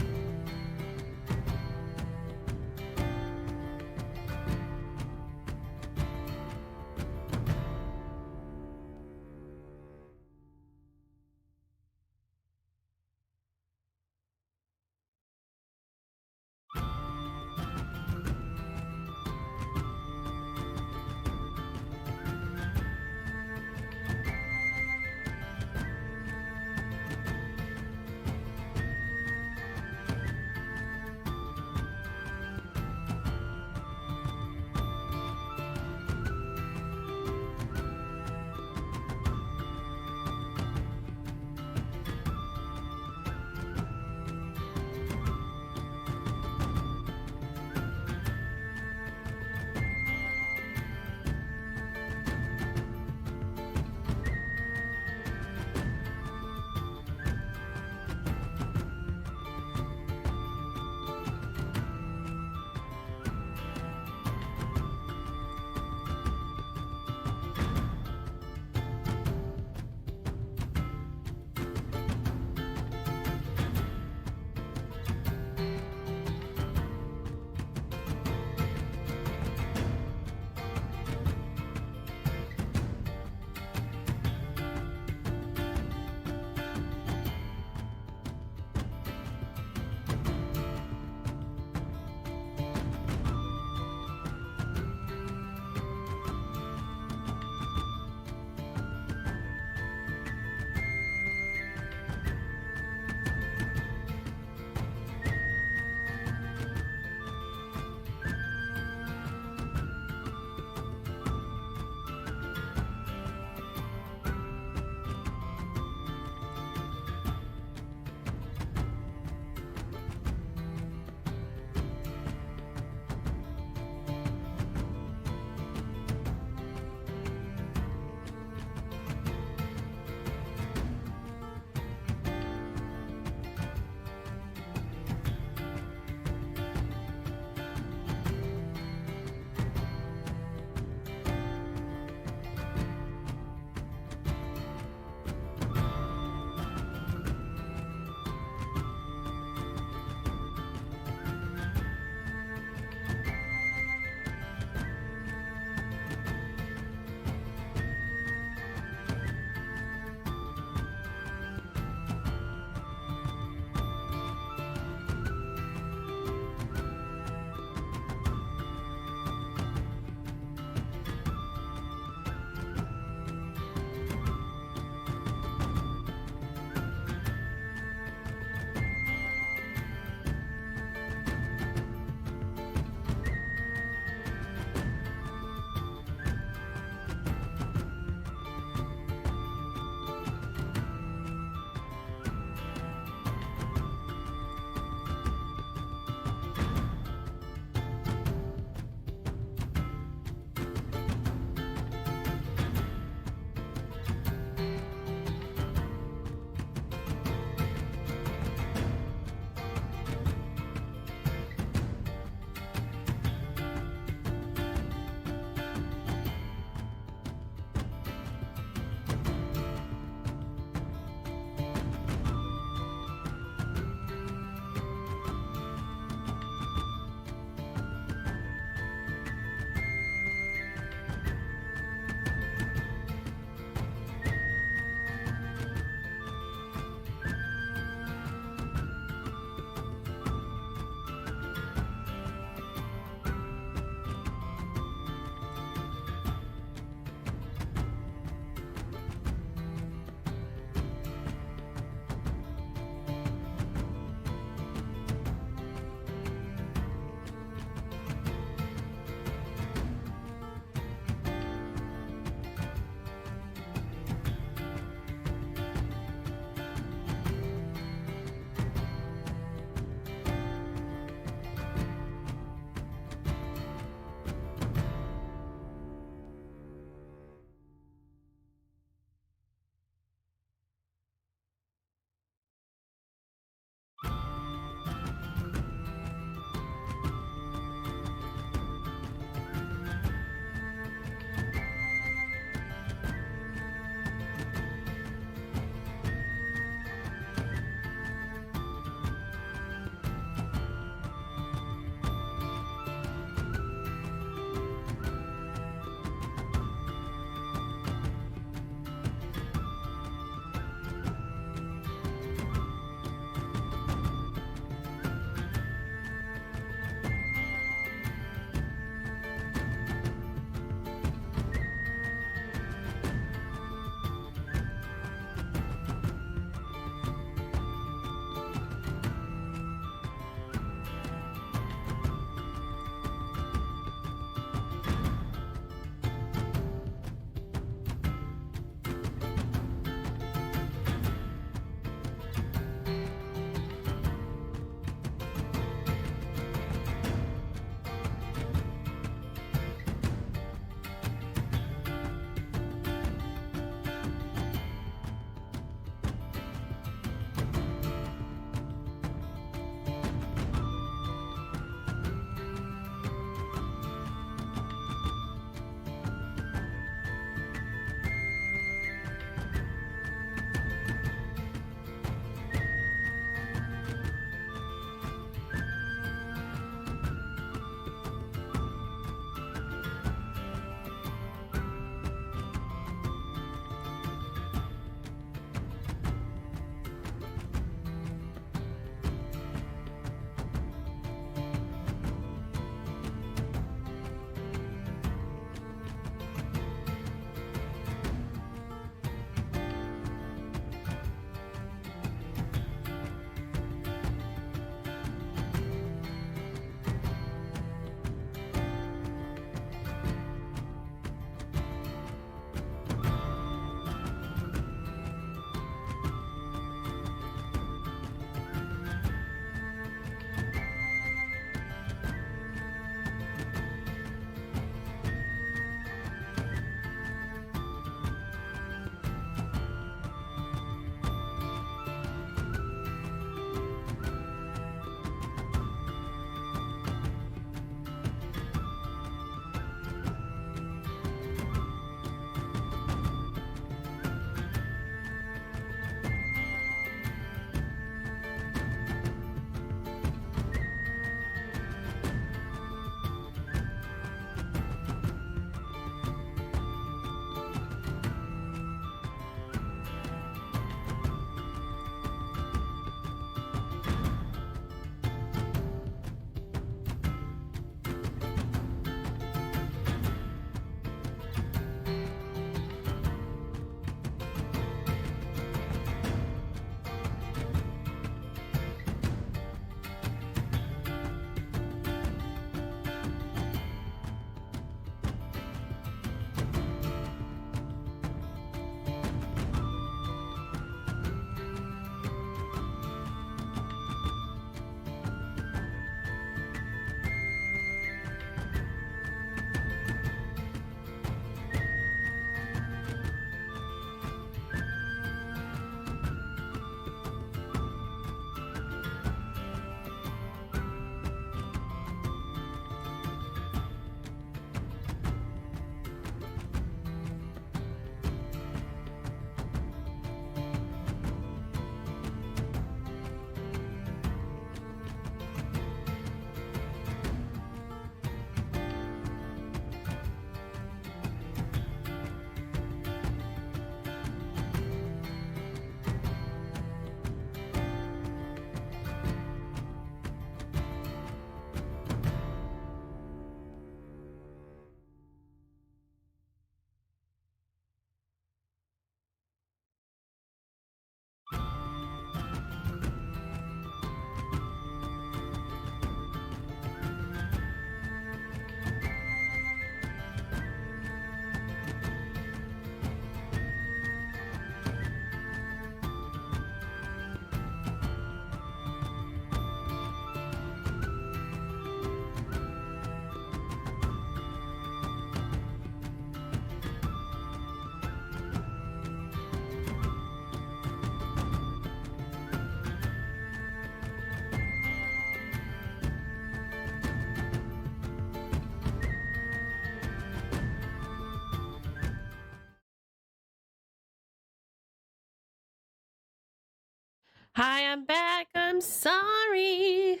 Hi, I'm back. I'm sorry.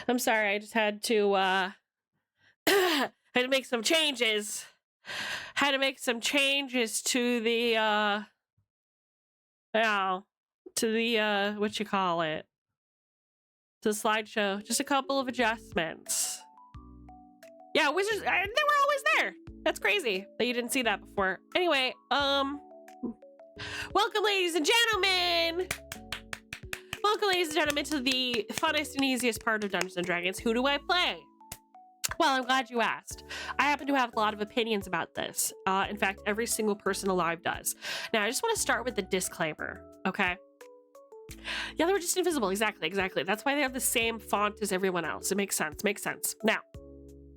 I'm sorry. I just had to had to make some changes. Had to make some changes to the what you call it? To the slideshow. Just a couple of adjustments. Yeah, wizards, they were always there. That's crazy that you didn't see that before. Anyway, welcome, ladies and gentlemen. Welcome, ladies and gentlemen, to the funnest and easiest part of Dungeons & Dragons. Who do I play? Well, I'm glad you asked. I happen to have a lot of opinions about this. In fact, every single person alive does. Now, I just want to start with the disclaimer, okay? Yeah, they were just invisible. Exactly. That's why they have the same font as everyone else. It makes sense. Now,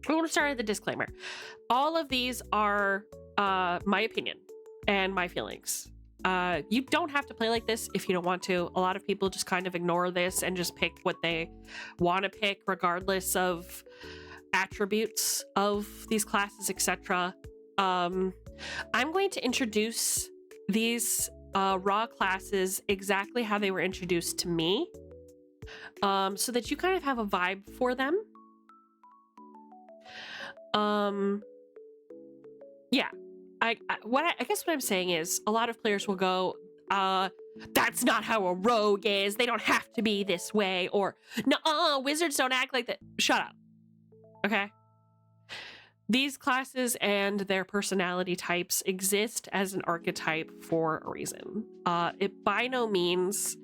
we want to start at the disclaimer. All of these are my opinion and my feelings. You don't have to play like this if you don't want to. A lot of people just kind of ignore this and just pick what they want to pick, regardless of attributes of these classes, etc. I'm going to introduce these raw classes exactly how they were introduced to me, so that you kind of have a vibe for them. Yeah, I guess what I'm saying is a lot of players will go, that's not how a rogue is. They don't have to be this way, or no, wizards don't act like that. Shut up. Okay. These classes and their personality types exist as an archetype for a reason. It by no means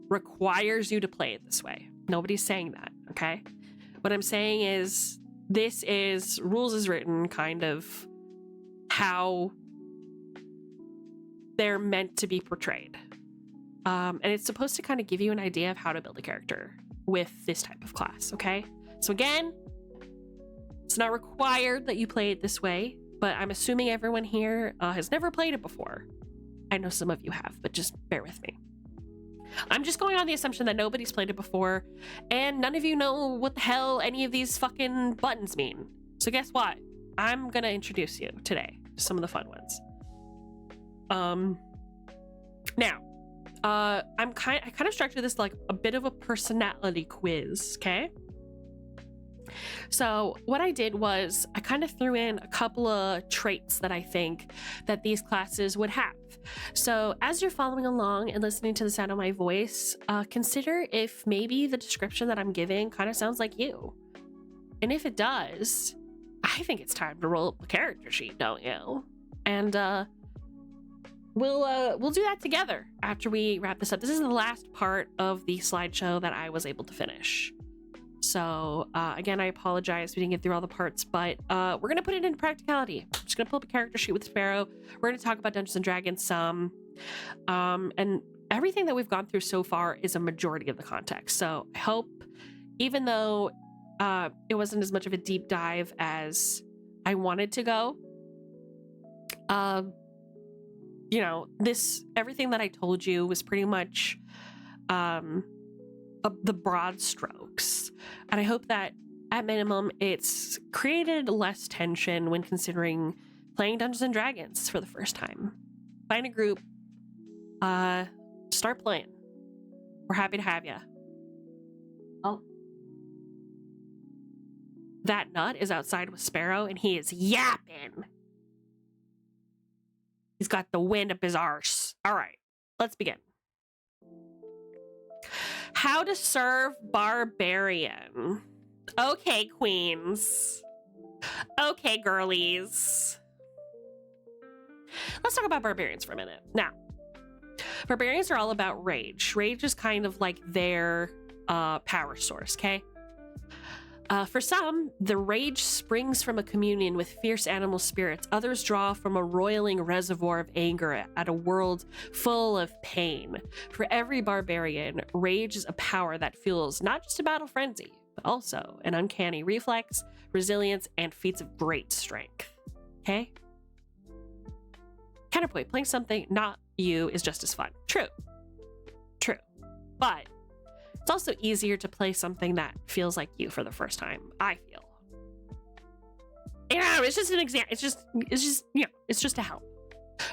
requires you to play it this way. Nobody's saying that, okay? What I'm saying is this is rules as written, kind of how they're meant to be portrayed. And it's supposed to kind of give you an idea of how to build a character with this type of class, okay? So again, it's not required that you play it this way, but I'm assuming everyone here has never played it before. I know some of you have, but just bear with me. I'm just going on the assumption that nobody's played it before, and none of you know what the hell any of these fucking buttons mean. So guess what? I'm gonna introduce you today to some of the fun ones. Now, I kind of structured this like a bit of a personality quiz, okay? So what I did was I kind of threw in a couple of traits that I think that these classes would have. So as you're following along and listening to the sound of my voice, consider if maybe the description that I'm giving kind of sounds like you. And if it does, I think it's time to roll up a character sheet, don't you? And we'll do that together after we wrap this up. This is the last part of the slideshow that I was able to finish. So again, I apologize we didn't get through all the parts, but we're going to put it into practicality. I'm just going to pull up a character sheet with Sparrow. We're going to talk about Dungeons & Dragons some. And everything that we've gone through so far is a majority of the context. So I hope, even though it wasn't as much of a deep dive as I wanted to go, you know, everything that I told you was pretty much the broad strokes. And I hope that at minimum it's created less tension when considering playing Dungeons & Dragons for the first time. Find a group, start playing. We're happy to have you. Oh, that nut is outside with Sparrow and he is yapping. He's got the wind up his arse. All right, let's begin. How to serve barbarian. Okay, queens. Okay, girlies. Let's talk about barbarians for a minute. Now, barbarians are all about rage. Rage is kind of like their power source, okay? For some, the rage springs from a communion with fierce animal spirits. Others draw from a roiling reservoir of anger at a world full of pain. For every barbarian, rage is a power that fuels not just a battle frenzy, but also an uncanny reflex, resilience, and feats of great strength. Okay? Counterpoint, playing something not you is just as fun. True. But it's also easier to play something that feels like you for the first time, I feel. You know, it's just an example. It's just, you know, it's just to help.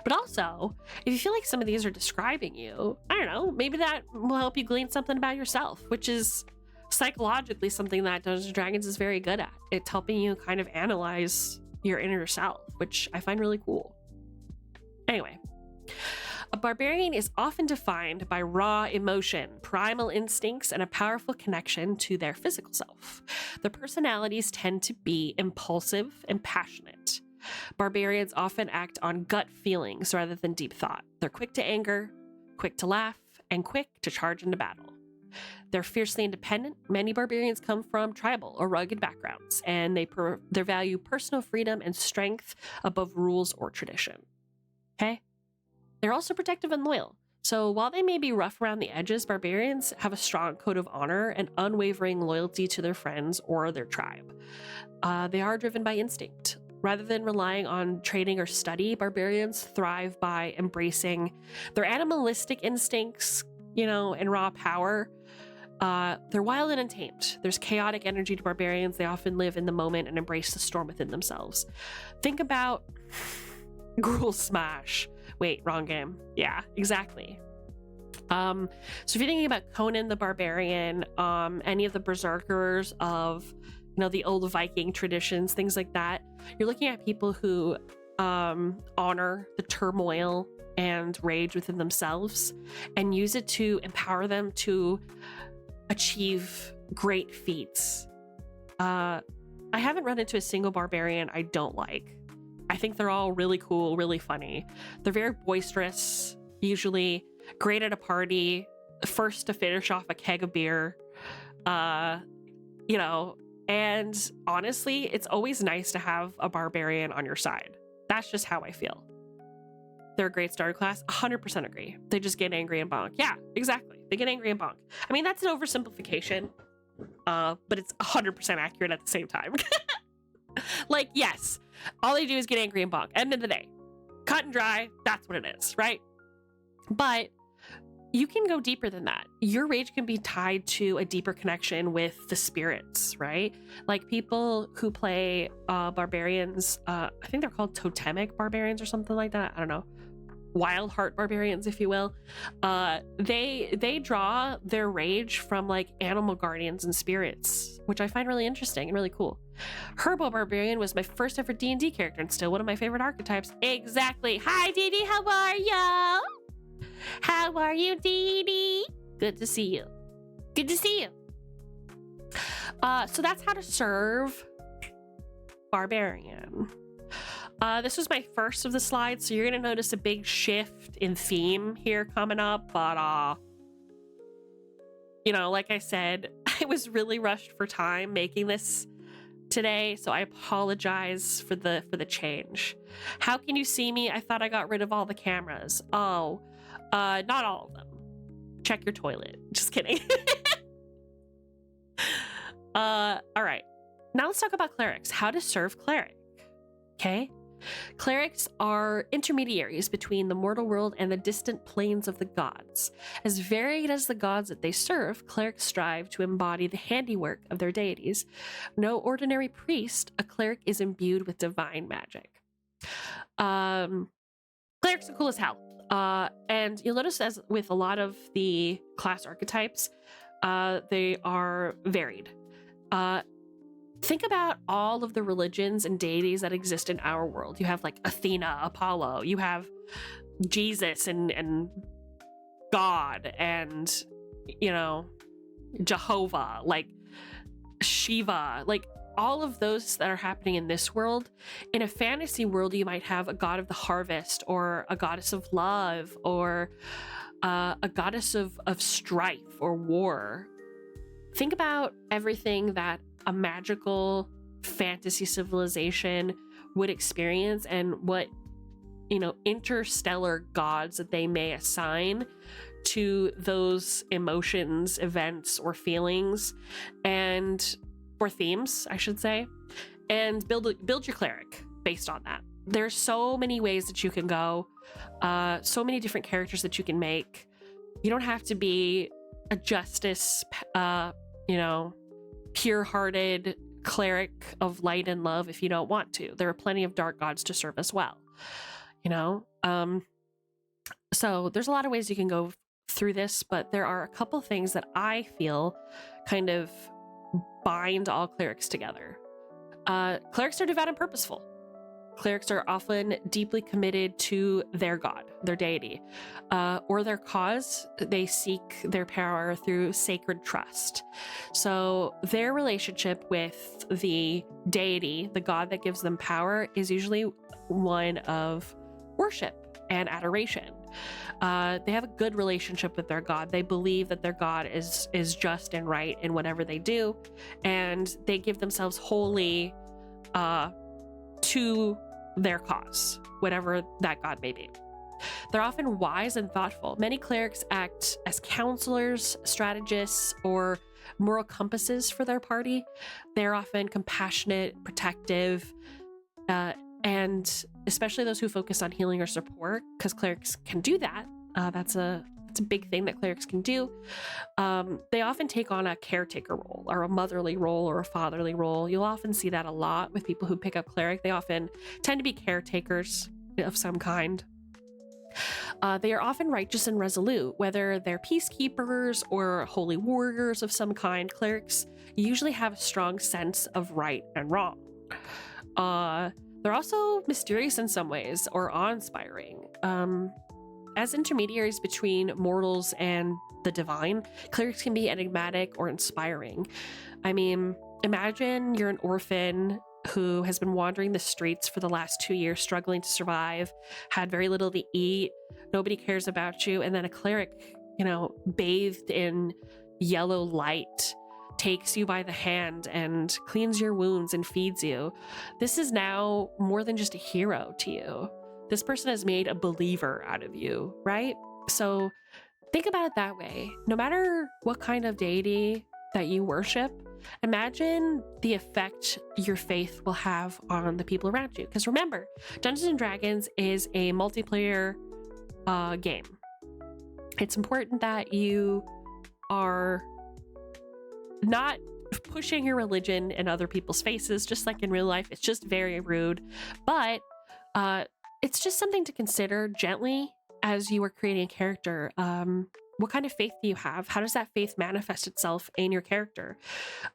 But also, if you feel like some of these are describing you, I don't know, maybe that will help you glean something about yourself, which is psychologically something that Dungeons and Dragons is very good at. It's helping you kind of analyze your inner self, which I find really cool. Anyway, a barbarian is often defined by raw emotion, primal instincts, and a powerful connection to their physical self. Their personalities tend to be impulsive and passionate. Barbarians often act on gut feelings rather than deep thought. They're quick to anger, quick to laugh, and quick to charge into battle. They're fiercely independent. Many barbarians come from tribal or rugged backgrounds, and they value personal freedom and strength above rules or tradition. Okay? They're also protective and loyal. So while they may be rough around the edges, barbarians have a strong code of honor and unwavering loyalty to their friends or their tribe. They are driven by instinct. Rather than relying on training or study, barbarians thrive by embracing their animalistic instincts, and raw power. They're wild and untamed. There's chaotic energy to barbarians. They often live in the moment and embrace the storm within themselves. Think about Gruul Smash. Wait, wrong game. Yeah, exactly. So if you're thinking about Conan the Barbarian, any of the berserkers of the old Viking traditions, things like that, you're looking at people who honor the turmoil and rage within themselves and use it to empower them to achieve great feats. I haven't run into a single barbarian I don't like. I think they're all really cool, really funny. They're very boisterous, usually great at a party, first to finish off a keg of beer, and honestly, it's always nice to have a barbarian on your side. That's just how I feel. They're a great starter class. 100% agree. They just get angry and bonk. Yeah, exactly. They get angry and bonk. I mean, that's an oversimplification, but it's 100% accurate at the same time. Like, yes, all they do is get angry and bonk. End of the day. Cut and dry. That's what it is, right? But you can go deeper than that. Your rage can be tied to a deeper connection with the spirits, right? Like people who play barbarians, I think they're called totemic barbarians or something like that. I don't know. Wild heart barbarians, if you will. They draw their rage from like animal guardians and spirits, which I find really interesting and really cool. Herbo Barbarian was my first ever D&D character and still one of my favorite archetypes. Exactly. Hi, Dee Dee. How are you? How are you, Dee Dee? Good to see you. Good to see you. So that's how to serve Barbarian. This was my first of the slides, so you're going to notice a big shift in theme here coming up. But, like I said, I was really rushed for time making this today, so I apologize for the change. How can you see me? I thought I got rid of all the cameras. Oh, not all of them. Check your toilet. Just kidding. All right. Now let's talk about clerics. How to serve cleric. Okay. Clerics are intermediaries between the mortal world and the distant planes of the gods. As varied as the gods that they serve, clerics strive to embody the handiwork of their deities. No ordinary priest, a cleric is imbued with divine magic. Clerics are cool as hell. And you'll notice, as with a lot of the class archetypes, they are varied. Think about all of the religions and deities that exist in our world. You have like Athena, Apollo, you have Jesus and God and, Jehovah, like Shiva, like all of those that are happening in this world. In a fantasy world, you might have a god of the harvest or a goddess of love or a goddess of strife or war. Think about everything that a magical fantasy civilization would experience and what, interstellar gods that they may assign to those emotions, events, or feelings, or themes, I should say, and build your cleric based on that. There's so many ways that you can go, so many different characters that you can make. You don't have to be a justice, pure-hearted cleric of light and love if you don't want to. There are plenty of dark gods to serve as well. you know? So there's a lot of ways you can go through this, but there are a couple things that I feel kind of bind all clerics together. Clerics are devout and purposeful. Clerics are often deeply committed to their god, their deity, or their cause. They seek their power through sacred trust. So their relationship with the deity, the god that gives them power, is usually one of worship and adoration. They have a good relationship with their god. They believe that their god is just and right in whatever they do, and they give themselves wholly to their cause, whatever that god may be. They're often wise and thoughtful. Many clerics act as counselors, strategists, or moral compasses for their party. They're often compassionate, protective, and especially those who focus on healing or support, because clerics can do that. That's a big thing that clerics can do. They often take on a caretaker role, or a motherly role, or a fatherly role. You'll often see that a lot with people who pick up cleric. They often tend to be caretakers of some kind. They are often righteous and resolute, whether they're peacekeepers or holy warriors of some kind. Clerics usually have a strong sense of right and wrong. They're also mysterious in some ways, or awe-inspiring. As intermediaries between mortals and the divine, clerics can be enigmatic or inspiring. I mean, imagine you're an orphan who has been wandering the streets for the last 2 years, struggling to survive, had very little to eat, nobody cares about you, and then a cleric, bathed in yellow light, takes you by the hand and cleans your wounds and feeds you. This is now more than just a hero to you. This person has made a believer out of you, right? So think about it that way. No matter what kind of deity that you worship, imagine the effect your faith will have on the people around you. Because remember, Dungeons & Dragons is a multiplayer game. It's important that you are not pushing your religion in other people's faces, just like in real life. It's just very rude. But it's just something to consider gently as you are creating a character. What kind of faith do you have? How does that faith manifest itself in your character?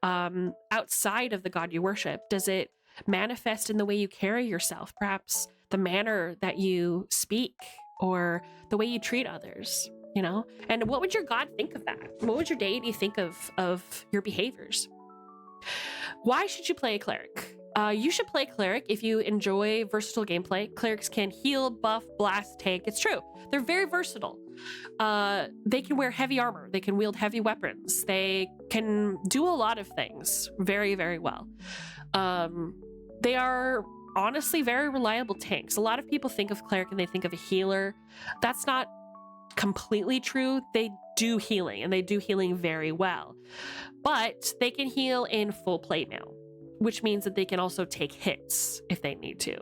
Outside of the god you worship, does it manifest in the way you carry yourself? Perhaps the manner that you speak, or the way you treat others, And what would your god think of that? What would your deity think of your behaviors? Why should you play a cleric? You should play cleric if you enjoy versatile gameplay. Clerics can heal, buff, blast, tank. It's true. They're very versatile. They can wear heavy armor. They can wield heavy weapons. They can do a lot of things very, very well. They are honestly very reliable tanks. A lot of people think of cleric and they think of a healer. That's not completely true. They do healing, and they do healing very well. But they can heal in full plate mail, which means that they can also take hits if they need to.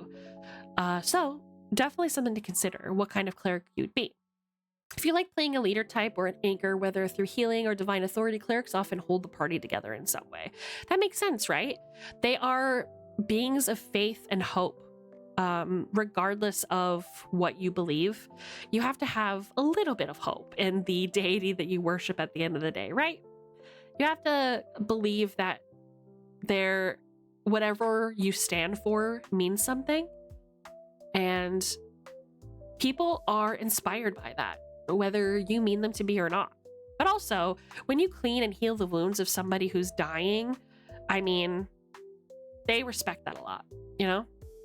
So definitely something to consider, what kind of cleric you'd be. If you like playing a leader type or an anchor, whether through healing or divine authority, clerics often hold the party together in some way. That makes sense, right? They are beings of faith and hope. Regardless of what you believe, you have to have a little bit of hope in the deity that you worship at the end of the day, right? You have to believe that whatever you stand for means something, and people are inspired by that, whether you mean them to be or not. But also, when you clean and heal the wounds of somebody who's dying, they respect that a lot,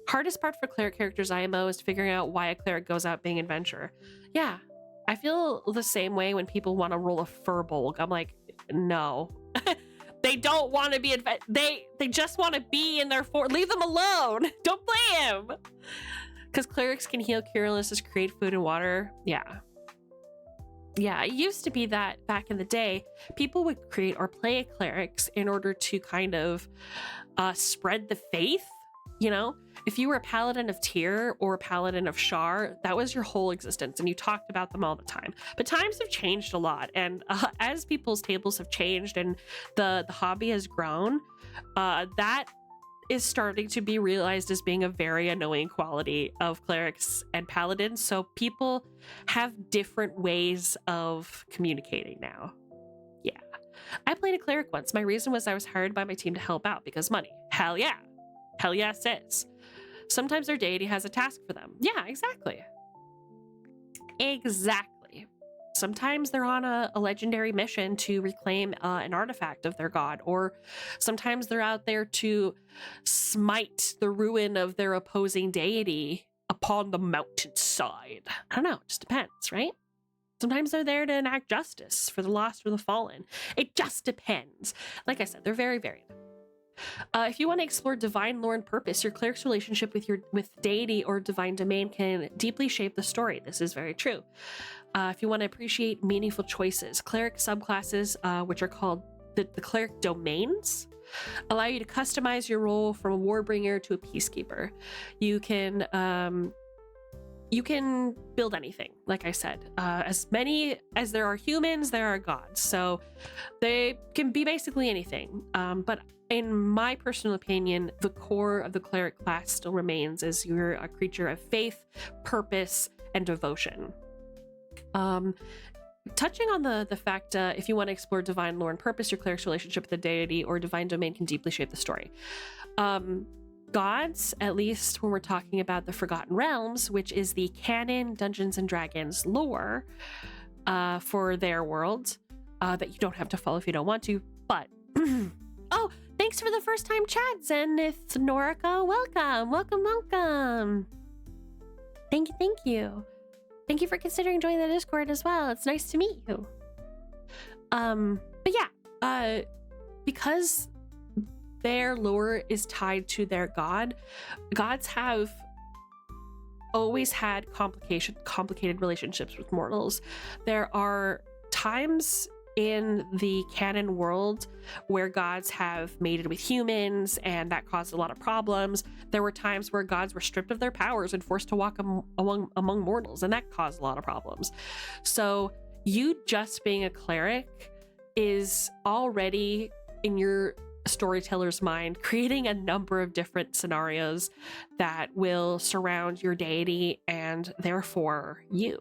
Hardest part for cleric characters IMO is figuring out why a cleric goes out being an adventurer. Yeah, I feel the same way when people want to roll a Firbolg. I'm like, no. They don't want to be they just want to be in their fort. Leave them alone. Don't play him. Because clerics can heal, cure illnesses, create food and water. Yeah, it used to be that back in the day, people would create or play clerics in order to kind of spread the faith. If you were a paladin of Tyr or a paladin of Shar, that was your whole existence, and you talked about them all the time. But times have changed a lot, and as people's tables have changed and the hobby has grown, that is starting to be realized as being a very annoying quality of clerics and paladins. So people have different ways of communicating now. Yeah. I played a cleric once. My reason was I was hired by my team to help out because money. Hell yeah. Hell yeah, sis. Sometimes their deity has a task for them. Yeah, exactly. Exactly. Sometimes they're on a legendary mission to reclaim an artifact of their god, or sometimes they're out there to smite the ruin of their opposing deity upon the mountainside. I don't know, it just depends, right? Sometimes they're there to enact justice for the lost or the fallen. It just depends. Like I said, they're very varied. If you want to explore divine lore and purpose, your cleric's relationship with deity or divine domain can deeply shape the story. This is very true. If you want to appreciate meaningful choices, cleric subclasses, which are called the cleric domains, allow you to customize your role from a warbringer to a peacekeeper. You can build anything, like I said. As many as there are humans, there are gods. So they can be basically anything. But in my personal opinion, the core of the cleric class still remains as you're a creature of faith, purpose, and devotion. Touching on the fact, if you want to explore divine lore and purpose, your cleric's relationship with the deity or divine domain can deeply shape the story. Gods, at least when we're talking about the Forgotten Realms, which is the canon Dungeons and Dragons lore for their world, that you don't have to follow if you don't want to, but... Oh, thanks for the first time chat, Zenith Norica. Welcome. Thank you. Thank you for considering joining the Discord as well. It's nice to meet you. But yeah, because their lore is tied to their god, gods have always had complicated relationships with mortals. There are times in the canon world where gods have mated with humans, and that caused a lot of problems. There were times where gods were stripped of their powers and forced to walk among mortals, and that caused a lot of problems. So you just being a cleric is already, in your storyteller's mind, creating a number of different scenarios that will surround your deity and therefore you.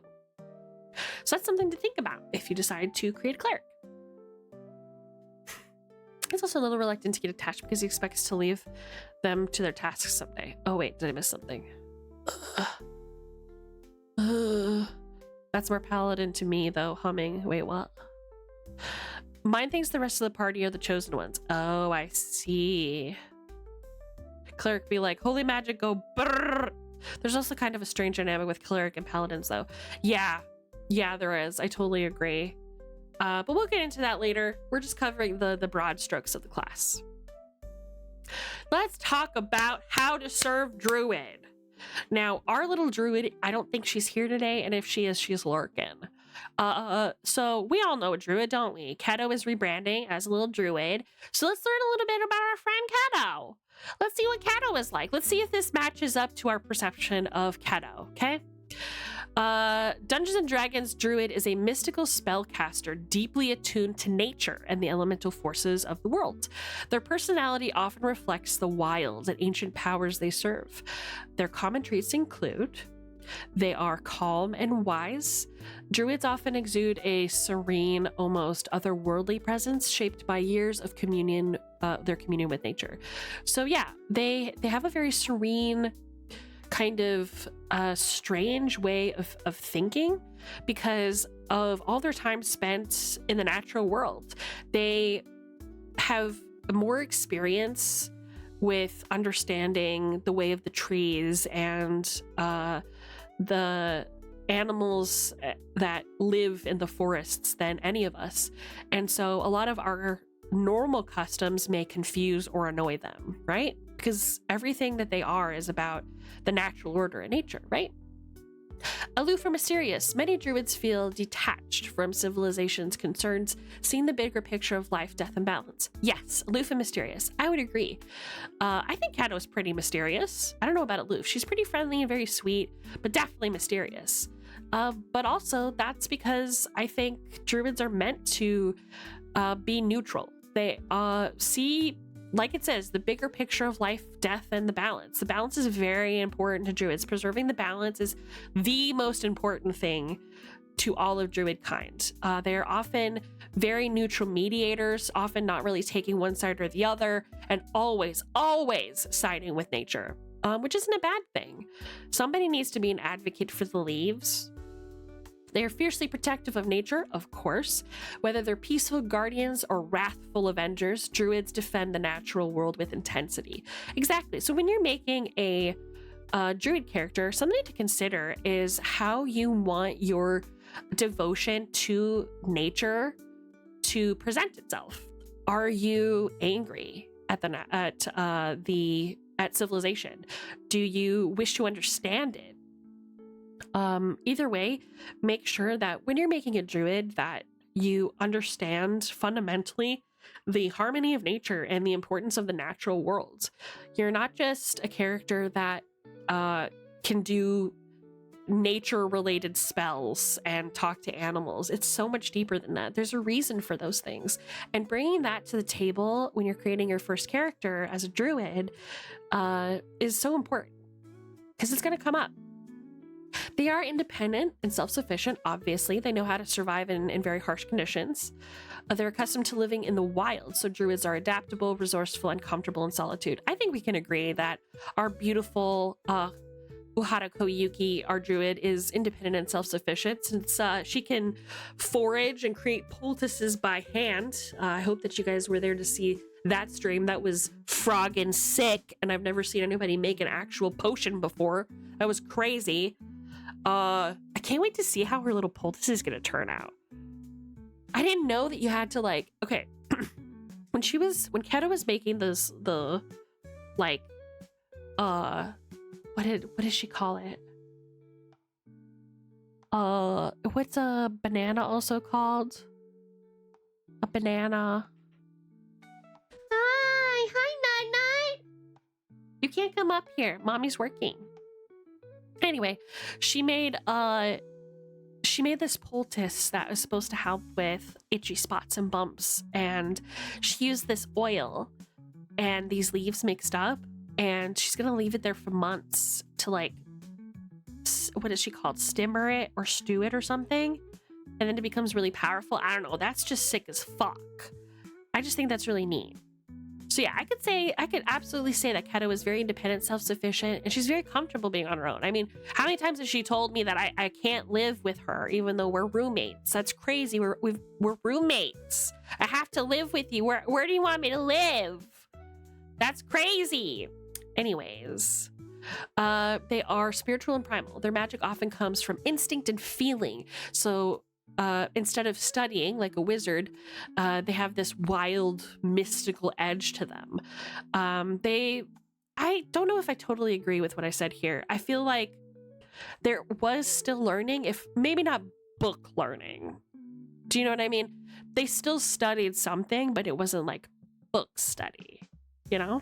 So that's something to think about if you decide to create a cleric. He's also a little reluctant to get attached because he expects to leave them to their tasks someday. Oh wait, did I miss something? That's more paladin to me though, humming. Wait, what? Mine thinks the rest of the party are the chosen ones. Oh, I see. Cleric be like, holy magic, go brrr. There's also kind of a strange dynamic with cleric and paladins though. Yeah, there is. I totally agree. But we'll get into that later. We're just covering the broad strokes of the class. Let's talk about how to serve druid. Now, our little druid, I don't think she's here today, and if she is, she's lurking. So we all know a druid, don't we? Keto is rebranding as a little druid. So let's learn a little bit about our friend Keto. Let's see what Keto is like. Let's see if this matches up to our perception of Keto, okay? Dungeons and Dragons druid is a mystical spellcaster deeply attuned to nature and the elemental forces of the world. Their personality often reflects the wild and ancient powers they serve. Their common traits include: they are calm and wise. Druids often exude a serene, almost otherworldly presence shaped by years of communion, their communion with nature. So yeah, they have a very serene, kind of strange way of thinking because of all their time spent in the natural world. They have more experience with understanding the way of the trees and the animals that live in the forests than any of us. And so a lot of our normal customs may confuse or annoy them, right? Because everything that they are is about the natural order in nature, right? Aloof or mysterious, many druids feel detached from civilization's concerns, seeing the bigger picture of life, death, and balance. Yes, aloof and mysterious. I would agree. I think Kato is pretty mysterious. I don't know about aloof. She's pretty friendly and very sweet, but definitely mysterious. But also, that's because I think druids are meant to be neutral. They see like it says, the bigger picture of life, death, and the balance. The balance is very important to druids. Preserving the balance is the most important thing to all of druid kind. They're often very neutral mediators, often not really taking one side or the other, and always siding with nature, which isn't a bad thing. Somebody needs to be an advocate for the leaves. They are fiercely protective of nature, of course. Whether they're peaceful guardians or wrathful avengers, druids defend the natural world with intensity. Exactly. So when you're making a druid character, something to consider is how you want your devotion to nature to present itself. Are you angry at civilization? Do you wish to understand it? Either way, make sure that when you're making a druid that you understand fundamentally the harmony of nature and the importance of the natural world. You're not just a character that can do nature-related spells and talk to animals. It's so much deeper than that. There's a reason for those things. And bringing that to the table when you're creating your first character as a druid is so important because it's going to come up. They are independent and self-sufficient, obviously. They know how to survive in very harsh conditions. They're accustomed to living in the wild, so druids are adaptable, resourceful, and comfortable in solitude. I think we can agree that our beautiful Uhara Koyuki, our druid, is independent and self-sufficient since she can forage and create poultices by hand. I hope that you guys were there to see that stream. That was froggin' sick, and I've never seen anybody make an actual potion before. That was crazy. I can't wait to see how her little poultice is gonna turn out. I didn't know that you had to like, okay, when Keta was making what did she call it? What's a banana also called? A banana. Hi, Night. You can't come up here. Mommy's working. Anyway, she made this poultice that was supposed to help with itchy spots and bumps, and she used this oil and these leaves mixed up, and she's gonna leave it there for months to like, what is she called? Simmer it or stew it or something, and then it becomes really powerful. I don't know. That's just sick as fuck. I just think that's really neat. So yeah, I could absolutely say that Keta was very independent, self-sufficient, and she's very comfortable being on her own. I mean, how many times has she told me that I can't live with her even though we're roommates? That's crazy. We're roommates. I have to live with you. Where do you want me to live? That's crazy. Anyways, they are spiritual and primal. Their magic often comes from instinct and feeling. So instead of studying like a wizard, they have this wild, mystical edge to them. I don't know if I totally agree with what I said here. I feel like there was still learning, if maybe not book learning. Do you know what I mean? They still studied something, but it wasn't like book study, you know?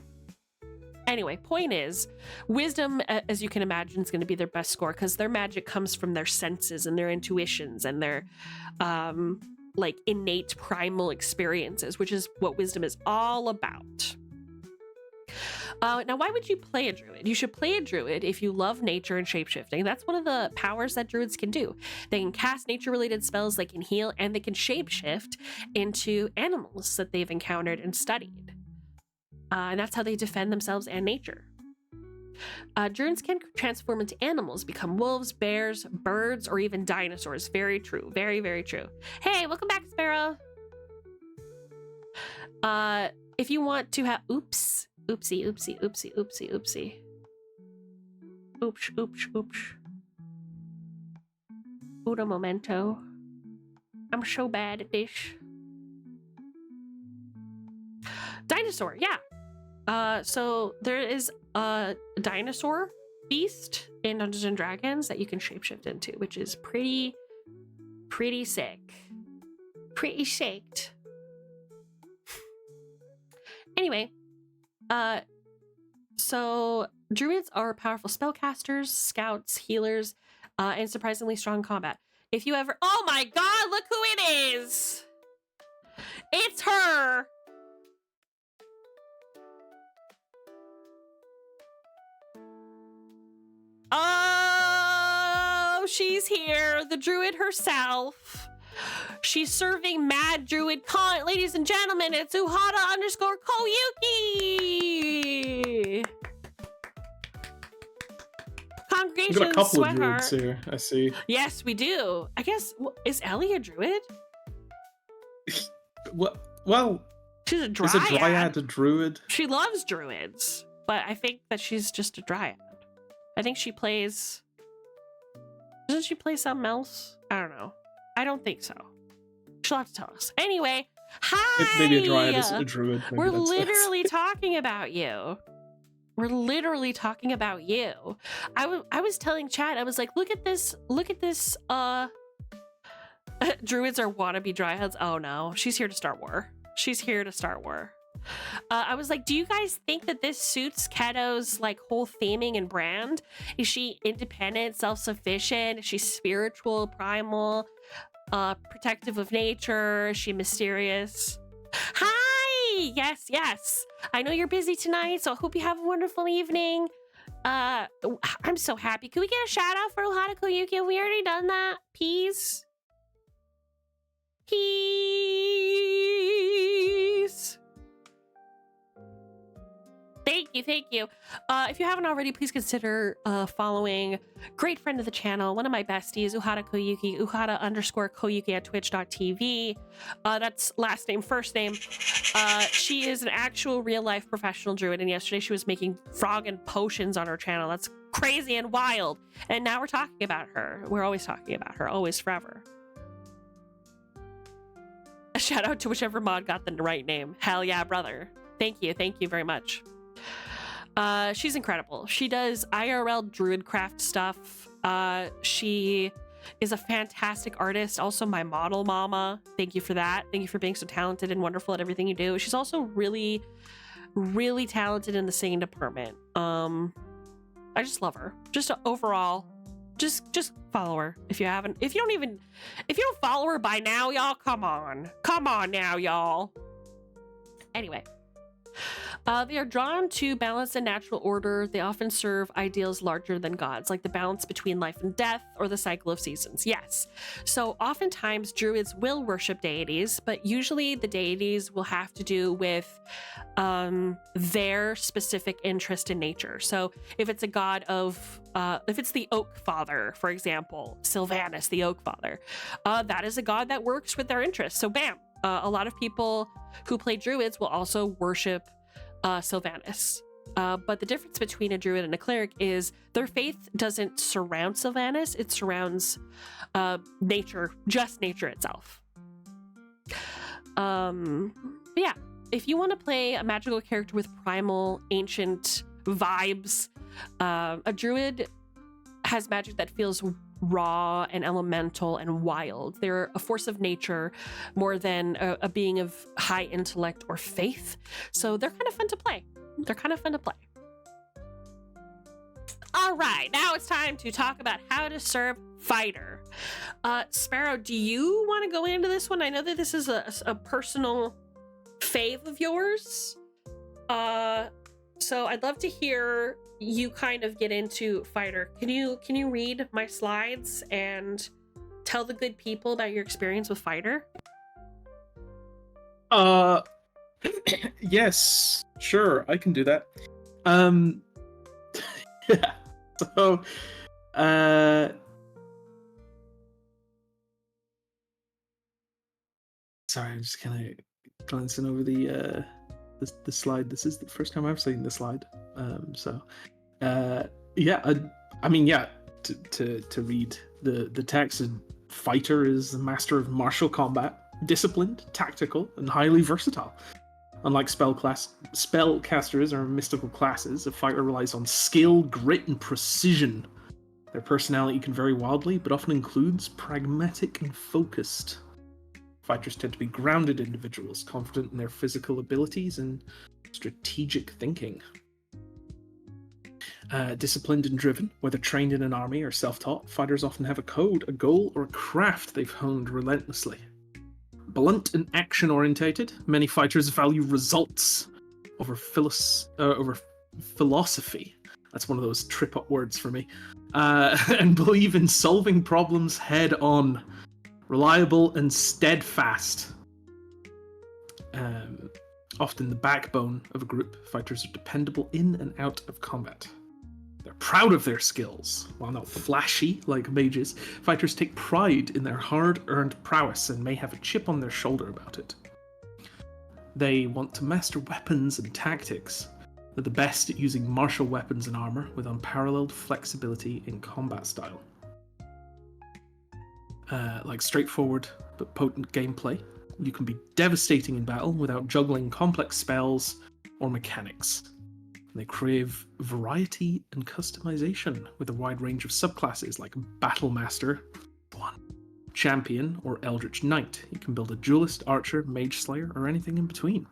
Anyway, point is, wisdom, as you can imagine, is going to be their best score because their magic comes from their senses and their intuitions and their like innate primal experiences, which is what wisdom is all about. Now, why would you play a druid? You should play a druid if you love nature and shapeshifting. That's one of the powers that druids can do. They can cast nature-related spells, they can heal, and they can shapeshift into animals that they've encountered and studied. And that's how they defend themselves and nature. Druids can transform into animals, become wolves, bears, birds, or even dinosaurs. Very true. Very, very true. Hey, welcome back, Sparrow. If you want to have... Oopsie. Uno momento. I'm so bad at this. Dinosaur, yeah. So there is a dinosaur beast in Dungeons and Dragons that you can shapeshift into, which is pretty sick. Pretty sick. Anyway, so druids are powerful spellcasters, scouts, healers, and surprisingly strong in combat. If you ever... Oh my god, look who it is! It's her! she's here, the druid herself. She's serving mad druid content. Ladies and gentlemen, it's Uhata_Koyuki! We've Congregation got a couple of Sweatheart. druids here, I see. Yes, we do. I guess, is Ellie a druid? Well, She's a is dryad. a dryad a druid? She loves druids, but I think that she's just a dryad. I think she plays... Doesn't she play something else? I don't know. I don't think so. She'll have to tell us. Anyway, hi! Maybe a dryad is a druid. Maybe We're that's- literally talking about you. We're literally talking about you. I was telling Chad, I was like, look at this, druids are wannabe dryads. Oh no, she's here to start war. She's here to start war. I was like, do you guys think that this suits Keto's like whole theming and brand? Is she independent, self-sufficient? Is she spiritual, primal, protective of nature? Is she mysterious? Hi! Yes. I know you're busy tonight, so I hope you have a wonderful evening. I'm so happy. Can we get a shout out for Uhata Koyuki? Have we already done that? Peace. Thank you. If you haven't already, please consider following great friend of the channel, one of my besties, Uhata Koyuki, Uhata_Koyuki at twitch.tv. That's last name, first name. She is an actual real life professional druid, and yesterday she was making frog and potions on her channel. That's crazy and wild. And now we're talking about her. We're always talking about her, always forever. A shout out to whichever mod got the right name. Hell yeah, brother. Thank you very much. She's incredible. She does IRL druidcraft stuff. She is a fantastic artist. Also my model mama. Thank you for that. Thank you for being so talented and wonderful at everything you do. She's also really, really talented in the singing department. I just love her. Just overall, just follow her if you haven't. If you don't follow her by now, y'all, come on now, y'all. Anyway. They are drawn to balance and natural order. They often serve ideals larger than gods, like the balance between life and death or the cycle of seasons. Yes. So oftentimes druids will worship deities, but usually the deities will have to do with their specific interest in nature. So if it's a god of, if it's the Oak Father, for example, Sylvanus, the Oak Father, that is a god that works with their interests. So bam, a lot of people who play druids will also worship Sylvanus. But the difference between a druid and a cleric is their faith doesn't surround Sylvanus, it surrounds nature, just nature itself. Yeah, if you want to play a magical character with primal, ancient vibes, a druid has magic that feels raw and elemental and wild. They're a force of nature more than a being of high intellect or faith. So they're kind of fun to play. All right, now it's time to talk about how to serve fighter. Sparrow, do you want to go into this one? I know that this is a personal fave of yours. So I'd love to hear you kind of get into fighter. Can you read my slides and tell the good people about your experience with fighter? Yes, sure, I can do that. Yeah. So, sorry, I'm just kind of glancing over the slide. This is the first time I've seen the slide. Yeah, I mean, yeah, to read the text, fighter is the master of martial combat, disciplined, tactical, and highly versatile. Unlike spellcasters or mystical classes, a fighter relies on skill, grit, and precision. Their personality can vary wildly, but often includes pragmatic and focused. Fighters tend to be grounded individuals, confident in their physical abilities and strategic thinking. Disciplined and driven, whether trained in an army or self-taught, fighters often have a code, a goal, or a craft they've honed relentlessly. Blunt and action-orientated, many fighters value results over philosophy, That's one of those trip-up words for me. And believe in solving problems head-on. Reliable and steadfast. Often the backbone of a group, fighters are dependable in and out of combat. They're proud of their skills. While not flashy like mages, fighters take pride in their hard-earned prowess and may have a chip on their shoulder about it. They want to master weapons and tactics. They're the best at using martial weapons and armor with unparalleled flexibility in combat style. Like straightforward but potent gameplay, you can be devastating in battle without juggling complex spells or mechanics. They crave variety and customization with a wide range of subclasses like Battle Master, Champion, or Eldritch Knight. You can build a Duelist, Archer, Mage Slayer, or anything in between.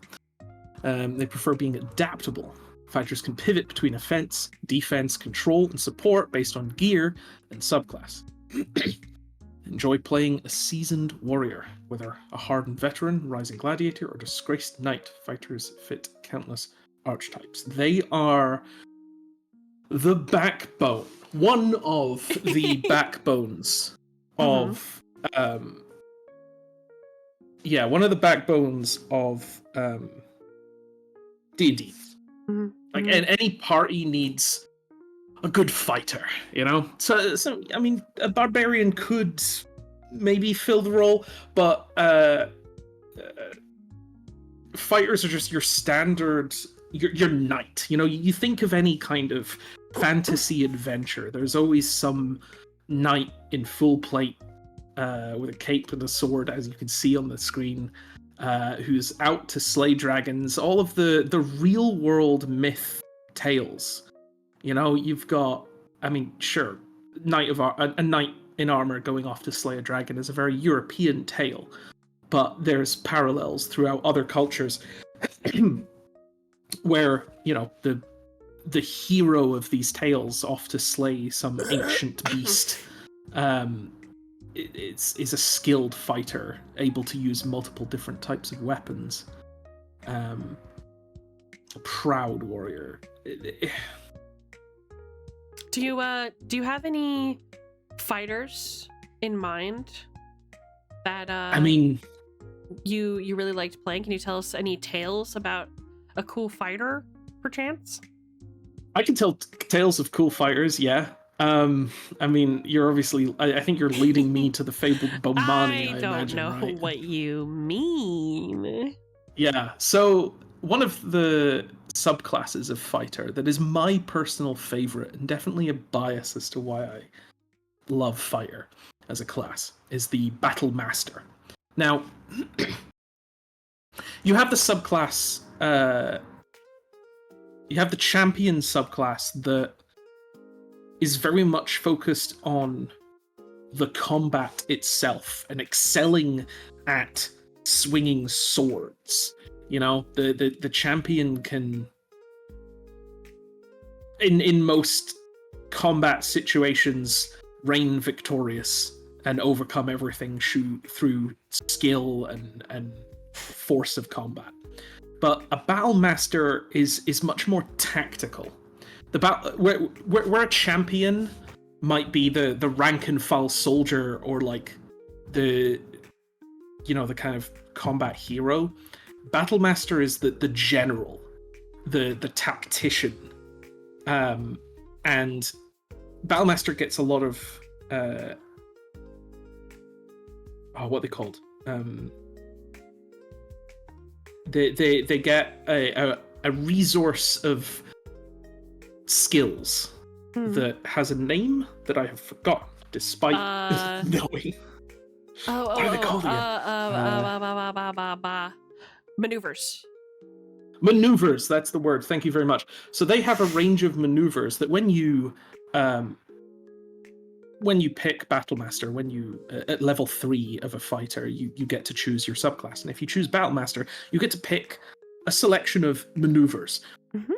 They prefer being adaptable. Fighters can pivot between offense, defense, control, and support based on gear and subclass. Enjoy playing a seasoned warrior, whether a hardened veteran, rising gladiator, or disgraced knight. Fighters fit countless archetypes. They are the backbone, one of the backbones of one of the backbones of D&D. Like any party needs a good fighter, you know? So I mean, a barbarian could maybe fill the role, but fighters are just your standard, your knight. You know, you think of any kind of fantasy adventure, there's always some knight in full plate with a cape and a sword, as you can see on the screen, who's out to slay dragons. All of the real world myth tales. You know, you've got, I mean, sure, a knight in armor going off to slay a dragon is a very European tale, but there's parallels throughout other cultures where, you know, the hero of these tales off to slay some ancient beast is a skilled fighter able to use multiple different types of weapons. A proud warrior. Do you have any fighters in mind that I mean, you really liked playing? Can you tell us any tales about a cool fighter, perchance? I can tell tales of cool fighters, yeah. I mean, you're obviously, I think you're leading me to the fabled Bomani, I don't imagine, know right? what you mean. Yeah, so one of the subclasses of fighter that is my personal favorite, and definitely a bias as to why I love fighter as a class, is the Battle Master. Now, you have the subclass, you have the champion subclass that is very much focused on the combat itself and excelling at swinging swords. You know, the champion can, in most combat situations, reign victorious and overcome everything through skill and force of combat. But a battle master is much more tactical. Where a champion might be the rank and file soldier, or like the kind of combat hero, battle master is the general, the tactician, and battle master gets a lot of what are they called? They get a resource of skills that has a name that I have forgotten, despite knowing. What are they called again? Maneuvers. Maneuvers, that's the word. Thank you very much. So they have a range of maneuvers that when you pick Battlemaster, when you at level 3 of a fighter, you get to choose your subclass. And if you choose Battlemaster, you get to pick a selection of maneuvers.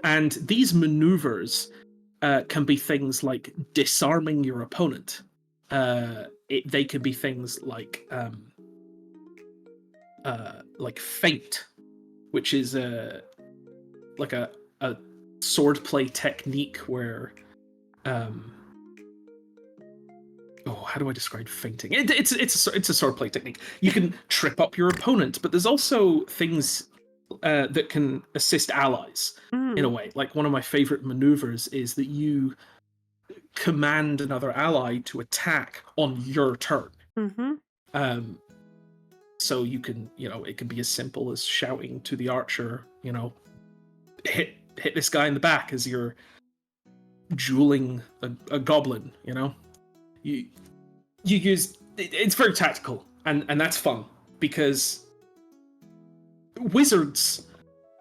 And these maneuvers can be things like disarming your opponent. They can be things like feint, which is like a swordplay technique where how do I describe feinting? It's a swordplay technique. You can trip up your opponent, but there's also things that can assist allies in a way. Like one of my favorite maneuvers is that you command another ally to attack on your turn. So you can, it can be as simple as shouting to the archer, hit this guy in the back as you're dueling a goblin. You use it's very tactical, and that's fun because wizards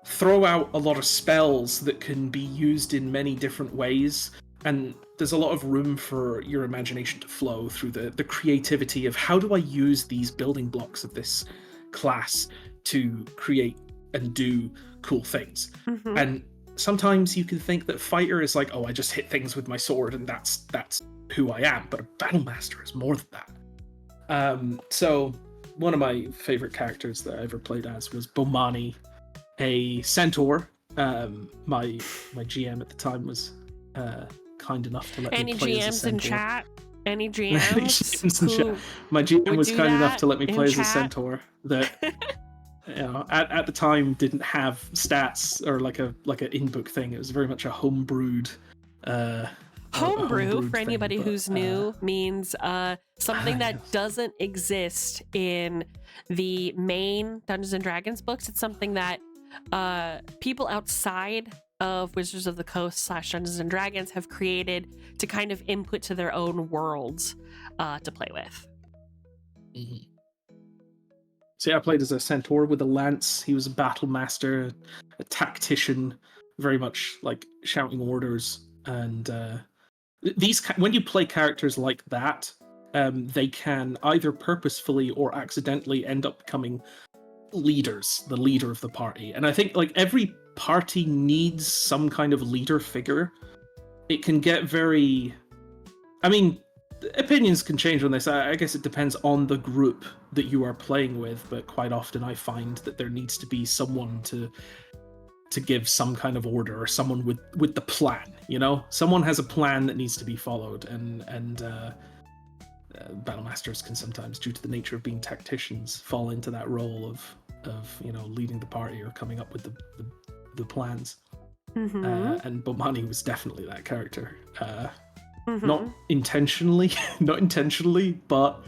throw out a lot of spells that can be used in many different ways, and there's a lot of room for your imagination to flow through the creativity of how do I use these building blocks of this class to create and do cool things. And sometimes you can think that fighter is like, oh, I just hit things with my sword and that's who I am, but a battle master is more than that. So one of my favorite characters that I ever played as was Bomani, a centaur. My GM at the time was kind enough to let me play as a centaur. In chat? Any GMs? My GM was kind enough to let me play as a centaur that at the time didn't have stats or like an in-book thing. It was very much a homebrewed homebrew, for anybody who's new, means something that doesn't exist in the main Dungeons and Dragons books. It's something that people outside of Wizards of the Coast / Dungeons and Dragons have created to kind of input to their own worlds to play with. So yeah, I played as a centaur with a lance. He was a battle master, a tactician, very much like shouting orders. And when you play characters like that, they can either purposefully or accidentally end up becoming leaders, the leader of the party. And I think like every party needs some kind of leader figure. It can get very... I mean, opinions can change on this. I guess it depends on the group that you are playing with, but quite often I find that there needs to be someone to give some kind of order, or someone with the plan, Someone has a plan that needs to be followed, and battle masters can sometimes, due to the nature of being tacticians, fall into that role of leading the party or coming up with the plans. And Bomani was definitely that character. Not intentionally, but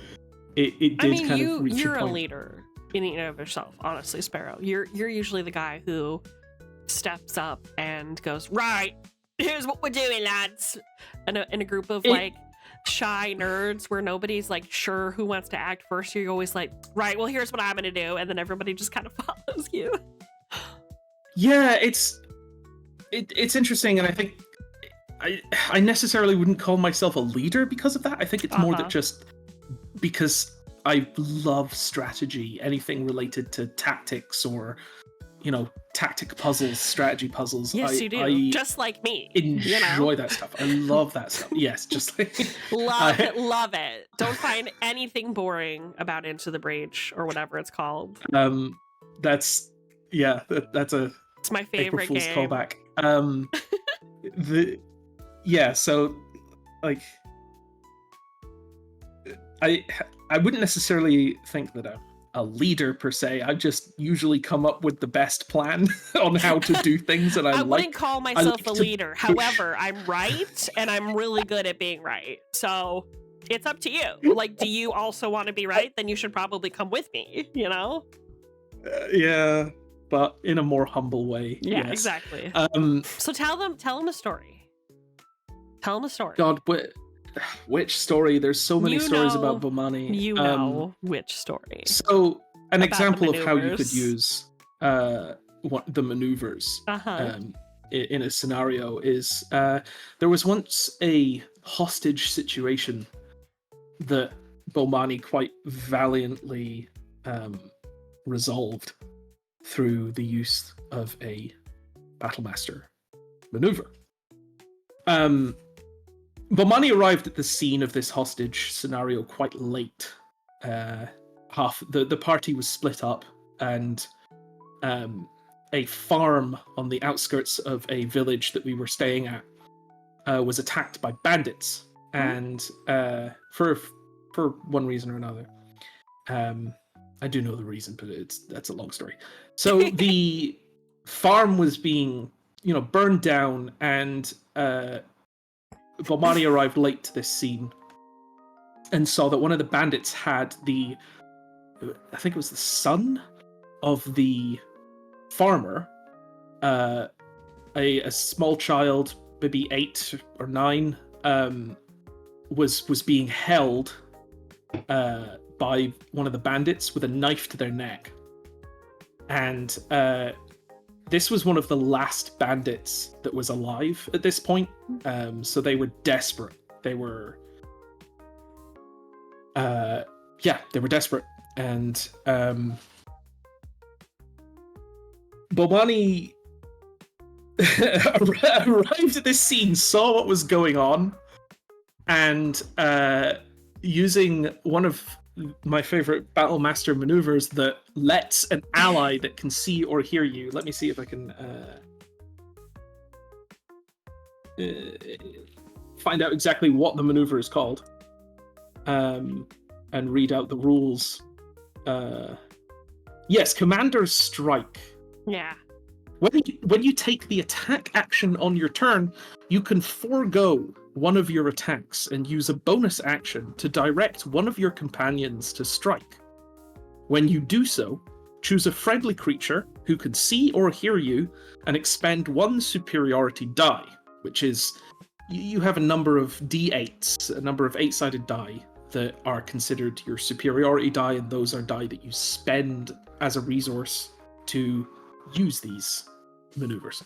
it did. I mean, kind of reach you're a point. A leader in and of yourself, honestly, Sparrow. You're usually the guy who steps up and goes, right, here's what we're doing, lads. In a group of like shy nerds where nobody's like sure who wants to act first, you're always like, right, well, here's what I'm gonna do, and then everybody just kind of follows you. Yeah, it's interesting, and I think I necessarily wouldn't call myself a leader because of that. I think it's more that just because I love strategy, anything related to tactics or tactic puzzles, strategy puzzles. Yes, you do. Just like me. Enjoy that stuff. I love that stuff. Yes, just like love it. Don't find anything boring about Into the Breach or whatever it's called. That's it's my favorite April Fool's game. Callback. So like I wouldn't necessarily think that a leader per se. I just usually come up with the best plan on how to do things, and I wouldn't call myself a leader. However, I'm right, and I'm really good at being right. So it's up to you. Like, do you also want to be right? Then you should probably come with me. Yeah, but in a more humble way. Yeah, yes. Exactly. So tell them a story. Tell them a story. God, which story? There's so many stories about Bomani. You know which story. So an example of how you could use the maneuvers in a scenario is there was once a hostage situation that Bomani quite valiantly resolved through the use of a Battlemaster maneuver. Bomani arrived at the scene of this hostage scenario quite late. The party was split up, and a farm on the outskirts of a village that we were staying at was attacked by bandits, and for one reason or another, I do know the reason, but that's a long story. So the farm was being, burned down, and Bomani arrived late to this scene and saw that one of the bandits had I think it was the son of the farmer, a small child, maybe 8 or 9, was being held by one of the bandits with a knife to their neck. And this was one of the last bandits that was alive at this point. So they were desperate. They were desperate. And Bomani arrived at this scene, saw what was going on, and using one of my favorite Battle Master maneuvers that lets an ally that can see or hear you. Let me see if I can find out exactly what the maneuver is called, and read out the rules. Yes, Commander's Strike. Yeah. When you take the attack action on your turn, you can forego one of your attacks and use a bonus action to direct one of your companions to strike. When you do so, choose a friendly creature who can see or hear you and expend 1 superiority die, which is, you have a number of d8s, a number of 8-sided die that are considered your superiority die, and those are die that you spend as a resource to use these maneuvers.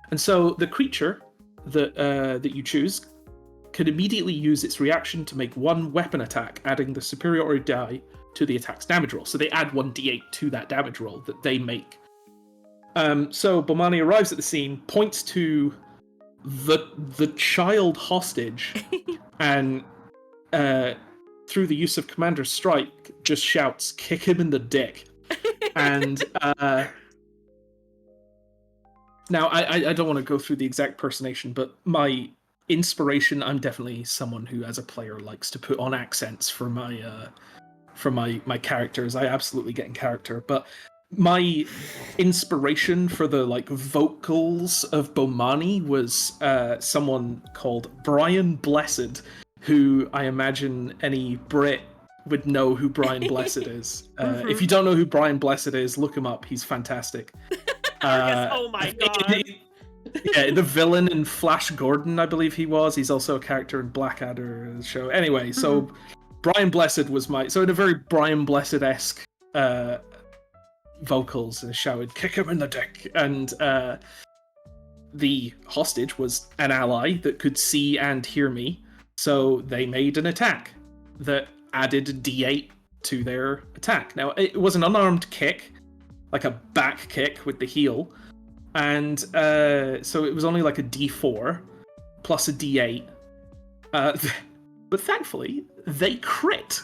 And so the creature that you choose can immediately use its reaction to make 1 weapon attack, adding the superiority die to the attack's damage roll. So they add 1d8 to that damage roll that they make. So Bomani arrives at the scene, points to the child hostage, and through the use of Commander's Strike, just shouts, "Kick him in the dick." And now, I don't want to go through the exact personation, but my inspiration, I'm definitely someone who, as a player, likes to put on accents for my characters. I absolutely get in character, but my inspiration for the vocals of Bomani was someone called Brian Blessed, who I imagine any Brit would know who Brian Blessed is. If you don't know who Brian Blessed is, look him up. He's fantastic. Oh my god. Yeah, the villain in Flash Gordon, I believe he was. He's also a character in Blackadder show. Anyway, so Brian Blessed was so in a very Brian Blessed-esque vocals, and shouted, "Kick him in the dick." And the hostage was an ally that could see and hear me, so they made an attack that added d8 to their attack. Now, it was an unarmed kick, like a back kick with the heel, and so it was only like a d4 plus a d8, but thankfully they crit,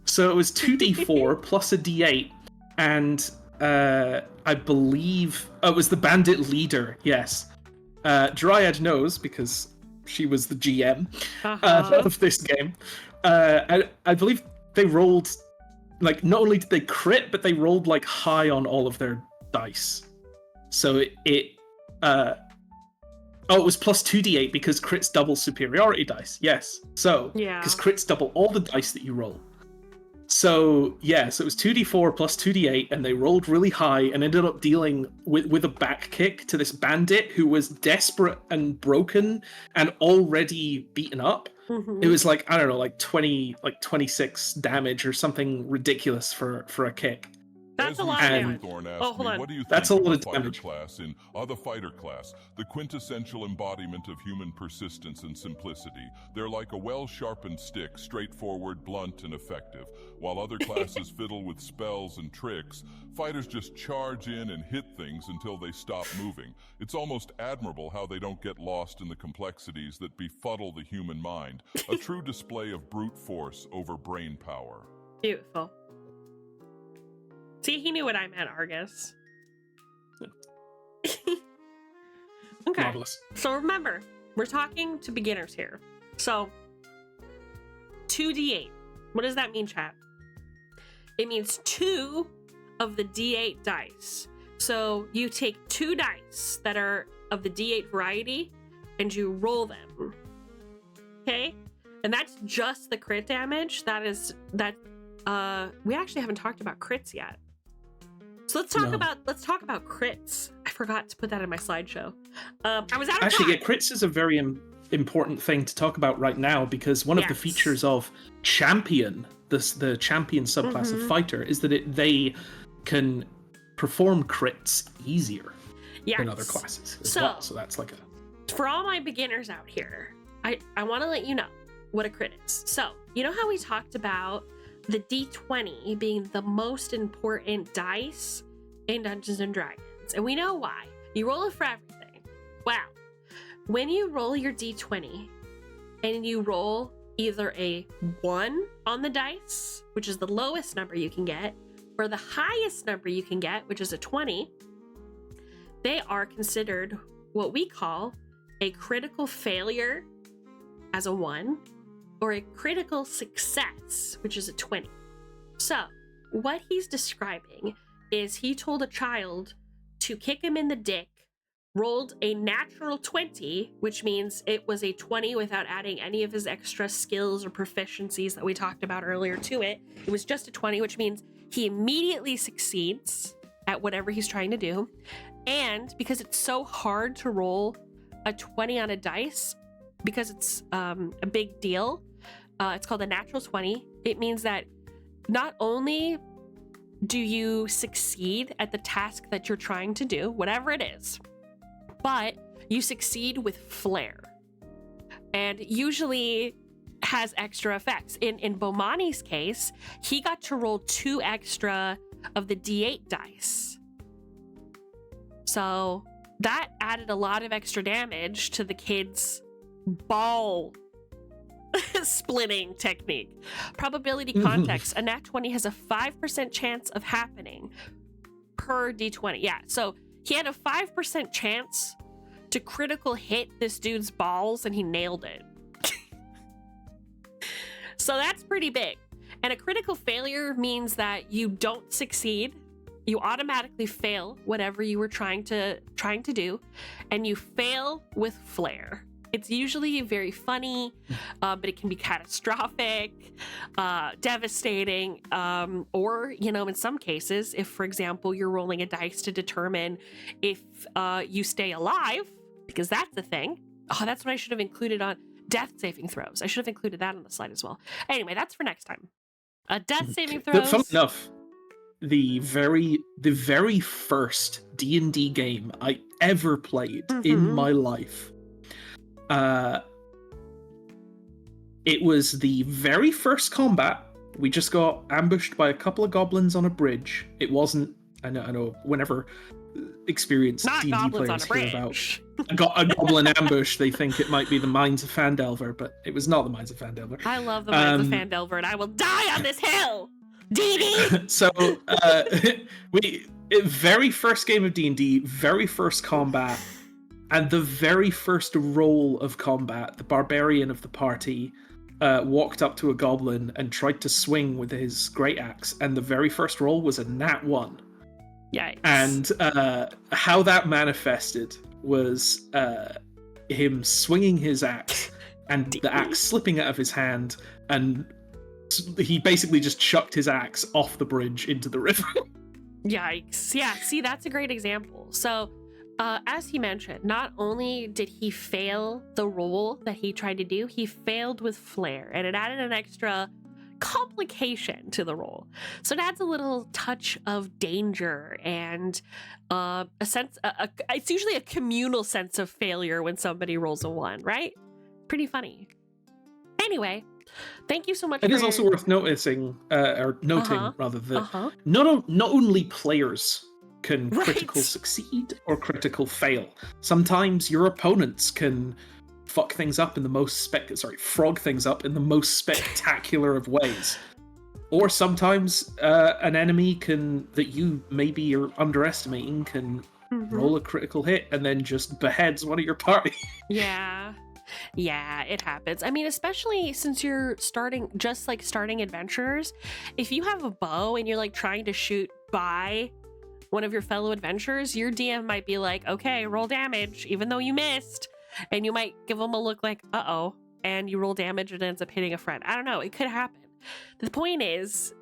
so it was 2d4 plus a d8, and I believe it was the bandit leader. Yes, Dryad knows because she was the GM of this game. I believe they rolled, not only did they crit, but they rolled high on all of their dice. So it was plus 2d8 because crits double superiority dice. Yes. So, because crits double all the dice that you roll. So, so it was 2d4 plus 2d8, and they rolled really high and ended up dealing with a back kick to this bandit who was desperate and broken and already beaten up. It was 26 damage or something ridiculous for a kick. That's a lot of damage. Hold on. What do you think That's a lot of fighter damage. class in the fighter class, the quintessential embodiment of human persistence and simplicity? They're like a well-sharpened stick, straightforward, blunt, and effective. While other classes fiddle with spells and tricks, fighters just charge in and hit things until they stop moving. It's almost admirable how they don't get lost in the complexities that befuddle the human mind. A true display of brute force over brain power. Beautiful. See, he knew what I meant, Argus. Okay. Marvelous. So remember, we're talking to beginners here. So 2d8. What does that mean, chat? It means 2 of the d8 dice. So you take 2 dice that are of the d8 variety and you roll them. Okay? And that's just the crit damage. We actually haven't talked about crits yet. So let's talk about crits. I forgot to put that in my slideshow. I was out of Actually, time. yeah, crits is a very important thing to talk about right now, because one of the features of Champion, the Champion subclass of fighter, is that they can perform crits easier than other classes as well. So that's like for all my beginners out here, I want to let you know what a crit is. So you know how we talked about the D20 being the most important dice in Dungeons and Dragons, and we know why. You roll it for everything. Wow. When you roll your D20 and you roll either a 1 on the dice, which is the lowest number you can get, or the highest number you can get, which is a 20, they are considered what we call a critical failure as a 1, or a critical success, which is a 20. So, what he's describing is he told a child to kick him in the dick, rolled a natural 20, which means it was a 20 without adding any of his extra skills or proficiencies that we talked about earlier to it. It was just a 20, which means he immediately succeeds at whatever he's trying to do. And because it's so hard to roll a 20 on a dice, because it's a big deal, it's called a natural 20. It means that not only do you succeed at the task that you're trying to do, whatever it is, but you succeed with flair, and usually has extra effects. In Bomani's case, he got to roll 2 extra of the D8 dice. So that added a lot of extra damage to the kid's ball splitting technique. Probability context, a nat 20 has a 5% chance of happening per D20. Yeah, so he had a 5% chance to critical hit this dude's balls, and he nailed it. So that's pretty big. And a critical failure means that you don't succeed. You automatically fail whatever you were trying to do, and you fail with flair. It's usually very funny, but it can be catastrophic, devastating, or, in some cases, if, for example, you're rolling a dice to determine if you stay alive, because that's the thing. Oh, that's what I should have included on death saving throws. I should have included that on the slide as well. Anyway, that's for next time. Death saving throws. Fun enough, the very first D&D game I ever played in my life, it was the very first combat. We just got ambushed by a couple of goblins on a bridge. It wasn't, I know whenever experienced D&D players hear about a goblin ambush, they think it might be the Mines of Phandelver, but it was not the Mines of Phandelver. I love the Mines of Phandelver, and I will die on this hill! D&D! So, very first game of D&D, very first combat, and the very first roll of combat, the barbarian of the party walked up to a goblin and tried to swing with his great axe, and the very first roll was a nat 1. Yikes. And how that manifested was him swinging his axe, and the axe slipping out of his hand, and he basically just chucked his axe off the bridge into the river. Yikes. Yeah, see, that's a great example. So, as he mentioned, not only did he fail the roll that he tried to do, he failed with flair, and it added an extra complication to the roll. So it adds a little touch of danger and a sense, it's usually a communal sense of failure when somebody rolls a 1, right? Pretty funny. Anyway, thank you so much. It is also worth noting that not only players can critical succeed or critical fail. Sometimes your opponents can frog things up in the most spectacular of ways. Or sometimes an enemy that you maybe are underestimating can roll a critical hit, and then just beheads one of your party. Yeah. Yeah, it happens. I mean, especially since you're starting adventurers, if you have a bow and you're like trying to shoot by one of your fellow adventurers, your DM might be like, okay, roll damage, even though you missed. And you might give them a look like, uh-oh, and you roll damage and it ends up hitting a friend. I don't know. It could happen. The point is,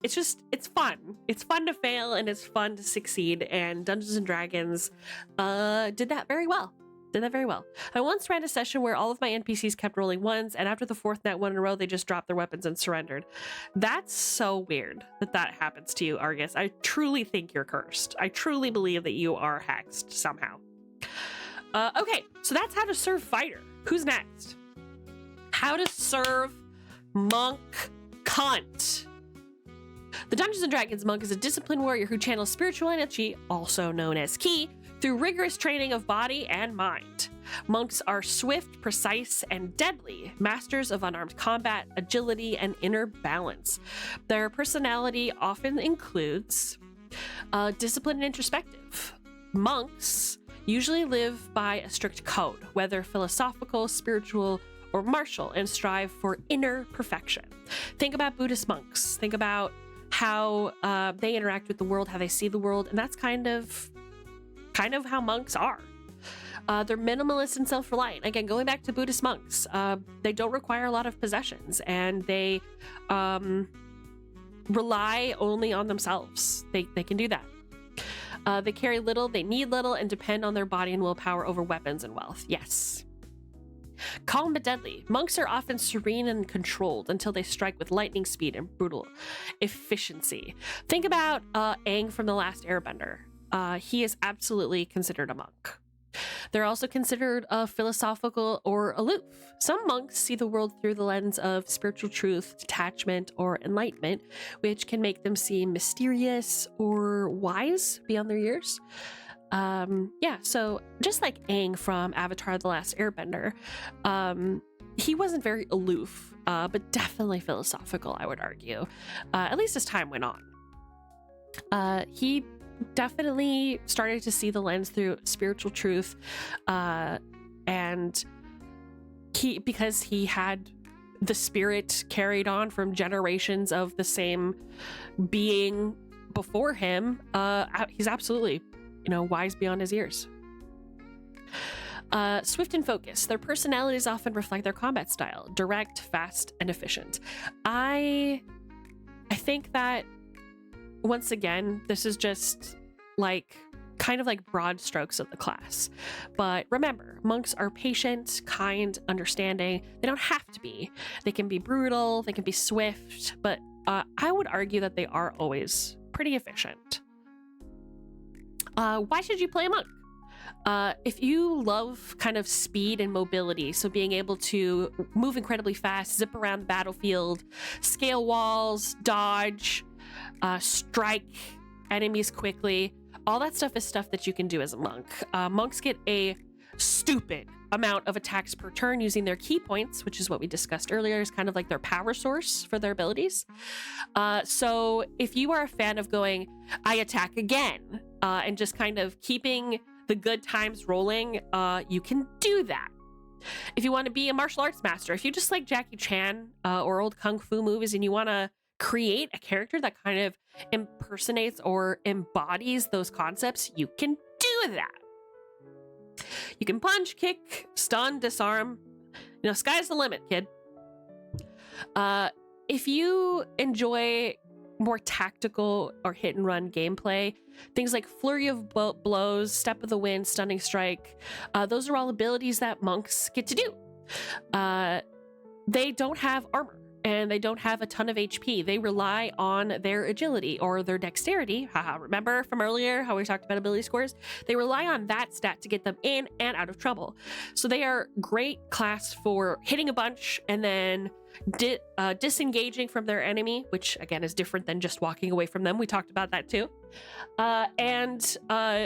it's fun. It's fun to fail and it's fun to succeed. And Dungeons and Dragons did that very well. I once ran a session where all of my NPCs kept rolling ones, and after the fourth nat one in a row, they just dropped their weapons and surrendered. That's so weird that happens to you, Argus. I truly think you're cursed. I truly believe that you are hexed somehow. Okay, so that's how to serve fighter. Who's next? How to serve monk cunt. The Dungeons & Dragons monk is a disciplined warrior who channels spiritual energy, also known as ki, through rigorous training of body and mind. Monks are swift, precise, and deadly, masters of unarmed combat, agility, and inner balance. Their personality often includes disciplined and introspective. Monks usually live by a strict code, whether philosophical, spiritual, or martial, and strive for inner perfection. Think about Buddhist monks. Think about how they interact with the world, how they see the world, and that's kind of how monks are. They're minimalist and self-reliant. Again, going back to Buddhist monks, they don't require a lot of possessions, and they rely only on themselves. They can do that. They carry little, they need little, and depend on their body and willpower over weapons and wealth. Yes. Calm but deadly. Monks are often serene and controlled until they strike with lightning speed and brutal efficiency. Think about Aang from The Last Airbender. He is absolutely considered a monk. They're also considered philosophical or aloof. Some monks see the world through the lens of spiritual truth, detachment, or enlightenment, which can make them seem mysterious or wise beyond their years. So just like Aang from Avatar: The Last Airbender, he wasn't very aloof, but definitely philosophical, I would argue, at least as time went on. He definitely started to see the lens through spiritual truth, and because he had the spirit carried on from generations of the same being before him, he's absolutely, wise beyond his years. Swift and focused. Their personalities often reflect their combat style: direct, fast, and efficient. I think that, once again, this is just kind of like broad strokes of the class. But remember, monks are patient, kind, understanding. They don't have to be. They can be brutal, they can be swift, but I would argue that they are always pretty efficient. Why should you play a monk? If you love kind of speed and mobility, so being able to move incredibly fast, zip around the battlefield, scale walls, dodge, strike enemies quickly, all that stuff is stuff that you can do as a monk. Monks get a stupid amount of attacks per turn using their key points, which is what we discussed earlier, is kind of like their power source for their abilities. So if you are a fan of going, I attack again, and just kind of keeping the good times rolling, you can do that. If you want to be a martial arts master, if you just like Jackie Chan or old kung fu movies and you want to create a character that kind of impersonates or embodies those concepts, you can do that. You can punch, kick, stun, disarm. Sky's the limit, kid. If you enjoy more tactical or hit and run gameplay, things like flurry of blows, step of the wind, stunning strike, those are all abilities that monks get to do. They don't have armor, and they don't have a ton of HP. They rely on their agility or their dexterity. Remember from earlier how we talked about ability scores? They rely on that stat to get them in and out of trouble. So they are great class for hitting a bunch and then disengaging from their enemy, which again is different than just walking away from them. We talked about that too. And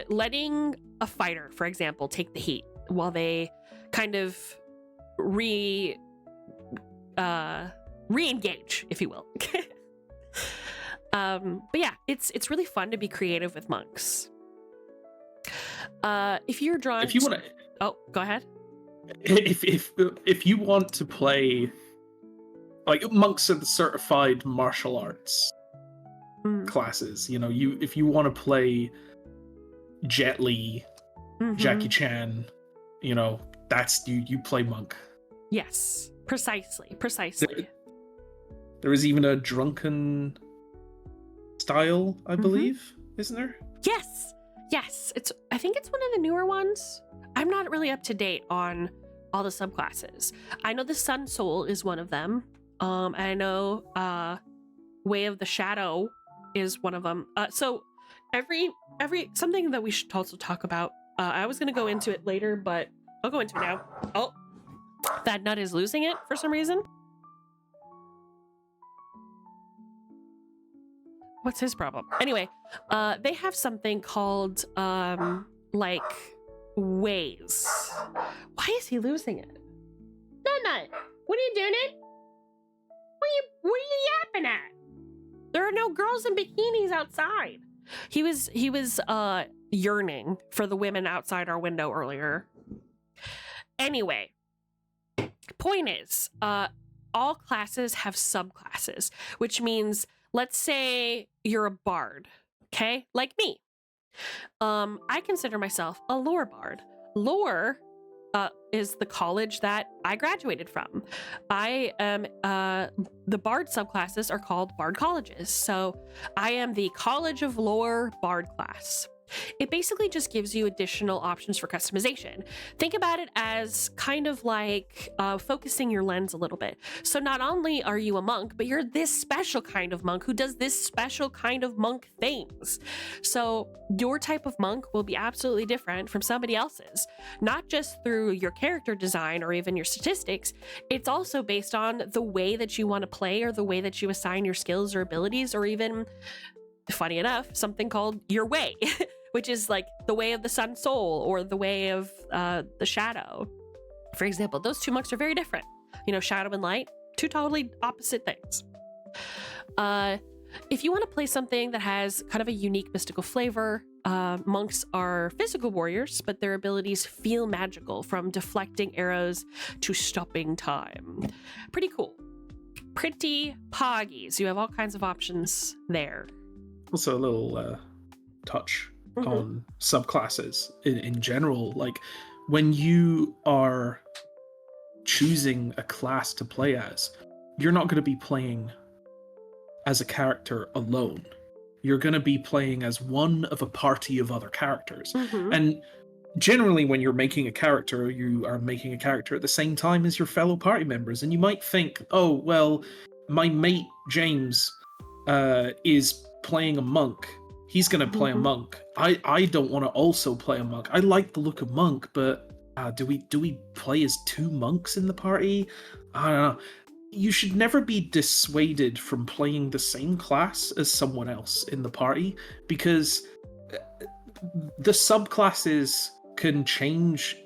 letting a fighter, for example, take the heat while they kind of re-engage, if you will. But yeah, it's really fun to be creative with monks. If you're drawn, If you want to, oh, go ahead. if you want to play, like, monks are the certified martial arts classes. You know, if you want to play Jet Li, Jackie Chan, you know, that's you play monk. Yes, precisely. There is even a drunken style, I believe, isn't there? Yes. I think it's one of the newer ones. I'm not really up to date on all the subclasses. I know the Sun Soul is one of them. And I know Way of the Shadow is one of them. So every something that we should also talk about. I was gonna go into it later, but I'll go into it now. Oh, that nut is losing it for some reason. What's his problem? Anyway, they have something called like ways. Why is he losing it? Nut, what are you doing it? What are you yapping at? There are no girls in bikinis outside. He was yearning for the women outside our window earlier. Anyway, point is, all classes have subclasses, which means, let's say you're a bard, okay? Like me. I consider myself a lore bard. Lore is the college that I graduated from. I am, the bard subclasses are called bard colleges. So I am the College of Lore bard class. It basically just gives you additional options for customization. Think about it as kind of like focusing your lens a little bit. So not only are you a monk, but you're this special kind of monk who does this special kind of monk things. So your type of monk will be absolutely different from somebody else's, not just through your character design or even your statistics. It's also based on the way that you want to play or the way that you assign your skills or abilities, or even, funny enough, something called your way, which is like the way of the Sun Soul or the way of the Shadow. For example, those two monks are very different. You know, Shadow and Light, two totally opposite things. If you want to play something that has kind of a unique mystical flavor, monks are physical warriors, but their abilities feel magical, from deflecting arrows to stopping time. Pretty cool. Pretty poggies. You have all kinds of options there. Also a little touch on subclasses in general. Like, when you are choosing a class to play as, you're not going to be playing as a character alone. You're going to be playing as one of a party of other characters. And generally, when you're making a character, you are making a character at the same time as your fellow party members. And you might think, oh, well, my mate James is playing a monk. He's going to play a monk. I don't want to also play a monk. I like the look of monk, but do we play as two monks in the party? I don't know. You should never be dissuaded from playing the same class as someone else in the party, because the subclasses can change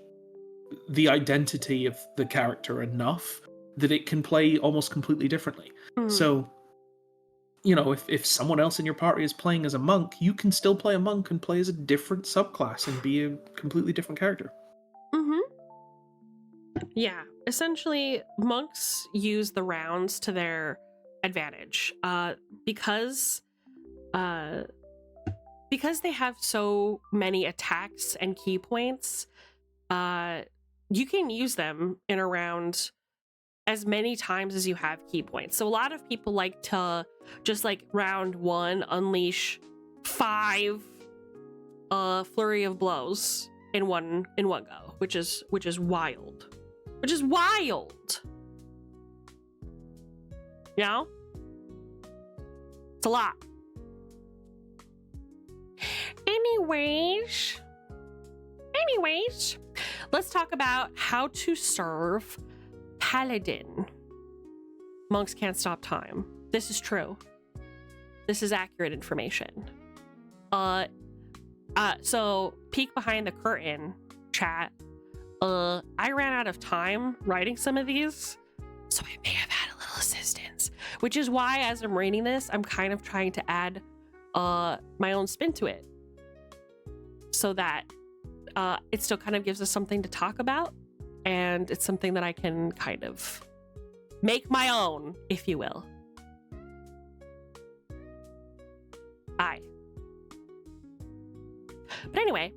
the identity of the character enough that it can play almost completely differently. So, you know, if someone else in your party is playing as a monk, you can still play a monk and play as a different subclass and be a completely different character. Yeah, essentially, monks use the rounds to their advantage because they have so many attacks and key points. You can use them in a round as many times as you have key points. So a lot of people like to just, like, round one, unleash 5 flurry of blows in one go, which is wild. Which is wild. You know? It's a lot. Anyways, let's talk about how to serve Paladin. Monks can't stop time. This is true. This is accurate information. So peek behind the curtain, chat. I ran out of time writing some of these, so I may have had a little assistance, which is why, as I'm reading this, I'm kind of trying to add my own spin to it, so that it still kind of gives us something to talk about, and it's something that I can kind of make my own, if you will. But anyway,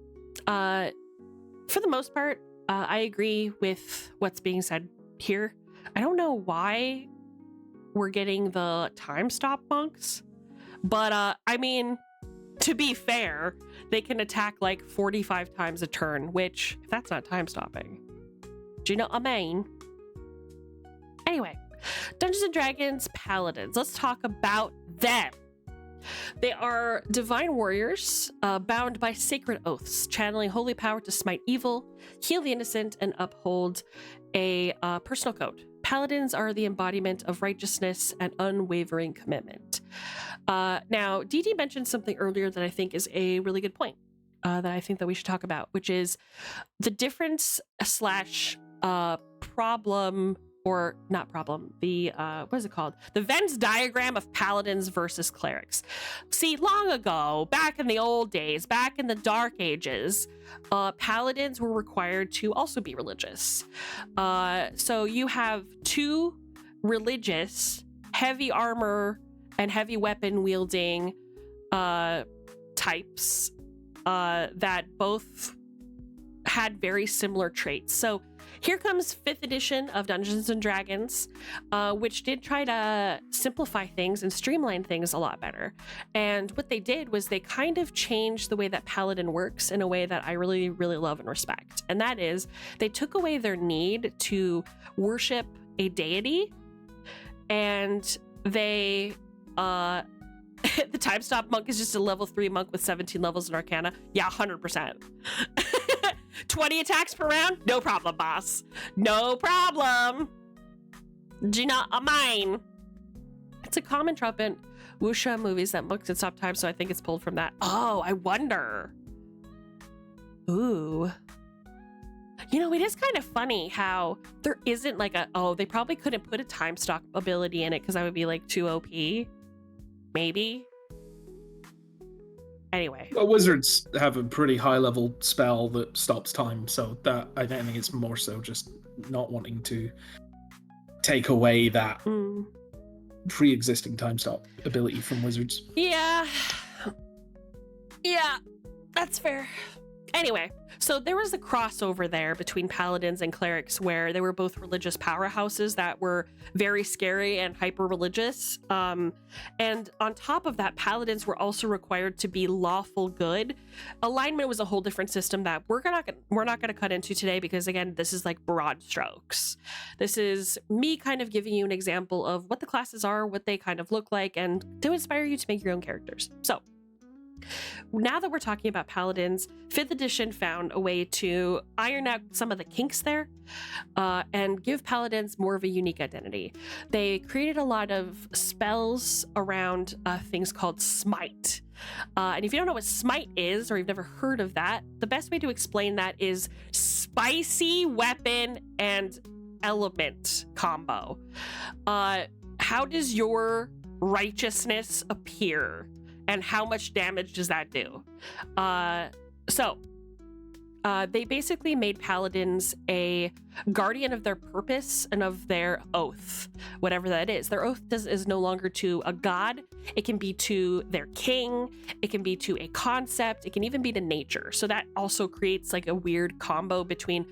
for the most part, I agree with what's being said here. I don't know why we're getting the time stop monks, but I mean, to be fair, they can attack like 45 times a turn, which, if that's not time stopping, do you know what I mean? Anyway, Dungeons and Dragons Paladins. Let's talk about them. They are divine warriors, bound by sacred oaths, channeling holy power to smite evil, heal the innocent, and uphold a personal code. Paladins are the embodiment of righteousness and unwavering commitment. Now, Dee mentioned something earlier that I think is a really good point that I think that we should talk about, which is the difference / problem, or not problem, the what is it called? The Venn diagram of paladins versus clerics. See, long ago, back in the old days, back in the Dark Ages, paladins were required to also be religious. So you have two religious, heavy armor and heavy weapon wielding types that both had very similar traits. So here comes 5th edition of Dungeons and Dragons, which did try to simplify things and streamline things a lot better. And what they did was they kind of changed the way that Paladin works in a way that I really, really love and respect. And that is, they took away their need to worship a deity, and they the time stop monk is just a level 3 monk with 17 levels in Arcana. Yeah, 100%. 20 attacks per round? No problem, boss. No problem. Do not a mine. It's a common trope in wuxia movies that monks can stop time, so I think it's pulled from that. Oh, I wonder. Ooh. You know, it is kind of funny how there isn't like they probably couldn't put a time stop ability in it because that would be like too OP. Maybe. Anyway. Well, wizards have a pretty high level spell that stops time, so that I think it's more so just not wanting to take away that pre-existing time stop ability from wizards. Yeah, that's fair. Anyway, so there was a crossover there between paladins and clerics where they were both religious powerhouses that were very scary and hyper-religious. And on top of that, paladins were also required to be lawful good. Alignment was a whole different system that we're not going to cut into today because, again, this is like broad strokes. This is me kind of giving you an example of what the classes are, what they kind of look like, and to inspire you to make your own characters. So, now that we're talking about paladins, 5th edition found a way to iron out some of the kinks there and give paladins more of a unique identity. They created a lot of spells around things called smite. And if you don't know what smite is, or you've never heard of that, the best way to explain that is spicy weapon and element combo. How does your righteousness appear? And how much damage does that do? They basically made paladins a guardian of their purpose and of their oath, whatever that is. Their oath is no longer to a god. It can be to their king. It can be to a concept. It can even be to nature. So that also creates like a weird combo between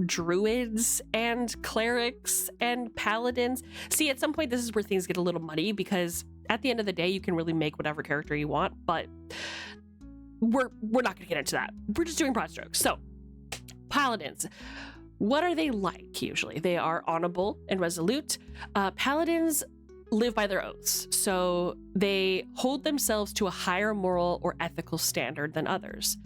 druids and clerics and paladins. See, at some point, this is where things get a little muddy because at the end of the day, you can really make whatever character you want, but we're not going to get into that. We're just doing broad strokes. So, paladins. What are they like usually? They are honorable and resolute. Paladins live by their oaths, so they hold themselves to a higher moral or ethical standard than others.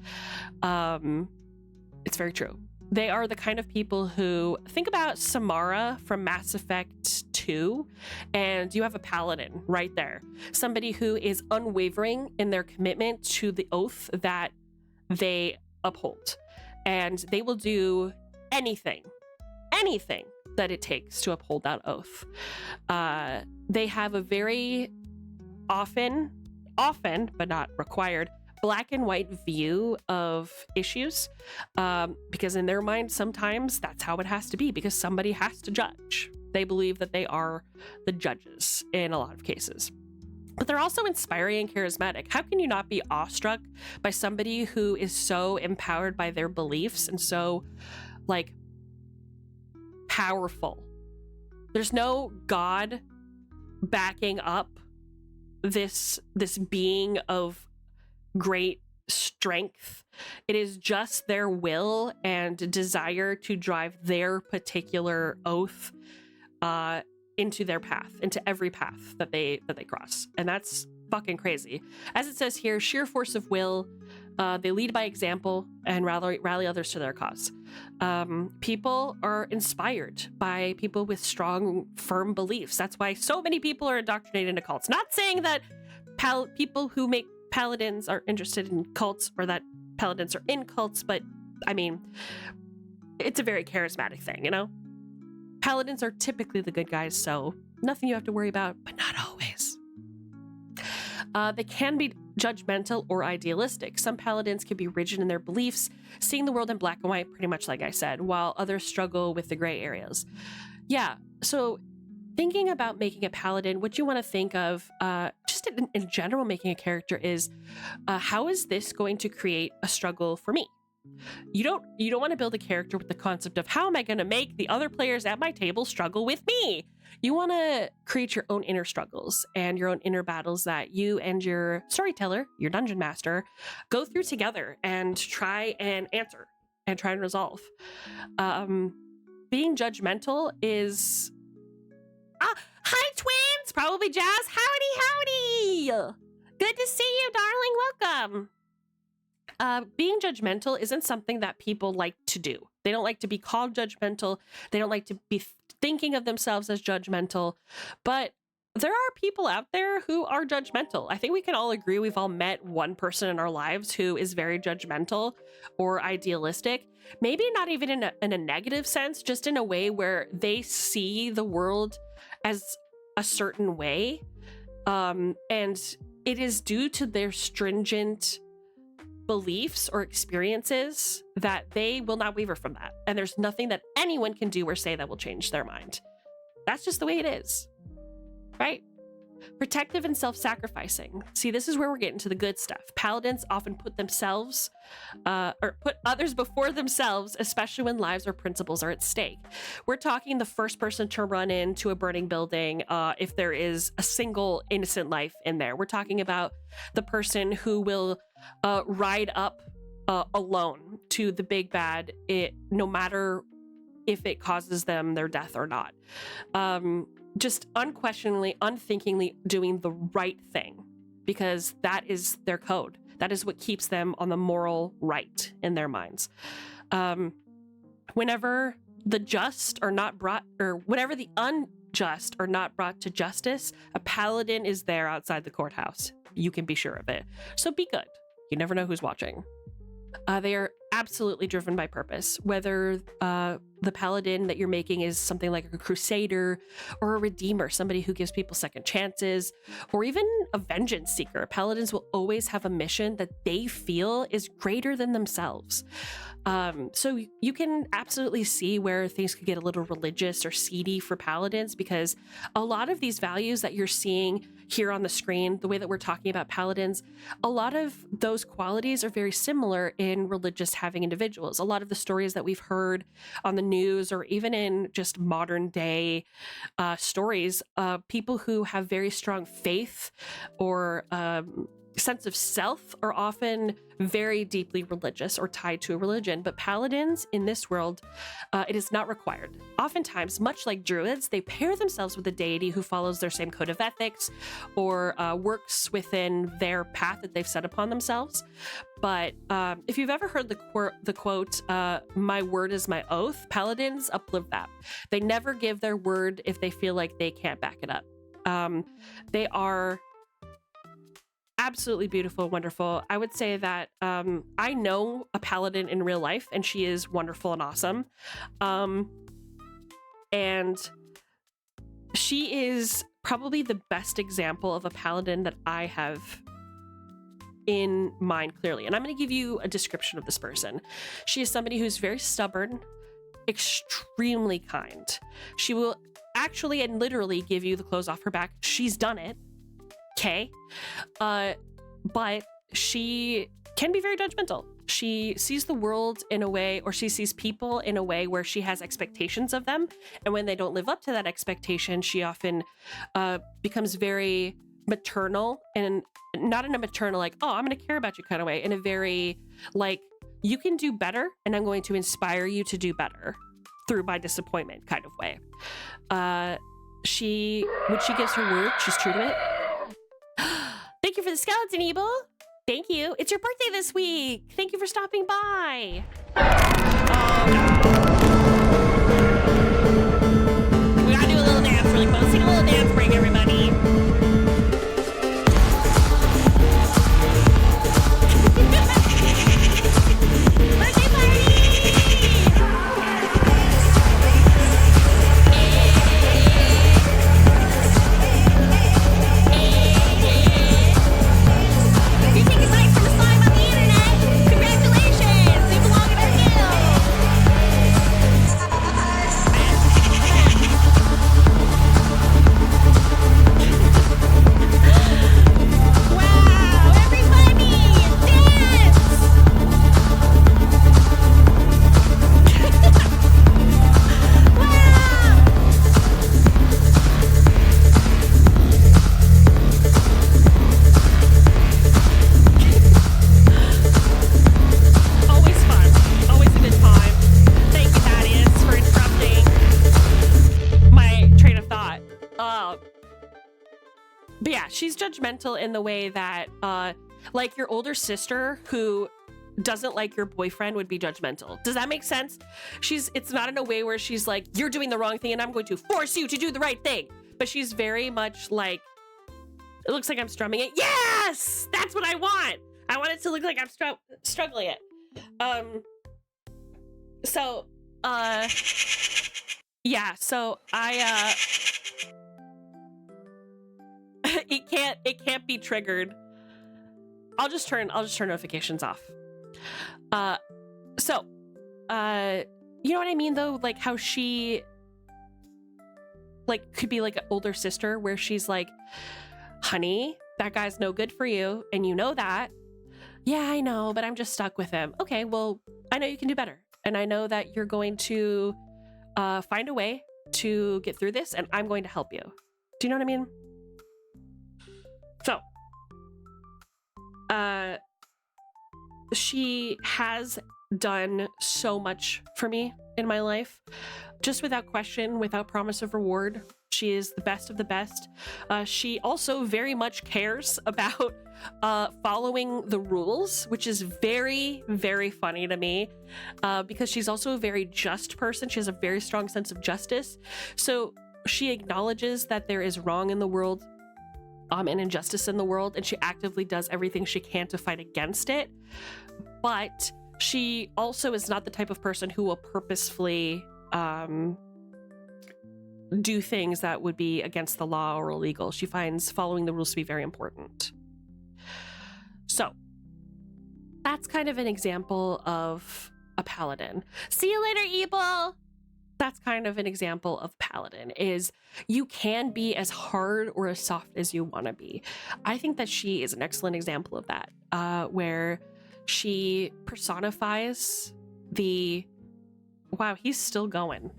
It's very true. They are the kind of people who, think about Samara from Mass Effect 2, and you have a paladin right there. Somebody who is unwavering in their commitment to the oath that they uphold. And they will do anything that it takes to uphold that oath. They have a very often, but not required, black and white view of issues, because in their mind, sometimes that's how it has to be, because somebody has to judge. They believe that they are the judges in a lot of cases. But they're also inspiring and charismatic. How can you not be awestruck by somebody who is so empowered by their beliefs and so, like, powerful? There's no God backing up this being of great strength. It is just their will and desire to drive their particular oath into their path, into every path that they cross. And that's fucking crazy. As it says here, sheer force of will. They lead by example and rally others to their cause. People are inspired by people with strong, firm beliefs. That's why so many people are indoctrinated into cults. Not saying that people who make paladins are interested in cults or that paladins are in cults, but I mean, it's a very charismatic thing, you know? Paladins are typically the good guys, so nothing you have to worry about, but not always. They can be judgmental or idealistic. Some paladins can be rigid in their beliefs, seeing the world in black and white, pretty much like I said, while others struggle with the gray areas. Yeah, so thinking about making a paladin, what you want to think of, just in general, making a character is, how is this going to create a struggle for me? You don't want to build a character with the concept of how am I going to make the other players at my table struggle with me? You want to create your own inner struggles and your own inner battles that you and your storyteller, your dungeon master, go through together and try and answer and try and resolve. Being judgmental is... hi, twins! Probably Jazz. Howdy! Good to see you, darling. Welcome. Being judgmental isn't something that people like to do. They don't like to be called judgmental. They don't like to be thinking of themselves as judgmental. But there are people out there who are judgmental. I think we can all agree we've all met one person in our lives who is very judgmental or idealistic. Maybe not even in a negative sense, just in a way where they see the world as a certain way. And it is due to their stringent beliefs or experiences that they will not waver from that. And there's nothing that anyone can do or say that will change their mind. That's just the way it is, right? Protective and self-sacrificing. See, this is where we're getting to the good stuff. Paladins often put themselves or put others before themselves, especially when lives or principles are at stake. We're talking the first person to run into a burning building if there is a single innocent life in there. We're talking about the person who will ride up alone to the big bad, no matter if it causes them their death or not. Just unquestioningly, unthinkingly doing the right thing, because that is their code. That is what keeps them on the moral right in their minds. Whenever the just are not brought, or whenever the unjust are not brought to justice, a paladin is there outside the courthouse. You can be sure of it. So be good. You never know who's watching. They are absolutely driven by purpose, whether the paladin that you're making is something like a crusader or a redeemer, somebody who gives people second chances, or even a vengeance seeker. Paladins will always have a mission that they feel is greater than themselves. So you can absolutely see where things could get a little religious or seedy for paladins, because a lot of these values that you're seeing here on the screen, the way that we're talking about paladins, a lot of those qualities are very similar in religious having individuals. A lot of the stories that we've heard on the news, or even in just modern day stories, people who have very strong faith or sense of self are often very deeply religious or tied to a religion. But paladins in this world, it is not required. Oftentimes, much like druids, they pair themselves with a deity who follows their same code of ethics or works within their path that they've set upon themselves. But if you've ever heard the quote, "My word is my oath," paladins uplift that. They never give their word if they feel like they can't back it up. They are absolutely beautiful, wonderful. I would say that I know a paladin in real life, and she is wonderful and awesome. And she is probably the best example of a paladin that I have in mind clearly. And I'm going to give you a description of this person. She is somebody who's very stubborn, extremely kind. She will actually and literally give you the clothes off her back. She's done it. Okay. But she can be very judgmental. She sees the world in a way, or she sees people in a way where she has expectations of them. And when they don't live up to that expectation, she often becomes very maternal, and not in a maternal, like, oh, I'm going to care about you kind of way, in a very, like, you can do better and I'm going to inspire you to do better through my disappointment kind of way. When she gives her word, she's true to it. Thank you for the skeleton, Ebel. Thank you. It's your birthday this week. Thank you for stopping by. Oh, no. We gotta do a little dance really quick. Let's take a little dance break, everybody. Birthday party! You're taking bites from a slime on the internet. Congratulations! You belong in our guild. Wow! Everybody, dance! Wow! Always fun. Always a good time. Thank you, Thaddeus, for interrupting my train of thought. But yeah, she's judgmental in the way that, like your older sister who doesn't like your boyfriend would be judgmental. Does that make sense? It's not in a way where she's like, you're doing the wrong thing and I'm going to force you to do the right thing. But she's very much like, it looks like I'm strumming it. Yes! That's what I want! I want it to look like I'm struggling it. Yeah, so I, it can't be triggered. I'll just turn notifications off. You know what I mean though? Like how she, like, could be like an older sister where she's like, honey, that guy's no good for you, and you know that. Yeah, I know, but I'm just stuck with him. Okay, well, I know you can do better, and I know that you're going to find a way to get through this, and I'm going to help you. Do you know what I mean? So, she has done so much for me in my life, just without question, without promise of reward. She is the best of the best. She also very much cares about following the rules, which is very, very funny to me, because she's also a very just person. She has a very strong sense of justice. So she acknowledges that there is wrong in the world, and injustice in the world, and she actively does everything she can to fight against it. But she also is not the type of person who will purposefully do things that would be against the law or illegal. She finds following the rules to be very important. So that's kind of an example of a paladin. See you later, Ebel. That's kind of an example of paladin, is you can be as hard or as soft as you want to be. I think that she is an excellent example of that, where she personifies the... Wow, he's still going.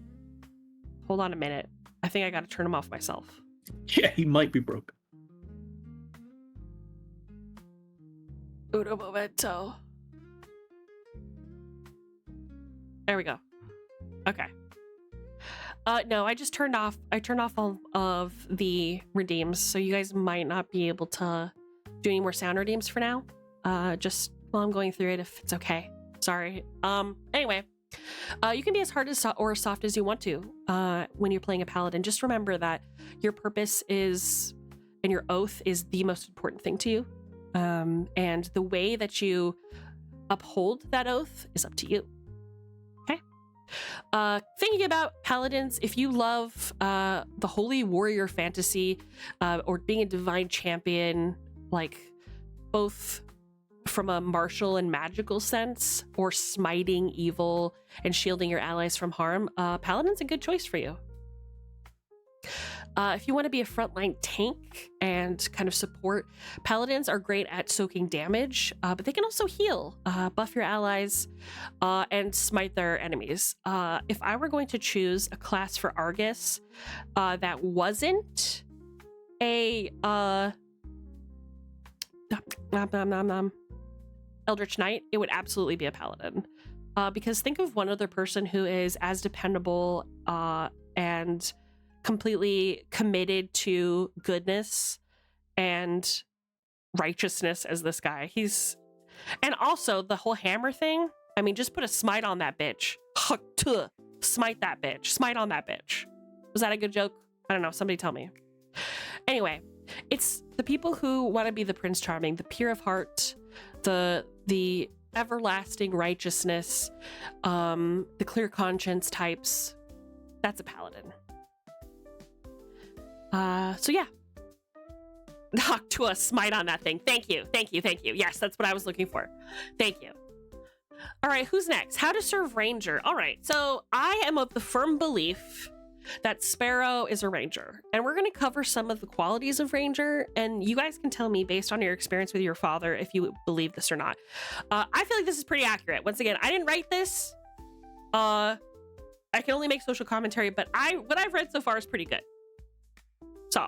Hold on a minute. I think I got to turn him off myself. Yeah, he might be broken. Uno momento. There we go. Okay. No, I turned off all of the redeems, so you guys might not be able to do any more sound redeems for now. Just while I'm going through it, if it's okay. Sorry. Anyway, you can be as hard or soft as you want to when you're playing a paladin. Just remember that your purpose is, and your oath is the most important thing to you. And the way that you uphold that oath is up to you. Thinking about paladins, if you love the holy warrior fantasy, or being a divine champion, like both from a martial and magical sense, or smiting evil and shielding your allies from harm, Paladin's a good choice for you. If you want to be a frontline tank and kind of support, Paladins are great at soaking damage, but they can also heal, buff your allies, and smite their enemies. If I were going to choose a class for Argus that wasn't a Eldritch Knight, it would absolutely be a Paladin. Because think of one other person who is as dependable and completely committed to goodness and righteousness as this guy. And also the whole hammer thing. I mean, just put a smite on that bitch. Smite that bitch. Smite on that bitch. Was that a good joke? I don't know. Somebody tell me. Anyway, it's the people who want to be the Prince Charming, the pure of heart, the everlasting righteousness, the clear conscience types. That's a Paladin. So yeah. Noctua, smite on that thing. Thank you. Yes, that's what I was looking for. Thank you. All right, who's next? How to serve Ranger. All right, so I am of the firm belief that Sparrow is a Ranger, and we're going to cover some of the qualities of Ranger, and you guys can tell me based on your experience with your father if you believe this or not. I feel like this is pretty accurate. Once again, I didn't write this. I can only make social commentary, but what I've read so far is pretty good. So,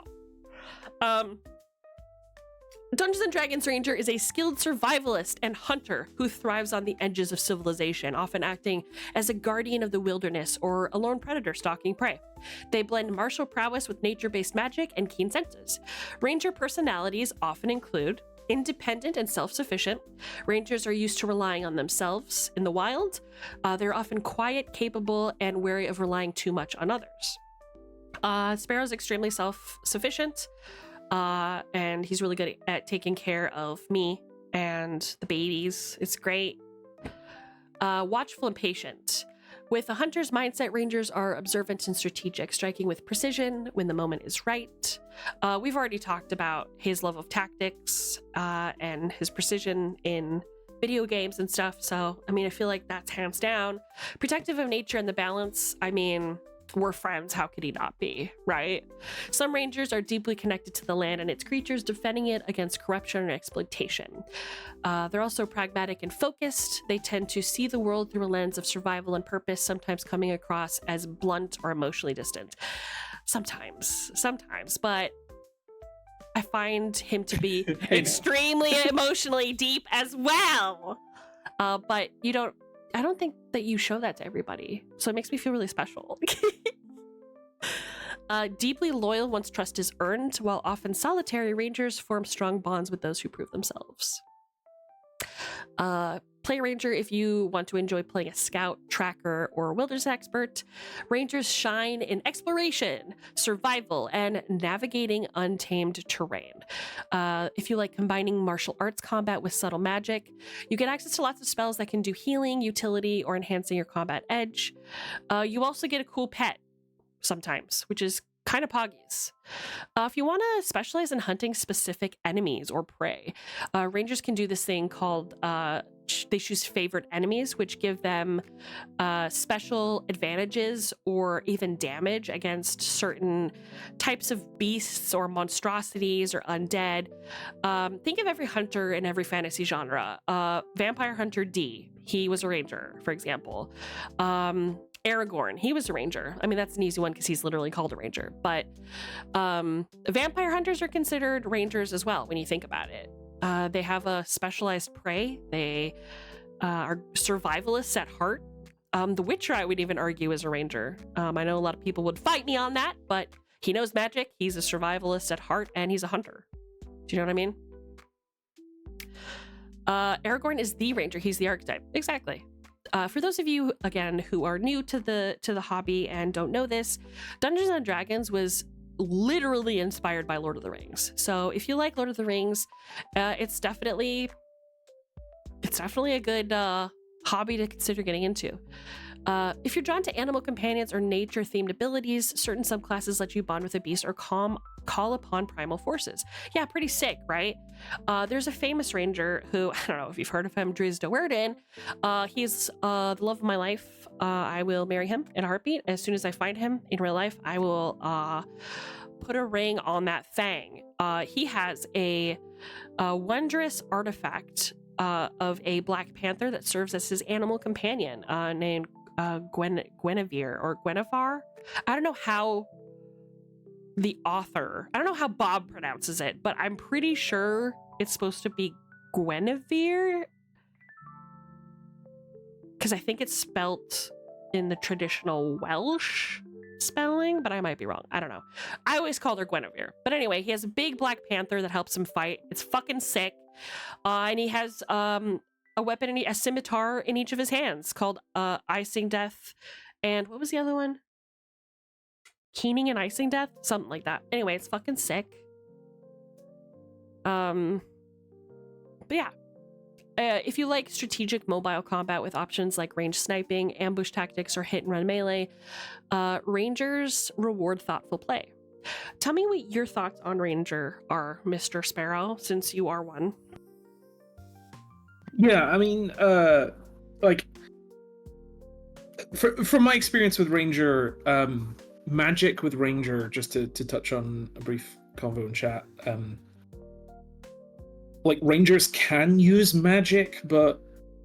Dungeons & Dragons Ranger is a skilled survivalist and hunter who thrives on the edges of civilization, often acting as a guardian of the wilderness or a lone predator stalking prey. They blend martial prowess with nature-based magic and keen senses. Ranger personalities often include independent and self-sufficient. Rangers are used to relying on themselves in the wild. They're often quiet, capable, and wary of relying too much on others. Sparrow's extremely self-sufficient. And he's really good at taking care of me and the babies. It's great. Watchful and patient. With a hunter's mindset, Rangers are observant and strategic, striking with precision when the moment is right. We've already talked about his love of tactics and his precision in video games and stuff. So, I mean, I feel like that's hands down. Protective of nature and the balance. I mean, we're friends. How could he not be, right? Some Rangers are deeply connected to the land and its creatures, defending it against corruption and exploitation. They're also pragmatic and focused. They tend to see the world through a lens of survival and purpose, sometimes coming across as blunt or emotionally distant. Sometimes, but I find him to be extremely emotionally deep as well. But I don't think that you show that to everybody, so it makes me feel really special. Deeply loyal once trust is earned, while often solitary, Rangers form strong bonds with those who prove themselves. Play Ranger if you want to enjoy playing a scout, tracker, or wilderness expert. Rangers shine in exploration, survival, and navigating untamed terrain. If you like combining martial arts combat with subtle magic, you get access to lots of spells that can do healing, utility, or enhancing your combat edge. You also get a cool pet sometimes, which is kind of poggies. If you want to specialize in hunting specific enemies or prey, Rangers can do this thing called they choose favorite enemies, which give them special advantages or even damage against certain types of beasts or monstrosities or undead. Think of every hunter in every fantasy genre. Vampire Hunter D, he was a ranger, for example. Aragorn, he was a ranger. I mean, that's an easy one because he's literally called a ranger. But vampire hunters are considered rangers as well when you think about it. They have a specialized prey. They are survivalists at heart. The Witcher, I would even argue, is a ranger. I know a lot of people would fight me on that, but he knows magic. He's a survivalist at heart, and he's a hunter. Do you know what I mean? Aragorn is the ranger. He's the archetype. Exactly. For those of you, again, who are new to the hobby and don't know this, Dungeons & Dragons was literally inspired by Lord of the Rings. So if you like Lord of the Rings, it's definitely a good hobby to consider getting into. If you're drawn to animal companions or nature-themed abilities, certain subclasses let you bond with a beast or call upon primal forces. Yeah, pretty sick, right? There's a famous ranger who, I don't know if you've heard of him, Driz de Werden. He's the love of my life. I will marry him in a heartbeat. As soon as I find him in real life, I will put a ring on that thing. He has a wondrous artifact of a black panther that serves as his animal companion, named Guinevere or Guinevere. I don't know how the author, I don't know how Bob pronounces it, but I'm pretty sure it's supposed to be Guinevere, because I think it's spelt in the traditional Welsh spelling, but I might be wrong. I don't know. I always called her Guinevere. But anyway, he has a big black panther that helps him fight. It's fucking sick. And he has a weapon, a scimitar in each of his hands called Icing Death. And what was the other one? Keening and Icing Death? Something like that. Anyway, it's fucking sick. But yeah. If you like strategic mobile combat with options like range sniping, ambush tactics, or hit and run melee, Rangers reward thoughtful play. Tell me what your thoughts on Ranger are, Mr. Sparrow, since you are one. Yeah, I mean, like, from my experience with Ranger, magic with Ranger, just to touch on a brief convo in chat, like, Rangers can use magic, but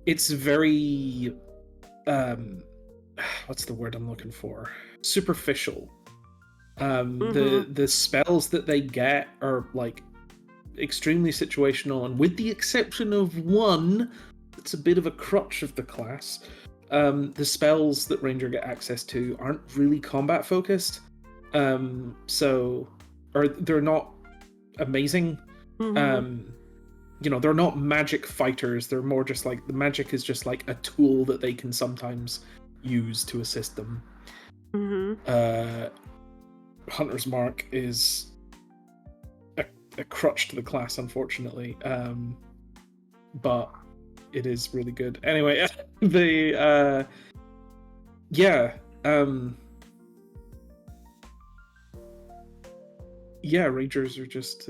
it's very, what's the word I'm looking for? Superficial. The spells that they get are, like, extremely situational, and with the exception of one that's a bit of a crutch of the class, the spells that Ranger get access to aren't really combat focused, or they're not amazing. You know, they're not magic fighters. They're more just like, the magic is just like a tool that they can sometimes use to assist them. Hunter's Mark is a crutch to the class, unfortunately, but it is really good. Anyway, Rangers are just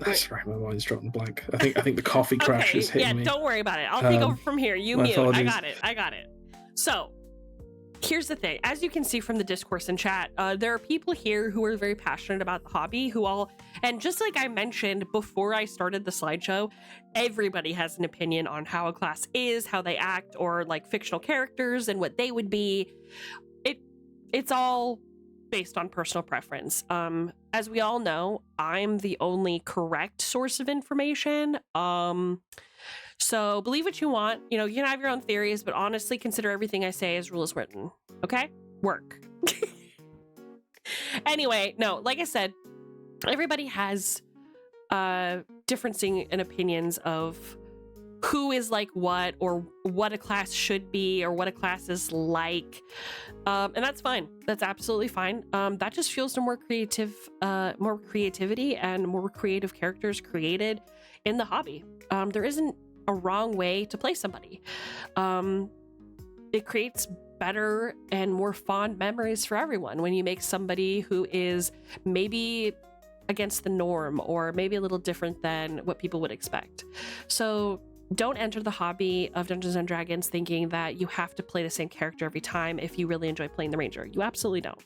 that's right, my mind's dropping blank. I think the coffee crash is hitting me. Yeah, don't worry about it. I'll take over from here. You mute. Apologies. I got it. So, here's the thing. As you can see from the discourse in chat, there are people here who are very passionate about the hobby, and just like I mentioned before I started the slideshow, everybody has an opinion on how a class is, how they act, or like fictional characters and what they would be. It's all based on personal preference. As we all know, I'm the only correct source of information. So believe what you want. You know, you can have your own theories, but honestly, consider everything I say as rule is written. Okay? Work. Anyway, no, like I said, everybody has differencing in opinions of who is like what, or what a class should be, or what a class is like. And that's fine. That's absolutely fine. That just fuels to more creativity and more creative characters created in the hobby. There isn't a wrong way to play somebody. It creates better and more fond memories for everyone when you make somebody who is maybe against the norm, or maybe a little different than what people would expect. So don't enter the hobby of Dungeons and Dragons thinking that you have to play the same character every time if you really enjoy playing the Ranger. You absolutely don't.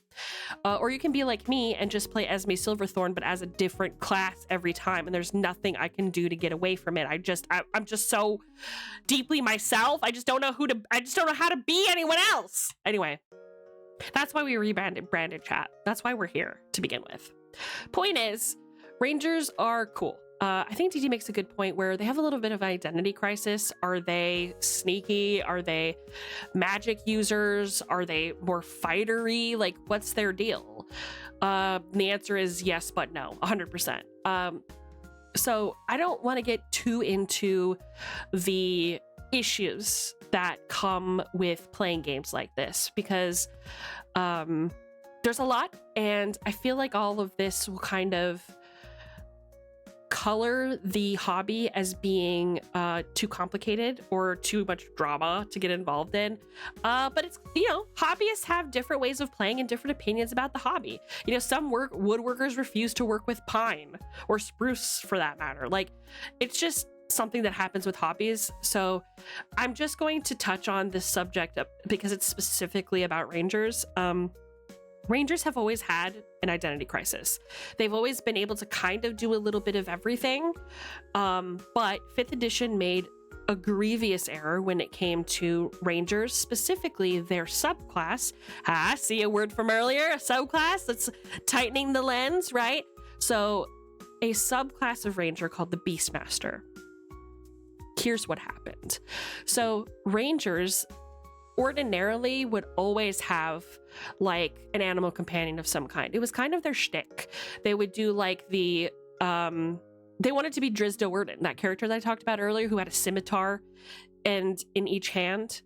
Or you can be like me and just play Esme Silverthorn, but as a different class every time, and there's nothing I can do to get away from it. I'm just so deeply myself. I just don't know how to be anyone else. Anyway, that's why we rebranded chat. That's why we're here to begin with. Point is, Rangers are cool. I think DD makes a good point where they have a little bit of an identity crisis. Are they sneaky? Are they magic users? Are they more fightery? Like, what's their deal? The answer is yes, but no, 100%. So I don't want to get too into the issues that come with playing games like this, because there's a lot, and I feel like all of this will kind of color the hobby as being too complicated or too much drama to get involved in. But it's, you know, hobbyists have different ways of playing and different opinions about the hobby. You know, some woodworkers refuse to work with pine or spruce for that matter. Like, it's just something that happens with hobbies. So I'm just going to touch on this subject because it's specifically about rangers. Rangers have always had an identity crisis. They've always been able to kind of do a little bit of everything, but 5th edition made a grievous error when it came to rangers, specifically their subclass. See a word from earlier, a subclass? That's tightening the lens, right? So a subclass of ranger called the Beastmaster. Here's what happened. So rangers ordinarily would always have like an animal companion of some kind. It was kind of their shtick. They would do like the they wanted to be Drizzt Do'Urden, that character that I talked about earlier, who had a scimitar and in each hand,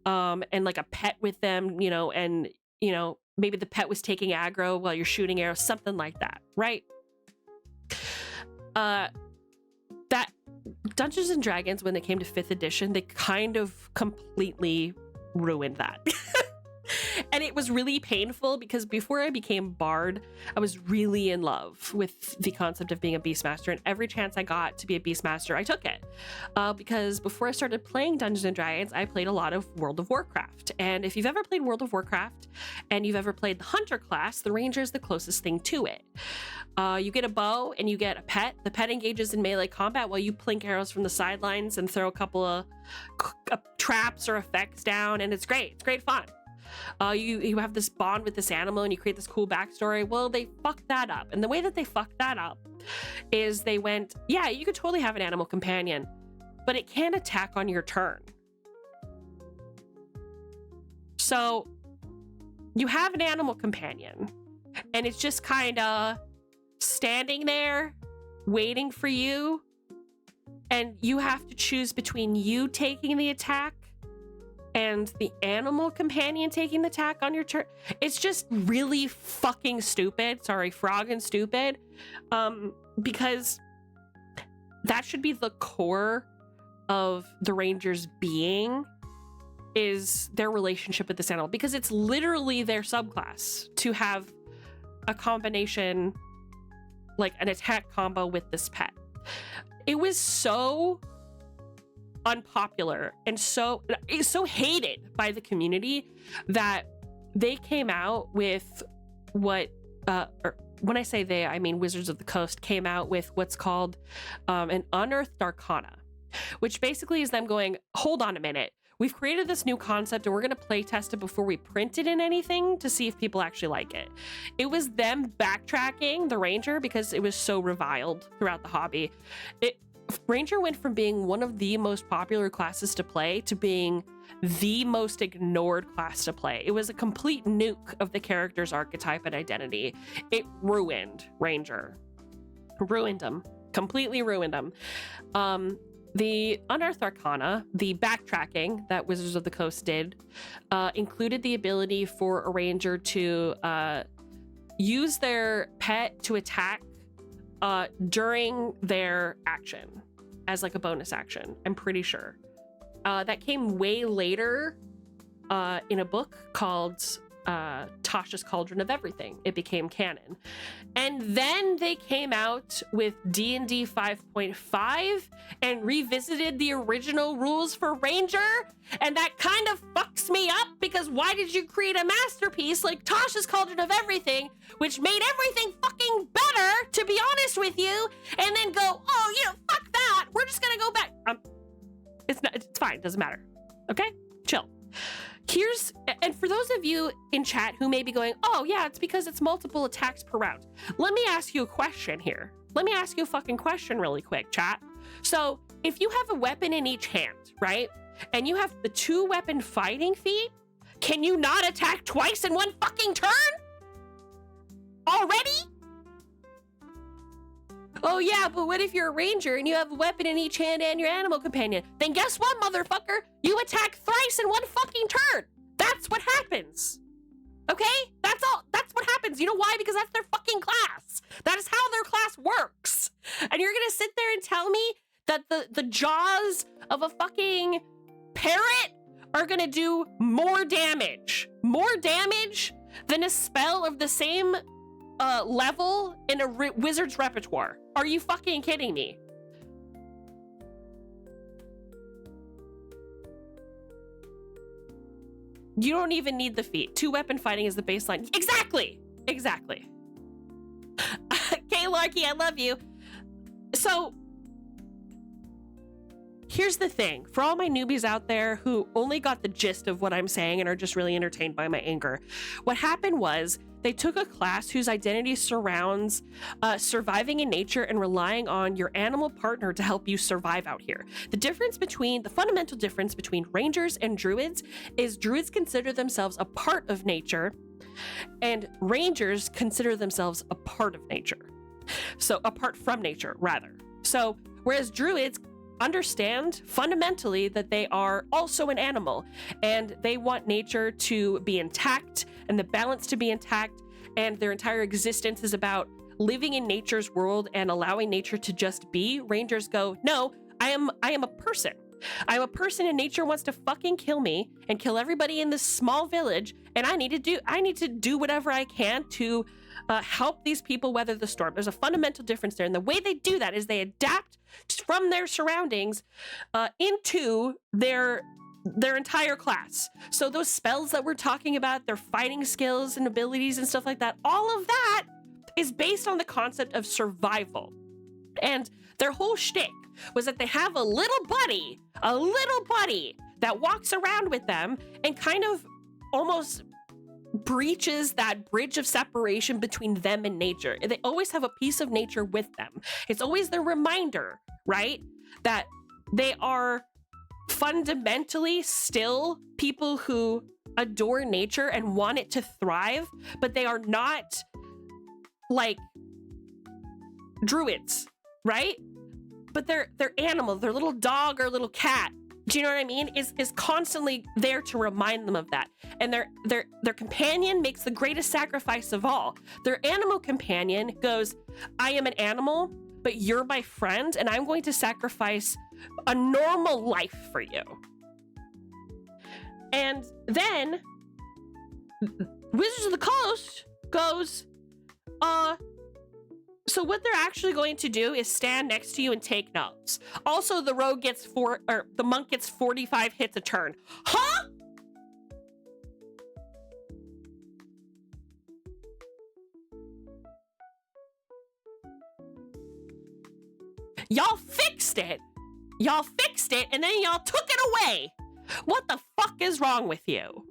and like a pet with them, you know, and you know, maybe the pet was taking aggro while you're shooting arrows, something like that, right? That Dungeons and Dragons, when they came to 5th edition, they kind of completely ruined that. And it was really painful because before I became Bard, I was really in love with the concept of being a Beastmaster, and every chance I got to be a Beastmaster, I took it. Because before I started playing Dungeons and Dragons, I played a lot of World of Warcraft. And if you've ever played World of Warcraft and you've ever played the Hunter class, the Ranger is the closest thing to it. You get a bow and you get a pet. The pet engages in melee combat while you plink arrows from the sidelines and throw a couple of traps or effects down, and it's great. It's great fun. You have this bond with this animal and you create this cool backstory. Well, they fucked that up. And the way that they fucked that up is they went, yeah, you could totally have an animal companion, but it can't attack on your turn. So you have an animal companion and it's just kind of standing there waiting for you, and you have to choose between you taking the attack and the animal companion taking the attack on your turn. It's just really fucking stupid. Sorry, frog and stupid. Because that should be the core of the Ranger's being, is their relationship with this animal, because it's literally their subclass to have a combination, like an attack combo with this pet. It was so unpopular and so hated by the community that they came out with what, or when I say they, I mean Wizards of the Coast came out with what's called an Unearthed Arcana, which basically is them going, hold on a minute, we've created this new concept and we're going to play test it before we print it in anything to see if people actually like it. It was them backtracking the Ranger because it was so reviled throughout the hobby. Ranger went from being one of the most popular classes to play to being the most ignored class to play. It was a complete nuke of the character's archetype and identity. It ruined Ranger. Ruined him. Completely ruined him. The Unearthed Arcana, the backtracking that Wizards of the Coast did, included the ability for a Ranger to use their pet to attack during their action as like a bonus action, I'm pretty sure. That came way later in a book called Tasha's Cauldron of Everything. It became canon. And then they came out with D&D 5.5 and revisited the original rules for Ranger, and that kind of fucks me up, because why did you create a masterpiece like Tasha's Cauldron of Everything, which made everything fucking better, to be honest with you, and then go, oh, you know, fuck that, we're just gonna go back. It's fine, doesn't matter. Okay, chill. And for those of you in chat who may be going, oh yeah, it's because it's multiple attacks per round. Let me ask you a question here. Let me ask you a fucking question really quick, chat. So if you have a weapon in each hand, right? And you have the 2-weapon fighting feat, can you not attack twice in one fucking turn? Already? Oh yeah, but what if you're a Ranger and you have a weapon in each hand and your animal companion? Then guess what, motherfucker? You attack thrice in one fucking turn. That's what happens. Okay? That's all. That's what happens. You know why? Because that's their fucking class. That is how their class works. And you're gonna sit there and tell me that the jaws of a fucking parrot are gonna do more damage than a spell of the same level in a wizard's repertoire. Are you fucking kidding me? You don't even need the feat. 2-weapon fighting is the baseline. Exactly. Okay, Larky, I love you. So, here's the thing. For all my newbies out there who only got the gist of what I'm saying and are just really entertained by my anger, what happened was they took a class whose identity surrounds surviving in nature and relying on your animal partner to help you survive out here. The fundamental difference between rangers and druids is druids consider themselves a part of nature and rangers consider themselves a part of nature. So apart from nature, rather. So whereas druids understand fundamentally that they are also an animal and they want nature to be intact and the balance to be intact, and their entire existence is about living in nature's world and allowing nature to just be. Rangers go, no, I am a person. I'm a person and nature wants to fucking kill me and kill everybody in this small village, and I need to do whatever I can to help these people weather the storm. There's a fundamental difference there, and the way they do that is they adapt from their surroundings into their entire class. So those spells that we're talking about, their fighting skills and abilities and stuff like that, all of that is based on the concept of survival. And their whole shtick was that they have a little buddy that walks around with them and kind of almost breaches that bridge of separation between them and nature. They always have a piece of nature with them. It's always the reminder, right, that they are fundamentally still people who adore nature and want it to thrive, but they are not like druids, right? But their animal, their little dog or little cat, do you know what I mean, is constantly there to remind them of that. And their companion makes the greatest sacrifice of all. Their animal companion goes, I am an animal, but you're my friend, and I'm going to sacrifice a normal life for you. And then Wizards of the Coast goes, so what they're actually going to do is stand next to you and take notes. Also, the monk gets 45 hits a turn. Huh? Y'all fixed it, and then y'all took it away. What the fuck is wrong with you?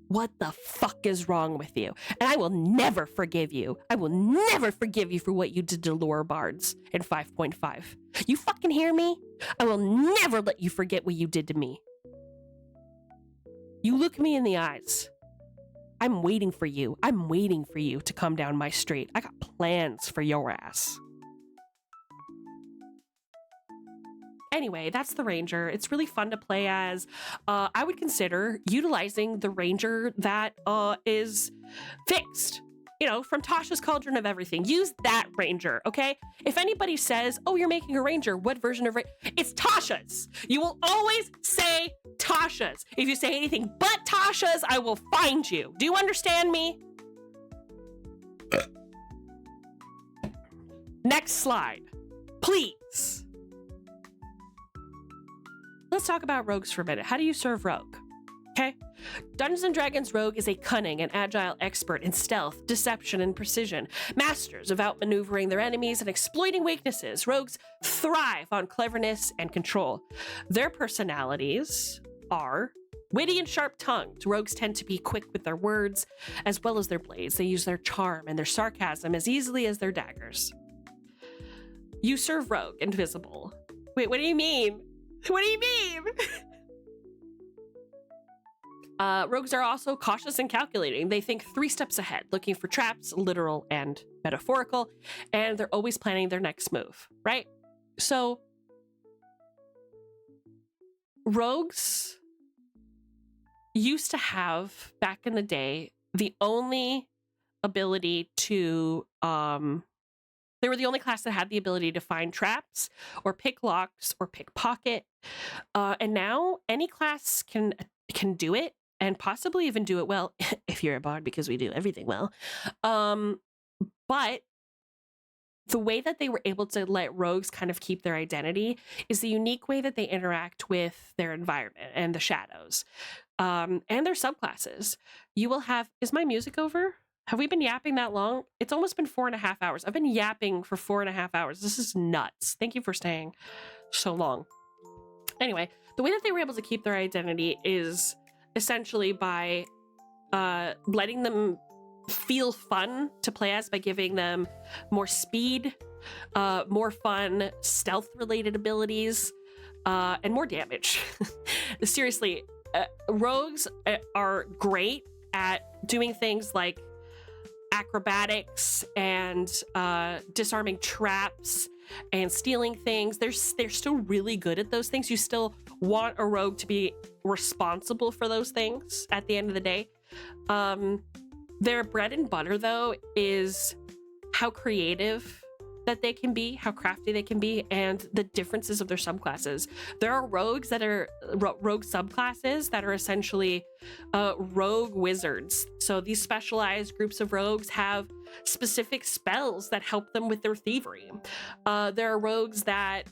What the fuck is wrong with you? And I will never forgive you. I will never forgive you for what you did to lore bards in 5.5. You fucking hear me? I will never let you forget what you did to me. You look me in the eyes. I'm waiting for you. I'm waiting for you to come down my street. I got plans for your ass. Anyway, that's the ranger. It's really fun to play as. I would consider utilizing the ranger that is fixed. You know, from Tasha's Cauldron of Everything. Use that ranger, okay? If anybody says, oh, you're making a ranger, what version of it's Tasha's. You will always say Tasha's. If you say anything but Tasha's, I will find you. Do you understand me? Next slide, please. Let's talk about rogues for a minute. How do you serve rogue? Okay. Dungeons & Dragons rogue is a cunning and agile expert in stealth, deception, and precision. Masters of outmaneuvering their enemies and exploiting weaknesses, rogues thrive on cleverness and control. Their personalities are witty and sharp-tongued. Rogues tend to be quick with their words as well as their blades. They use their charm and their sarcasm as easily as their daggers. You serve rogue, invisible. Wait, what do you mean? What do you mean? Rogues are also cautious and calculating. They think 3 steps ahead, looking for traps, literal and metaphorical, and they're always planning their next move, right? So, rogues used to have, back in the day, the only ability to they were the only class that had the ability to find traps or pick locks or pickpocket, and now any class can do it, and possibly even do it well if you're a bard, because we do everything well. But the way that they were able to let rogues kind of keep their identity is the unique way that they interact with their environment and the shadows, and their subclasses. You will have, is my music over? Have we been yapping that long? It's almost been 4.5 hours. I've been yapping for 4.5 hours. This is nuts. Thank you for staying so long. Anyway, the way that they were able to keep their identity is essentially by letting them feel fun to play as, by giving them more speed, more fun stealth-related abilities, and more damage. Seriously, rogues are great at doing things like acrobatics and disarming traps and stealing things. They're still really good at those things. You still want a rogue to be responsible for those things at the end of the day. Their bread and butter, though, is how creative that they can be, how crafty they can be, and the differences of their subclasses. There are rogues that are rogue subclasses that are essentially rogue wizards. So these specialized groups of rogues have specific spells that help them with their thievery. There are rogues that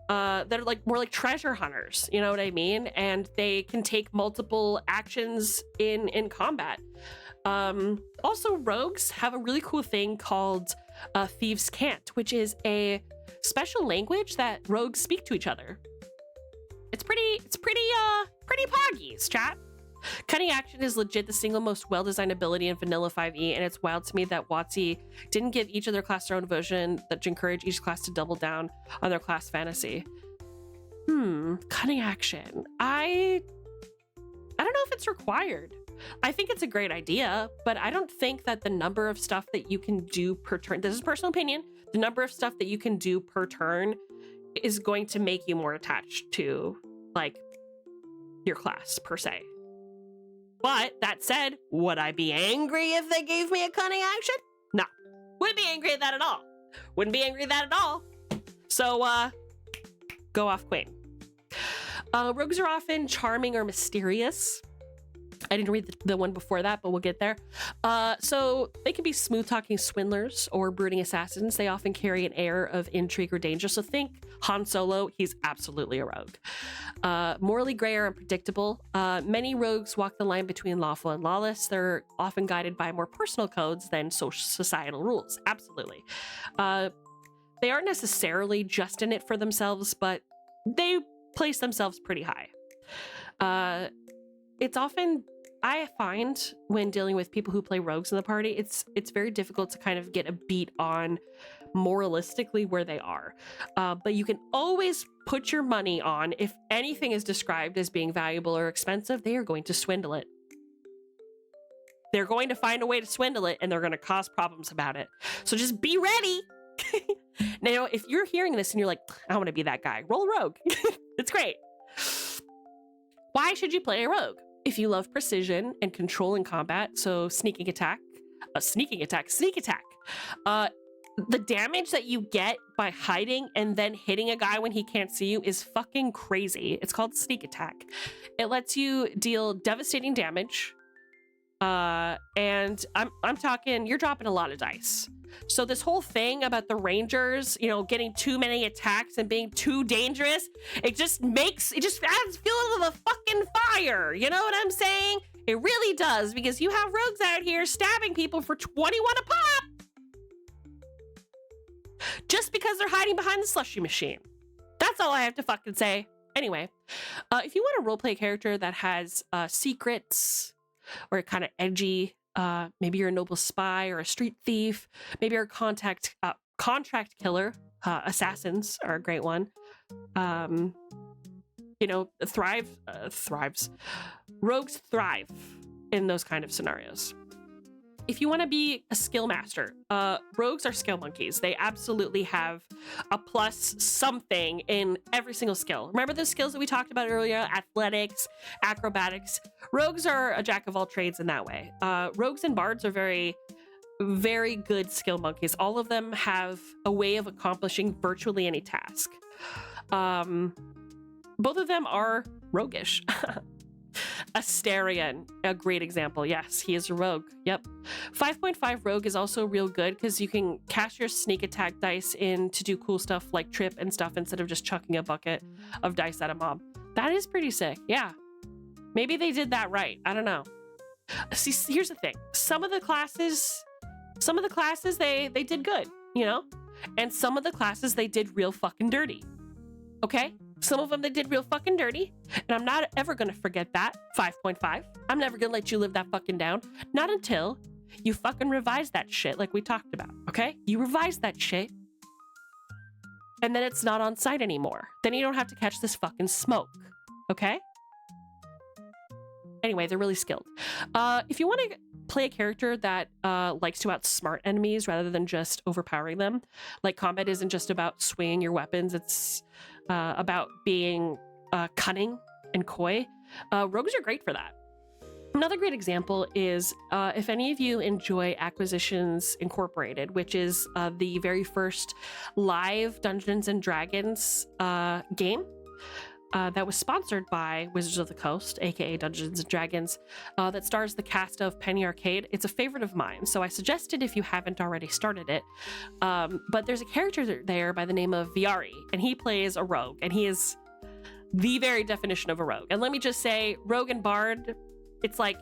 that are like more like treasure hunters, you know what I mean? And they can take multiple actions in combat. Also, rogues have a really cool thing called Thieves' Cant, which is a special language that rogues speak to each other. It's pretty poggies, chat. Cunning Action is legit the single most well-designed ability in Vanilla 5e, and it's wild to me that WotC didn't give each of their class their own version that encourage each class to double down on their class fantasy. Cunning Action. I don't know if it's required. I think it's a great idea, but I don't think that the number of stuff that you can do per turn, this is personal opinion, the number of stuff that you can do per turn is going to make you more attached to, like, your class, per se. But that said, would I be angry if they gave me a Cunning Action? No. Wouldn't be angry at that at all. Wouldn't be angry at that at all. So, go off, Queen. Rogues are often charming or mysterious. I didn't read the one before that, but we'll get there. So they can be smooth-talking swindlers or brooding assassins. They often carry an air of intrigue or danger. So think Han Solo, he's absolutely a rogue. Morally gray or unpredictable. Many rogues walk the line between lawful and lawless. They're often guided by more personal codes than societal rules. Absolutely. They aren't necessarily just in it for themselves, but they place themselves pretty high. It's often, I find, when dealing with people who play rogues in the party, it's very difficult to kind of get a beat on moralistically where they are. But you can always put your money on, if anything is described as being valuable or expensive, they are going to swindle it. They're going to find a way to swindle it, and they're going to cause problems about it. So just be ready. Now, if you're hearing this and you're like, I want to be that guy, roll a rogue. It's great. Why should you play a rogue? If you love precision and control in combat, so sneak attack. The damage that you get by hiding and then hitting a guy when he can't see you is fucking crazy. It's called sneak attack. It lets you deal devastating damage. And I'm talking, you're dropping a lot of dice. So this whole thing about the Rangers, you know, getting too many attacks and being too dangerous, it just adds fuel to the fucking fire. You know what I'm saying? It really does, because you have rogues out here stabbing people for 21 a pop. Just because they're hiding behind the slushy machine. That's all I have to fucking say. Anyway, if you want a roleplay character that has secrets, or kind of edgy, maybe you're a noble spy or a street thief, maybe you're a contract killer. Assassins are a great one. You know, rogues thrive in those kind of scenarios. if you want to be a skill master, rogues are skill monkeys. They absolutely have a plus something in every single skill. Remember the skills that we talked about earlier? Athletics, acrobatics. Rogues are a jack of all trades in that way. Rogues and bards are very, very good skill monkeys. All of them have a way of accomplishing virtually any task. Both of them are roguish. Astarion, a great example. Yes, he is a rogue. Yep. 5.5 rogue is also real good because you can cast your sneak attack dice in to do cool stuff like trip and stuff instead of just chucking a bucket of dice at a mob. That is pretty sick. Yeah. Maybe they did that right. I don't know. See, here's the thing. Some of the classes they did good, you know? And some of the classes they did real fucking dirty. Okay? Some of them they did real fucking dirty, and I'm not ever gonna forget that. 5.5. I'm never gonna let you live that fucking down. Not until you fucking revise that shit like we talked about, okay? You revise that shit, and then it's not on site anymore. Then you don't have to catch this fucking smoke, okay? Anyway, they're really skilled. If you want to play a character that likes to outsmart enemies rather than just overpowering them, like combat isn't just about swinging your weapons, it's about being cunning and coy. Rogues are great for that. Another great example is if any of you enjoy Acquisitions Incorporated, which is the very first live Dungeons and Dragons game that was sponsored by Wizards of the Coast, aka Dungeons and Dragons, that stars the cast of Penny Arcade. It's a favorite of mine, so I suggested if you haven't already started it. But there's a character there by the name of Viari, and he plays a rogue, and he is the very definition of a rogue. And let me just say, rogue and bard, it's like,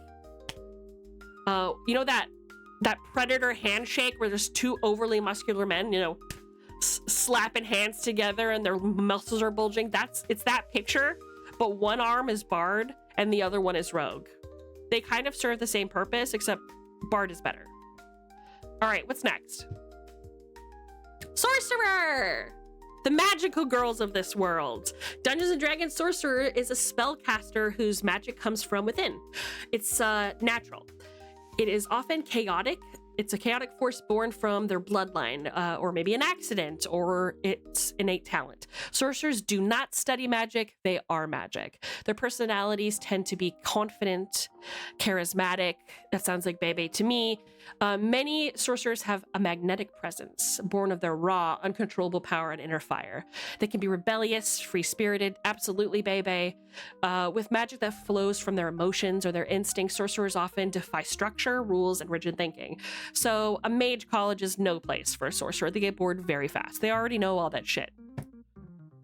you know that Predator handshake where there's two overly muscular men, you know, slapping hands together and their muscles are bulging. It's that picture, but one arm is bard and the other one is rogue. They kind of serve the same purpose, except bard is better. All right, what's next? Sorcerer! The magical girls of this world. Dungeons and Dragons Sorcerer is a spellcaster whose magic comes from within. It's natural. It is often chaotic. It's a chaotic force born from their bloodline, or maybe an accident, or it's innate talent. Sorcerers do not study magic, they are magic. Their personalities tend to be confident, charismatic. That sounds like Bebe to me. Many sorcerers have a magnetic presence, born of their raw, uncontrollable power and inner fire. They can be rebellious, free-spirited, absolutely Bebe. With magic that flows from their emotions or their instincts, sorcerers often defy structure, rules, and rigid thinking. So a mage college is no place for a sorcerer. They get bored very fast. They already know all that shit.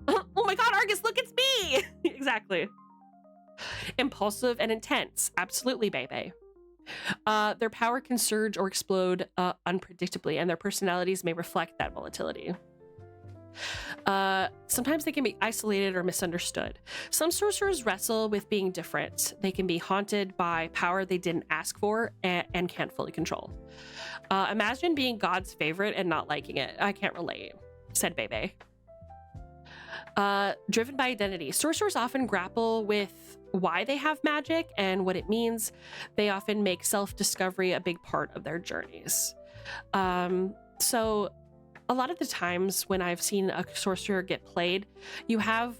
Oh my god, Argus, look, it's me! Exactly. Impulsive and intense. Absolutely, Bebe. Their power can surge or explode unpredictably, and their personalities may reflect that volatility. Sometimes they can be isolated or misunderstood. Some sorcerers wrestle with being different. They can be haunted by power they didn't ask for and can't fully control. Imagine being God's favorite and not liking it. I can't relate, said Bebe. Driven by identity. Sorcerers often grapple with why they have magic and what it means. They often make self-discovery a big part of their journeys. So a lot of the times when I've seen a sorcerer get played, you have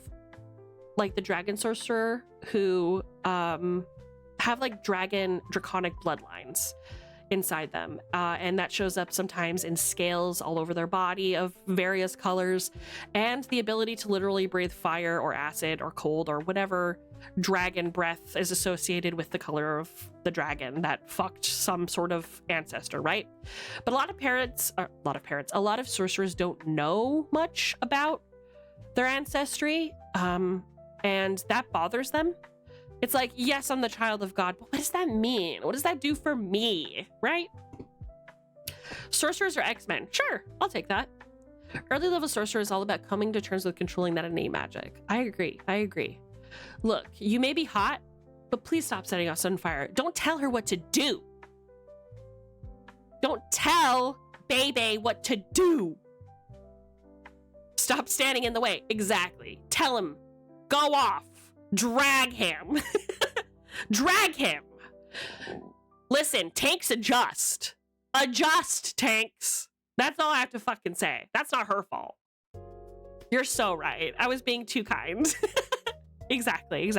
like the dragon sorcerer who have like draconic bloodlines inside them, and that shows up sometimes in scales all over their body of various colors, and the ability to literally breathe fire or acid or cold or whatever dragon breath is associated with the color of the dragon that fucked some sort of ancestor, right? But a lot of sorcerers don't know much about their ancestry, and that bothers them. It's like, yes, I'm the child of God, but what does that mean? What does that do for me, right? Sorcerers are X-Men. Sure, I'll take that. Early level sorcerer is all about coming to terms with controlling that innate magic. I agree. Look, you may be hot, but please stop setting us on fire. Don't tell her what to do. Don't tell Bebe what to do. Stop standing in the way. Exactly. Tell him. Go off. Drag him. Drag him. Listen, tanks adjust. Adjust, tanks. That's all I have to fucking say. That's not her fault. You're so right. I was being too kind. Exactly.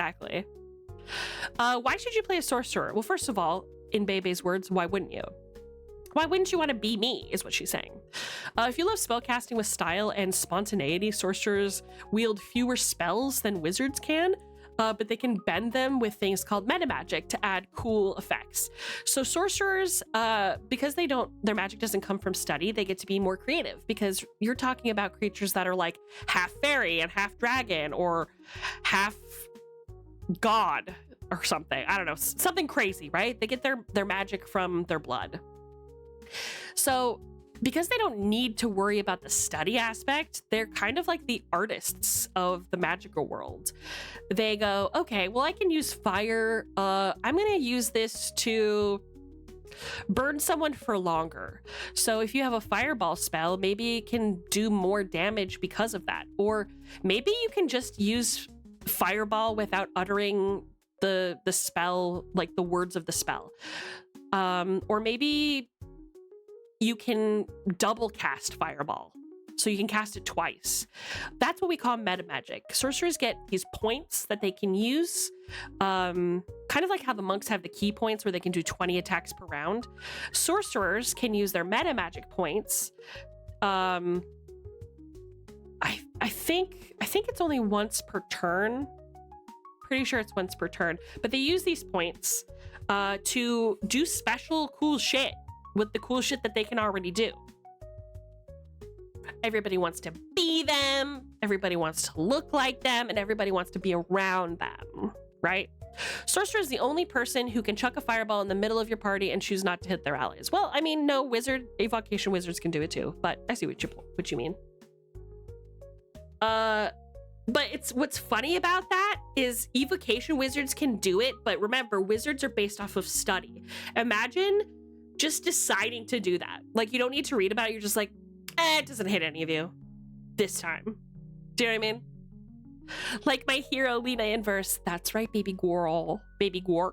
Why should you play a sorcerer? Well, first of all, in Bebe's words, why wouldn't you? Why wouldn't you want to be me, is what she's saying. If you love spellcasting with style and spontaneity, sorcerers wield fewer spells than wizards can, but they can bend them with things called metamagic to add cool effects. So sorcerers, because their magic doesn't come from study, they get to be more creative, because you're talking about creatures that are like half fairy and half dragon or half god or something. I don't know, something crazy, right? They get their magic from their blood. So because they don't need to worry about the study aspect, they're kind of like the artists of the magical world. They go, okay, well, I can use fire. I'm going to use this to burn someone for longer. So if you have a fireball spell, maybe it can do more damage because of that. Or maybe you can just use fireball without uttering the spell, like the words of the spell. Or maybe you can double cast fireball, so you can cast it twice. That's what we call metamagic. Sorcerers get these points that they can use, kind of like how the monks have the key points where they can do 20 attacks per round. Sorcerers can use their metamagic points. I think it's only once per turn. Pretty sure it's once per turn, but they use these points to do special cool shit with the cool shit that they can already do. Everybody wants to be them, everybody wants to look like them, and everybody wants to be around them, right? Sorcerer is the only person who can chuck a fireball in the middle of your party and choose not to hit their allies. Well, I mean, no, evocation wizards can do it too, but I see what you mean. But what's funny about that is evocation wizards can do it, but remember, wizards are based off of study. Imagine just deciding to do that. Like, you don't need to read about it. You're just like, it doesn't hit any of you this time. Do you know what I mean? Like my hero, Lena Inverse. That's right, baby girl. Baby Gwork.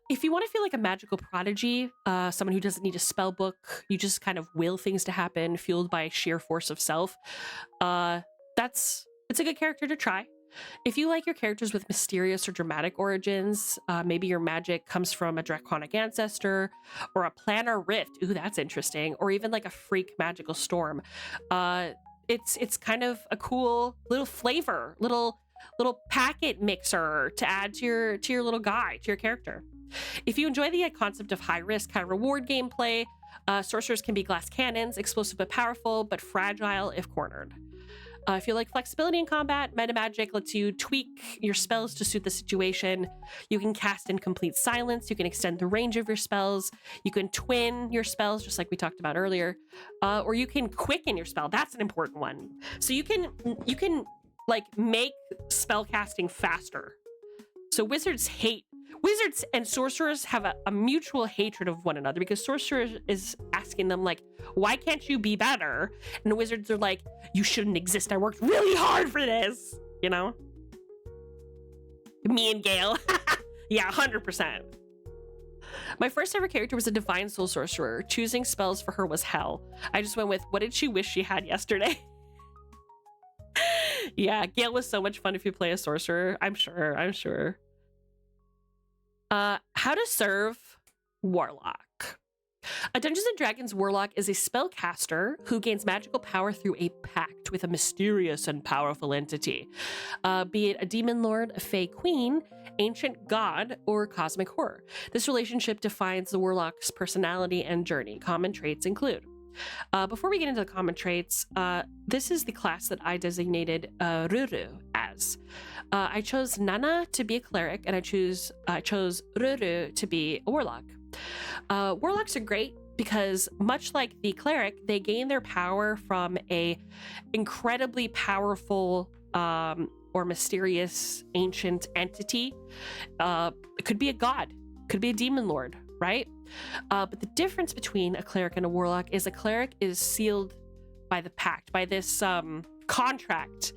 If you want to feel like a magical prodigy, someone who doesn't need a spell book, you just kind of will things to happen, fueled by sheer force of self, it's a good character to try. If you like your characters with mysterious or dramatic origins, maybe your magic comes from a draconic ancestor or a planar rift. Ooh, that's interesting. Or even like a freak magical storm. It's kind of a cool little flavor, little packet mixer to add to your little guy, to your character. If you enjoy the concept of high risk, high reward gameplay, sorcerers can be glass cannons, explosive but powerful, but fragile if cornered. If you like flexibility in combat, metamagic lets you tweak your spells to suit the situation. You can cast in complete silence. You can extend the range of your spells. You can twin your spells, just like we talked about earlier. Or you can quicken your spell. That's an important one. So you can like make spell casting faster. So wizards and sorcerers have a mutual hatred of one another, because sorcerers is asking them like, why can't you be better? And the wizards are like, you shouldn't exist. I worked really hard for this, you know? Me and Gale. Yeah, 100%. My first ever character was a Divine Soul Sorcerer. Choosing spells for her was hell. I just went with, what did she wish she had yesterday? Yeah, Gale was so much fun if you play a sorcerer. I'm sure. How to serve Warlock. A Dungeons & Dragons Warlock is a spellcaster who gains magical power through a pact with a mysterious and powerful entity, be it a demon lord, a fey queen, ancient god, or cosmic horror. This relationship defines the Warlock's personality and journey. Common traits include. Before we get into the common traits, this is the class that I designated Ruru as. I chose Nana to be a cleric, and I chose Ruru to be a warlock. Warlocks are great because, much like the cleric, they gain their power from a incredibly powerful or mysterious ancient entity. It could be a god, could be a demon lord, right? But the difference between a cleric and a warlock is a cleric is sealed by the pact, by this contract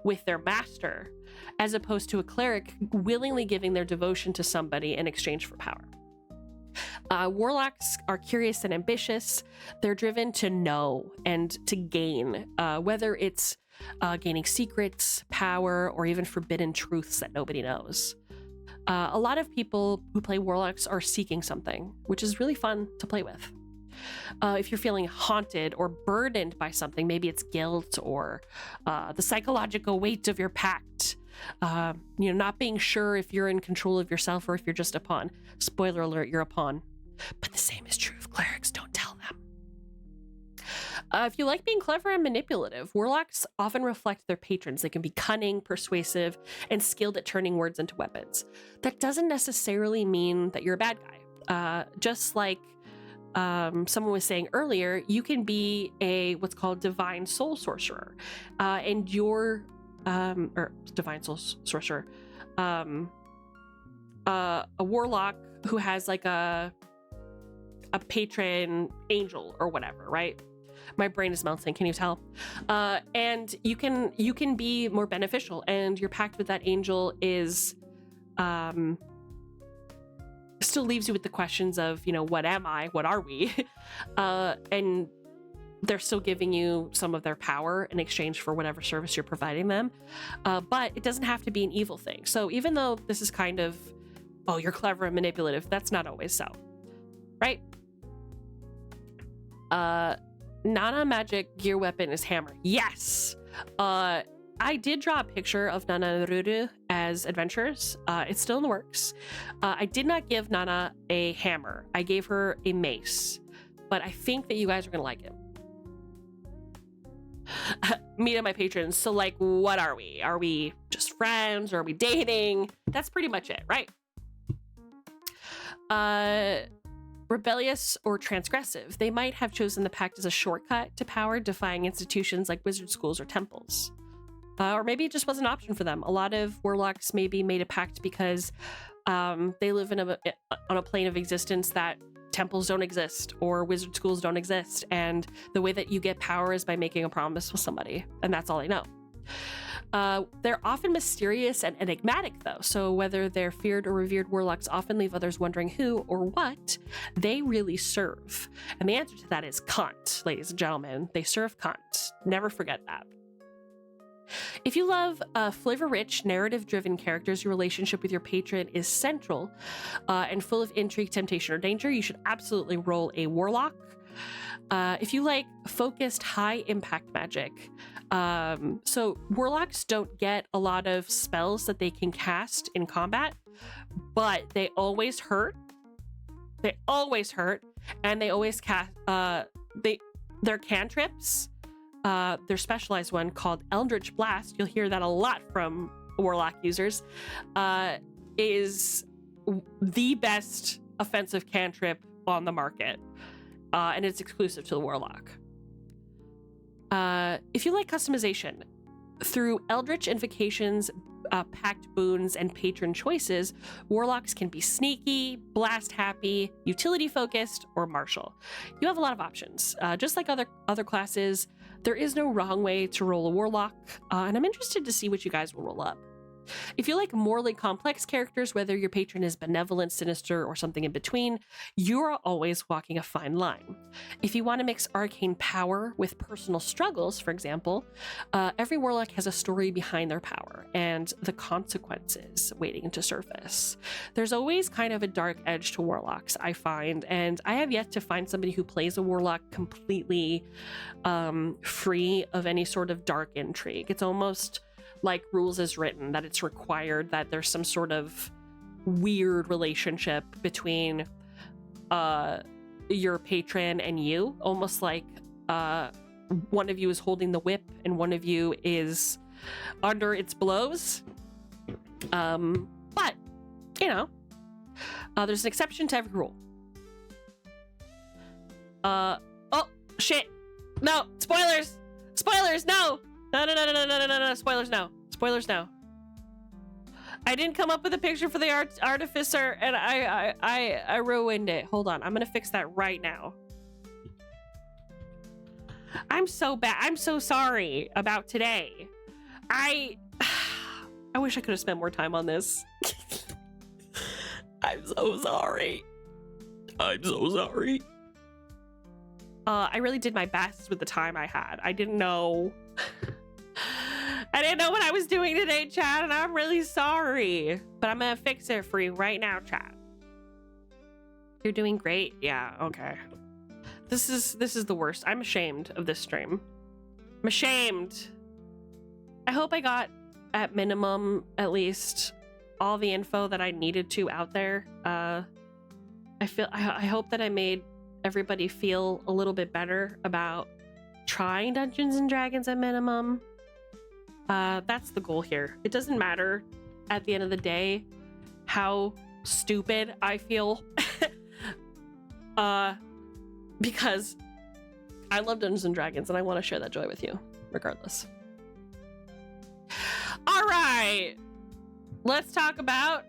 with their master, as opposed to a cleric willingly giving their devotion to somebody in exchange for power. Warlocks are curious and ambitious. They're driven to know and to gain, whether it's gaining secrets, power, or even forbidden truths that nobody knows. A lot of people who play warlocks are seeking something, which is really fun to play with. If you're feeling haunted or burdened by something, maybe it's guilt or the psychological weight of your pact, not being sure if you're in control of yourself or if you're just a pawn. Spoiler alert, you're a pawn. But the same is true of clerics, don't tell them. If you like being clever and manipulative, warlocks often reflect their patrons. They can be cunning, persuasive, and skilled at turning words into weapons. That doesn't necessarily mean that you're a bad guy. Just like someone was saying earlier, you can be what's called divine soul sorcerer, and your or divine soul sorcerer, a warlock who has like a patron angel or whatever, right? My brain is melting, can you tell? And you can be more beneficial, and your pact with that angel is still leaves you with the questions of, what am I? What are we? And they're still giving you some of their power in exchange for whatever service you're providing them. But it doesn't have to be an evil thing. So even though this is kind of, oh, you're clever and manipulative, that's not always so, right? Nana magic gear weapon is hammer. Yes. I did draw a picture of Nana and Ruru as adventurers. It's still in the works. I did not give Nana a hammer. I gave her a mace, but I think that you guys are gonna like it. Me and my patrons. So like, what are we? Are we just friends? Or are we dating? That's pretty much it, right? Rebellious or transgressive. They might have chosen the pact as a shortcut to power, defying institutions like wizard schools or temples. Or maybe it just was an option for them. A lot of warlocks maybe made a pact because they live on a plane of existence that temples don't exist or wizard schools don't exist. And the way that you get power is by making a promise with somebody. And that's all they know. They're often mysterious and enigmatic, though. So whether they're feared or revered, warlocks often leave others wondering who or what they really serve. And the answer to that is Kant, ladies and gentlemen. They serve Kant. Never forget that. If you love flavor-rich, narrative-driven characters, your relationship with your patron is central and full of intrigue, temptation, or danger, you should absolutely roll a warlock. If you like focused, high-impact magic, so warlocks don't get a lot of spells that they can cast in combat, but they always hurt. They always hurt, and they always cast. Their cantrips. Their specialized one called Eldritch Blast, you'll hear that a lot from warlock users, is the best offensive cantrip on the market, and it's exclusive to the warlock. If you like customization, through Eldritch invocations, pact boons, and patron choices, warlocks can be sneaky, blast happy, utility focused, or martial. You have a lot of options. Just like other classes, there is no wrong way to roll a warlock, and I'm interested to see what you guys will roll up. If you like morally complex characters, whether your patron is benevolent, sinister, or something in between, you're always walking a fine line. If you want to mix arcane power with personal struggles, for example, every warlock has a story behind their power and the consequences waiting to surface. There's always kind of a dark edge to warlocks, I find, and I have yet to find somebody who plays a warlock completely free of any sort of dark intrigue. It's almost like rules as written, that it's required that there's some sort of weird relationship between your patron and you, almost like one of you is holding the whip and one of you is under its blows. But there's an exception to every rule. Oh shit, no, spoilers, no. No, spoilers no. I didn't come up with a picture for the artificer, and I ruined it. Hold on, I'm gonna fix that right now. I'm so bad. I'm so sorry about today. I wish I could have spent more time on this. I'm so sorry. I'm so sorry. I really did my best with the time I had. I didn't know. I didn't know what I was doing today, chat, and I'm really sorry. But I'm gonna fix it for you right now, chat. You're doing great. Yeah, okay. This is the worst. I'm ashamed of this stream. I'm ashamed. I hope I got, at minimum, at least, all the info that I needed to out there. I hope that I made everybody feel a little bit better about trying Dungeons and Dragons at minimum. That's the goal here. It doesn't matter at the end of the day how stupid I feel. Because I love Dungeons and Dragons and I want to share that joy with you, regardless. All right, let's talk about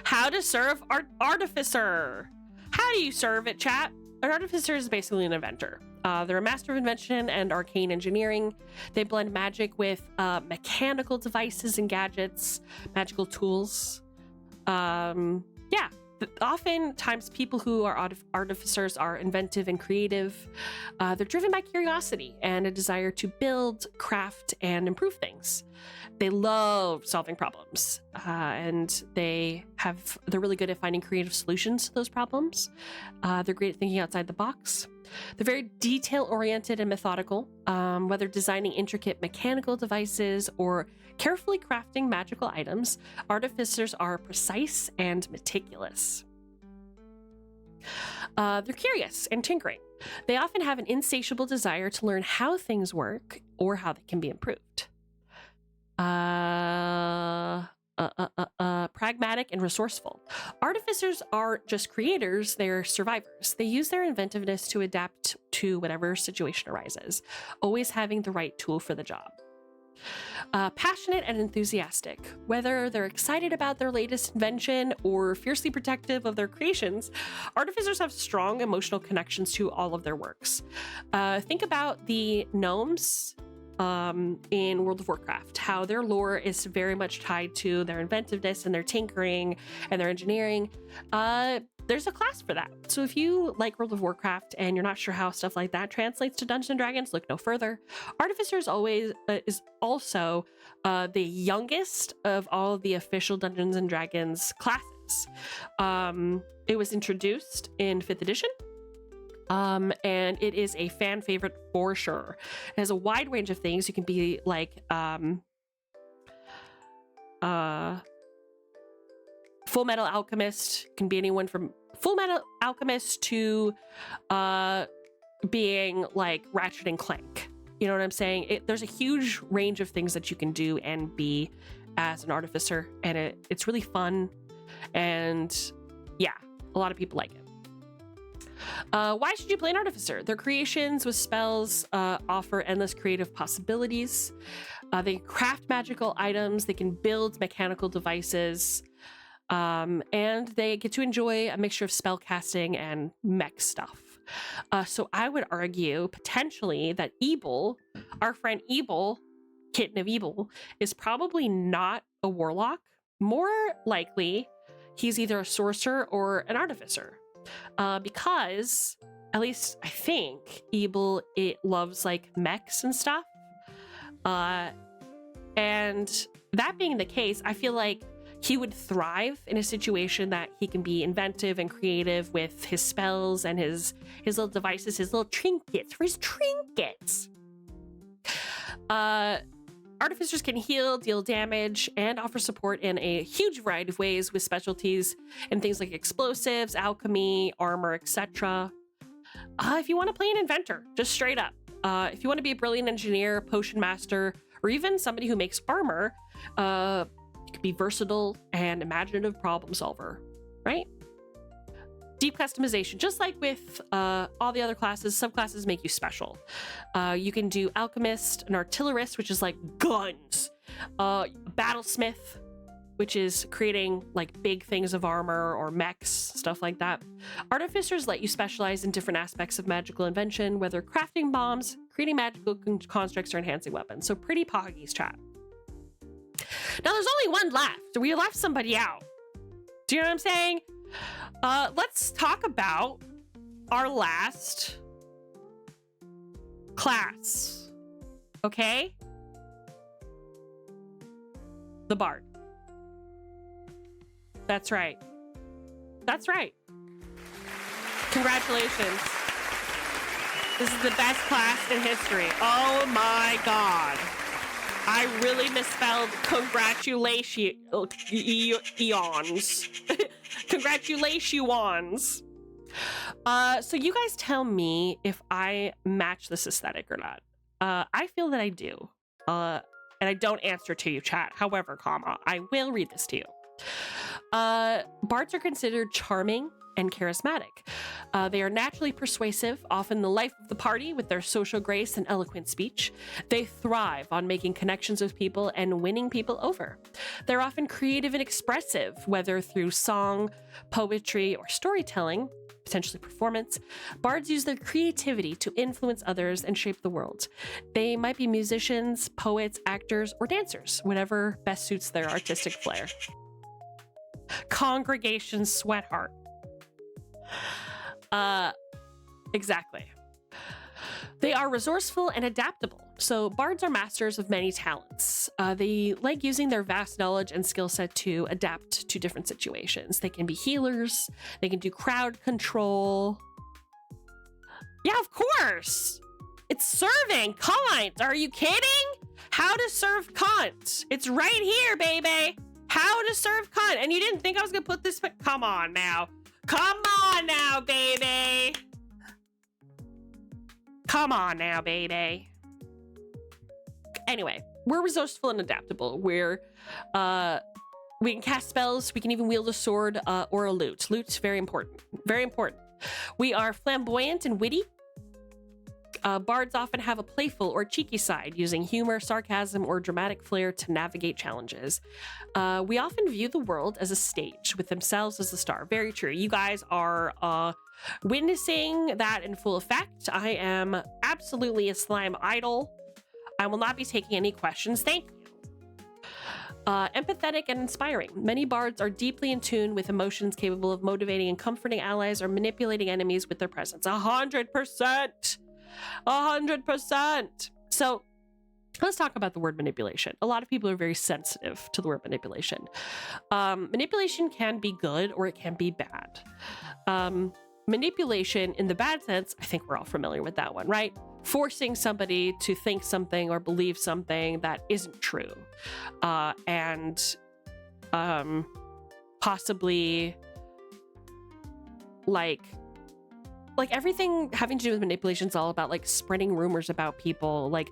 how to serve Artificer. How do you serve it, chat? An Artificer is basically an inventor. They're a master of invention and arcane engineering. They blend magic with mechanical devices and gadgets, magical tools. Yeah. Oftentimes, people who are artificers are inventive and creative. They're driven by curiosity and a desire to build, craft, and improve things. They love solving problems, and they're really good at finding creative solutions to those problems. They're great at thinking outside the box. They're very detail-oriented and methodical, whether designing intricate mechanical devices or carefully crafting magical items. Artificers are precise and meticulous. They're curious and tinkering. They often have an insatiable desire to learn how things work or how they can be improved. Pragmatic and resourceful. Artificers aren't just creators, they're survivors. They use their inventiveness to adapt to whatever situation arises, always having the right tool for the job. Passionate and enthusiastic. Whether they're excited about their latest invention or fiercely protective of their creations, artificers have strong emotional connections to all of their works. Think about the gnomes in World of Warcraft, how their lore is very much tied to their inventiveness and their tinkering and their engineering. There's a class for that. So if you like World of Warcraft and you're not sure how stuff like that translates to Dungeons and Dragons, look no further. Artificers is also the youngest of all of the official Dungeons and Dragons classes. It was introduced in 5th edition. And it is a fan favorite for sure. It has a wide range of things. You can be like Full Metal Alchemist. Can be anyone from Full Metal Alchemist to being like Ratchet and Clank. You know what I'm saying? There's a huge range of things that you can do and be as an artificer, and it's really fun. And yeah, a lot of people like it. Why should you play an artificer? Their creations with spells offer endless creative possibilities. They craft magical items, they can build mechanical devices, and they get to enjoy a mixture of spell casting and mech stuff. So I would argue potentially that Ebel, our friend Ebel, Kitten of Ebel, is probably not a warlock. More likely, he's either a sorcerer or an artificer. Because, at least I think, Ebel, it loves like mechs and stuff. And that being the case, I feel like he would thrive in a situation that he can be inventive and creative with his spells and his little devices, his little trinkets, for his trinkets. Artificers can heal, deal damage, and offer support in a huge variety of ways with specialties in things like explosives, alchemy, armor, etc. If you want to play an inventor, just straight up. If you want to be a brilliant engineer, potion master, or even somebody who makes armor, you could be versatile and imaginative problem solver, right? Deep customization, just like with all the other classes, subclasses make you special. You can do alchemist, an artillerist, which is like guns, battlesmith, which is creating like big things of armor or mechs, stuff like that. Artificers let you specialize in different aspects of magical invention, whether crafting bombs, creating magical constructs, or enhancing weapons. So pretty poggies, chat. Now there's only one left. We left somebody out. Do you know what I'm saying? Let's talk about our last class. Okay? The Bard. That's right. That's right. Congratulations. This is the best class in history. Oh my god. I really misspelled congratulations. Congratulations. So you guys tell me if I match this aesthetic or not. I feel that I do. And I don't answer to you, chat. However, I will read this to you. Bards are considered charming and charismatic. They are naturally persuasive, often the life of the party with their social grace and eloquent speech. They thrive on making connections with people and winning people over. They're often creative and expressive, whether through song, poetry, or storytelling, potentially performance. Bards use their creativity to influence others and shape the world. They might be musicians, poets, actors, or dancers, whatever best suits their artistic flair. Congregation sweatheart. Exactly. They are resourceful and adaptable. So bards are masters of many talents. They like using their vast knowledge and skill set to adapt to different situations. They can be healers. They can do crowd control. Yeah, of course. It's serving cunt. Are you kidding? How to serve cunt. It's right here, baby. How to serve cunt. And you didn't think I was gonna put this, but come on now. Come on now, baby. Come on now, baby. Anyway, we're resourceful and adaptable. We can cast spells. We can even wield a sword or a lute. Lute's very important. Very important. We are flamboyant and witty. Bards often have a playful or cheeky side, using humor, sarcasm, or dramatic flair to navigate challenges. We often view the world as a stage, with themselves as the star. Very true. You guys are witnessing that in full effect. I am absolutely a slime idol. I will not be taking any questions. Thank you. Empathetic and inspiring. Many bards are deeply in tune with emotions, capable of motivating and comforting allies or manipulating enemies with their presence. 100%. 100%. So let's talk about the word manipulation. A lot of people are very sensitive to the word manipulation. Manipulation can be good or it can be bad. Manipulation in the bad sense, I think we're all familiar with that one, right? Forcing somebody to think something or believe something that isn't true. And possibly like everything having to do with manipulation is all about like spreading rumors about people, like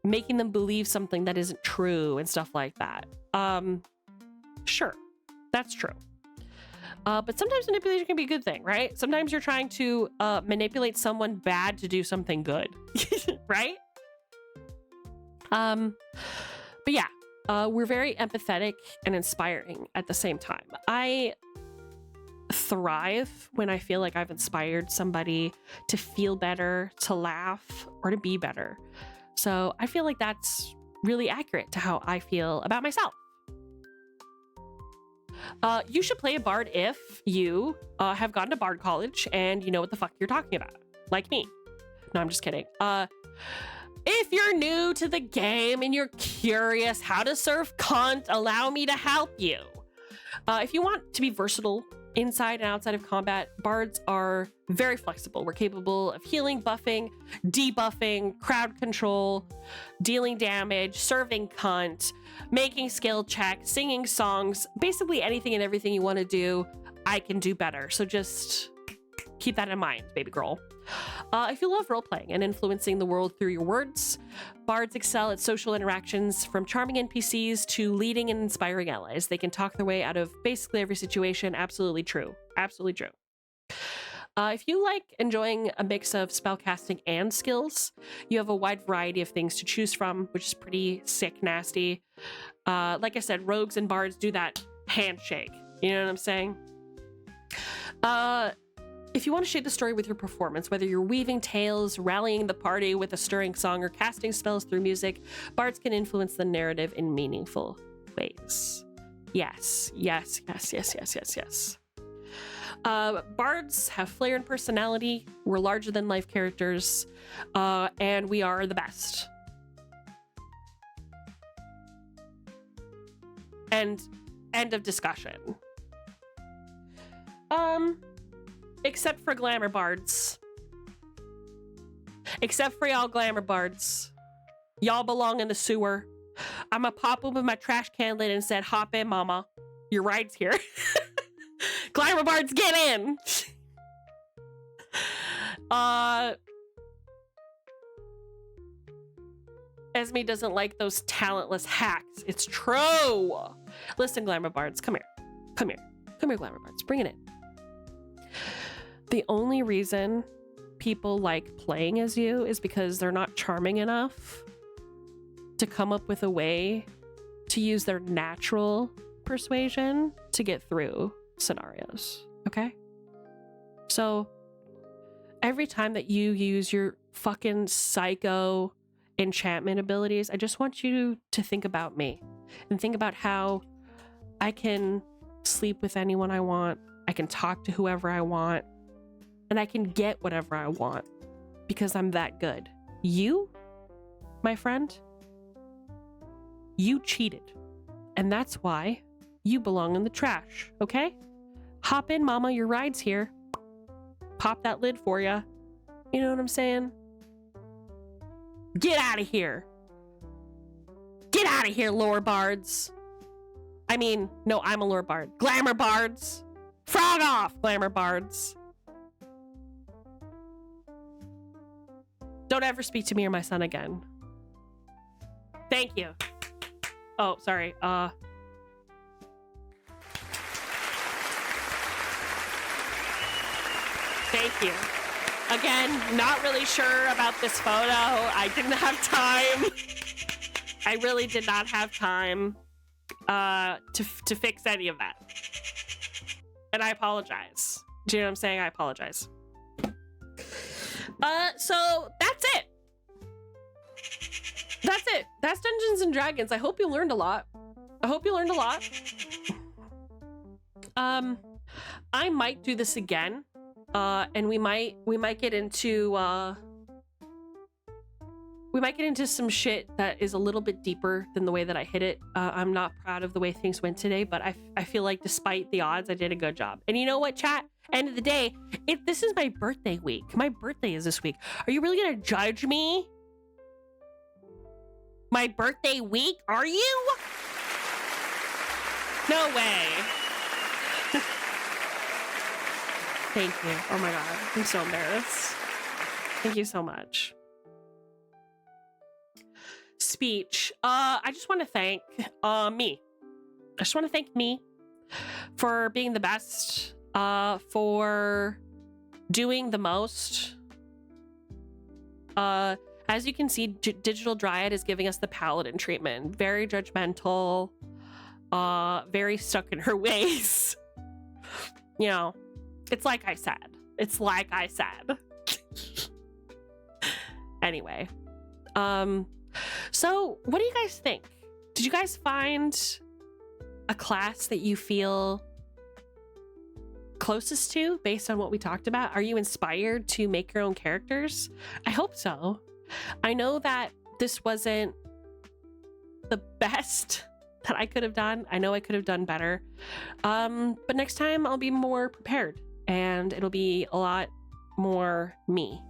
making them believe something that isn't true and stuff like that. Sure, that's true. But sometimes manipulation can be a good thing, right? Sometimes you're trying to manipulate someone bad to do something good, right? But yeah, we're very empathetic and inspiring at the same time. I thrive when I feel like I've inspired somebody to feel better, to laugh, or to be better. So I feel like that's really accurate to how I feel about myself. You should play a bard if you have gone to bard college and you know what the fuck you're talking about, like me. No, I'm just kidding. If you're new to the game and you're curious how to serve cunt, allow me to help you. If you want to be versatile inside and outside of combat, bards are very flexible. We're capable of healing, buffing, debuffing, crowd control, dealing damage, serving cunt, making skill checks, singing songs, basically anything and everything you want to do, I can do better. So just keep that in mind, baby girl. If you love role-playing and influencing the world through your words, bards excel at social interactions, from charming NPCs to leading and inspiring allies. They can talk their way out of basically every situation. Absolutely true. Absolutely true. If you like enjoying a mix of spellcasting and skills, you have a wide variety of things to choose from, which is pretty sick, nasty. Like I said, rogues and bards do that handshake. You know what I'm saying? If you want to shape the story with your performance, whether you're weaving tales, rallying the party with a stirring song, or casting spells through music, bards can influence the narrative in meaningful ways. Yes. Bards have flair and personality. We're larger than life characters, and we are the best. And end of discussion. Except for glamour bards. Except for y'all glamour bards. Y'all belong in the sewer. I'ma pop open my trash can lid and said, hop in, mama. Your ride's here. Glamour bards, get in! Esme doesn't like those talentless hacks. It's true. Listen, glamour bards, come here. Come here, glamour bards. Bring it in. The only reason people like playing as you is because they're not charming enough to come up with a way to use their natural persuasion to get through scenarios, okay? So every time that you use your fucking psycho enchantment abilities, I just want you to think about me and think about how I can sleep with anyone I want, I can talk to whoever I want, and I can get whatever I want because I'm that good. You, my friend, you cheated, and that's why you belong in the trash, okay? Hop in, mama, your ride's here. Pop that lid for ya. You know what I'm saying? Get out of here. Get out of here, lore bards. I mean, no, I'm a lore bard. Glamour bards. Frog off, glamour bards. Don't ever speak to me or my son again. Thank you. Oh, sorry. Thank you. Again, not really sure about this photo. I didn't have time. I really did not have time to fix any of that. And I apologize. Do you know what I'm saying? I apologize. So that's it. That's it. That's Dungeons and Dragons. I hope you learned a lot. I might do this again. And we might get into some shit that is a little bit deeper than the way that I hit it. I'm not proud of the way things went today, but I feel like despite the odds, I did a good job. And you know what, chat? End of the day, this is my birthday week. My birthday is this week. Are you really gonna judge me? My birthday week? Are you? No way. Thank you. Oh my god, I'm so embarrassed. Thank you so much. Speech. I just want to thank me. I just want to thank me for being the best, for doing the most. As you can see, Digital Dryad is giving us the paladin treatment. Very judgmental, very stuck in her ways. You know, it's like I said. Anyway, so what do you guys think? Did you guys find a class that you feel closest to based on what we talked about? Are you inspired to make your own characters? I hope so. I know that this wasn't the best that I could have done. I know I could have done better. But next time I'll be more prepared and it'll be a lot more me.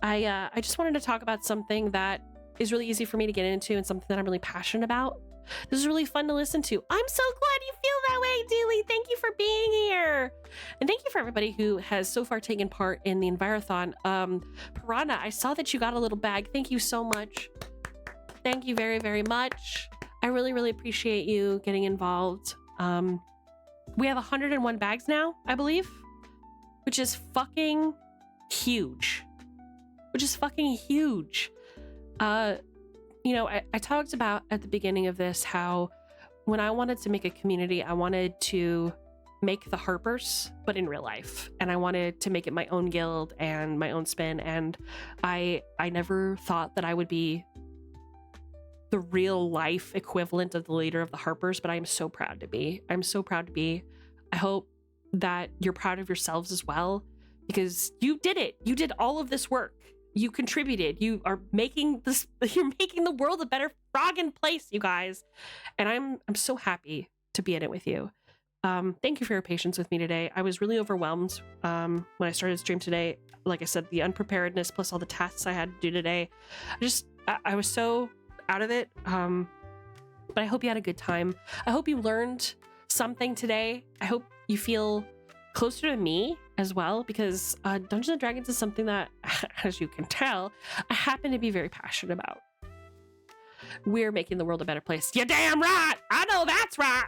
I just wanted to talk about something that is really easy for me to get into and something that I'm really passionate about. This is really fun to listen to. I'm so glad you feel that way, Dealey. Thank you for being here. And thank you for everybody who has so far taken part in the Envirothon. Piranha, I saw that you got a little bag. Thank you so much. Thank you very, very much. I really, really appreciate you getting involved. We have 101 bags now, I believe. which is fucking huge. Which is fucking huge. You know, I talked about at the beginning of this how when I wanted to make a community, I wanted to make the Harpers, but in real life. And I wanted to make it my own guild and my own spin. And I never thought that I would be the real life equivalent of the leader of the Harpers, but I am so proud to be. I'm so proud to be. I hope that you're proud of yourselves as well, because you did it. You did all of this work. You contributed. You are making this, you're making the world a better frogging place, you guys. And I'm so happy to be in it with you. Thank you for your patience with me today. I was really overwhelmed when I started stream today. Like I said, the unpreparedness plus all the tasks I had to do today. I was so out of it. But I hope you had a good time. I hope you learned something today. I hope you feel closer to me as well, because Dungeons and Dragons is something that, as you can tell, I happen to be very passionate about. We're making the world a better place. You're damn right! I know that's right!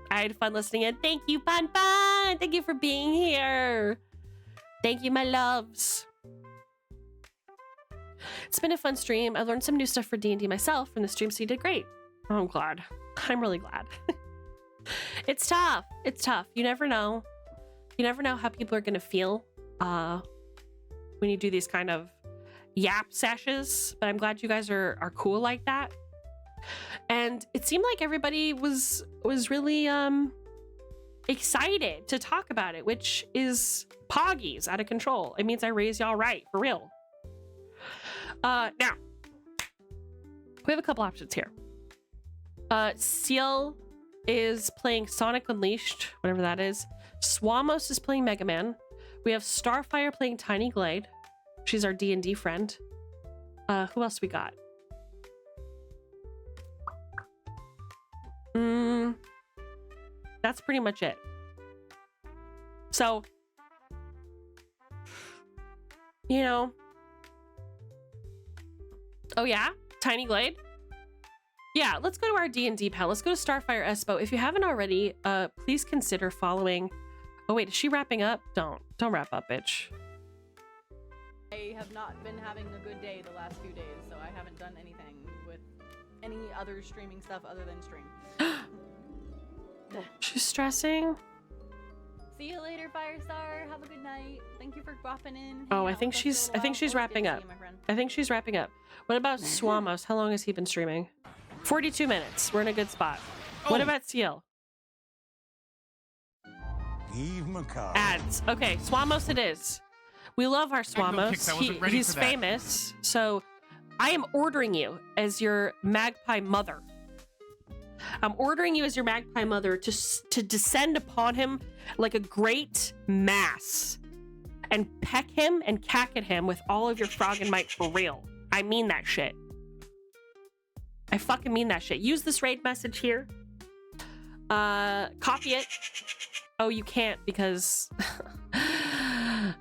I had fun listening in. Thank you, Fun Fun! Thank you for being here! Thank you, my loves. It's been a fun stream. I learned some new stuff for D&D myself from the stream, so you did great. Oh, I'm glad. I'm really glad. It's tough. It's tough. You never know. You never know how people are going to feel when you do these kind of yap sessions, but I'm glad you guys are cool like that. And it seemed like everybody was really excited to talk about it, which is poggies out of control. It means I raised y'all right, for real. Now, we have a couple options here. Seal is playing Sonic Unleashed, whatever that is. Swamos is playing Mega Man. We have Starfire playing Tiny Glade. She's our D&D friend. Who else we got? That's pretty much it. So, you know. Oh yeah? Tiny Glade? Yeah, let's go to our D&D pal. Let's go to Starfire Espo. If you haven't already, please consider following. Oh wait, is she wrapping up? Don't wrap up, bitch. I have not been having a good day the last few days, so I haven't done anything with any other streaming stuff other than stream. She's stressing. See you later, Firestar. Have a good night. Thank you for dropping in. Oh, I think she's wrapping up. I think she's wrapping up. What about Swamos? How long has he been streaming? 42 minutes. We're in a good spot. Oh. What about Seal? Ads. Okay, Swamos it is. We love our Swamos. He's famous. So I am ordering you as your magpie mother. I'm ordering you as your magpie mother to descend upon him like a great mass and peck him and cack at him with all of your frog and might for real. I mean that shit. I fucking mean that shit. Use this raid message here. Copy it. Oh, you can't because...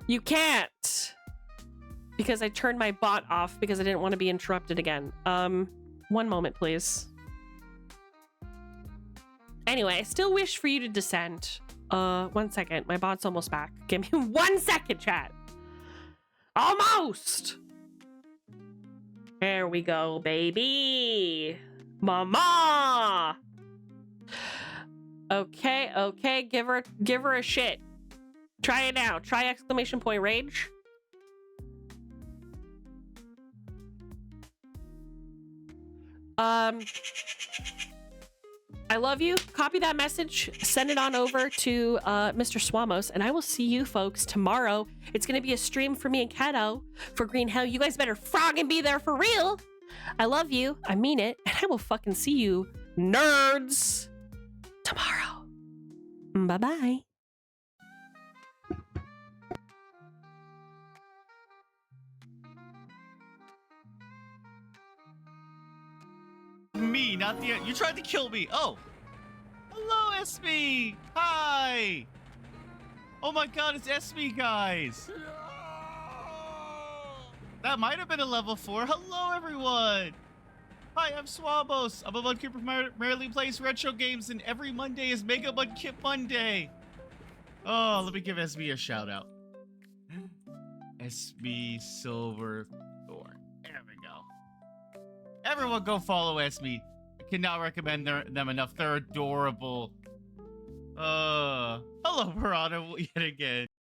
you can't! Because I turned my bot off because I didn't want to be interrupted again. One moment, please. Anyway, I still wish for you to descend. 1 second. My bot's almost back. Give me 1 second, chat. Almost! There we go, baby. Mama! Okay. Give her a shit. Try it now. Try exclamation point rage. I love you. Copy that message. Send it on over to Mr. Swamos, and I will see you folks tomorrow. It's going to be a stream for me and Kato for Green Hell. You guys better frog and be there for real. I love you. I mean it. And I will fucking see you, nerds, tomorrow. Bye-bye. Me, not the... You tried to kill me. Oh. Hello, Esme. Hi. Oh my god, it's Esme, guys. That might have been a level 4. Hello, everyone. Hi, I'm Swabos. I'm a Mudkipper who merrily plays retro games, and every Monday is Mega Mudkip Monday. Oh, let me give SB a shout out. SB Silverthorn. There we go. Everyone go follow SB. I cannot recommend them enough. They're adorable. Hello, Piranha, yet again.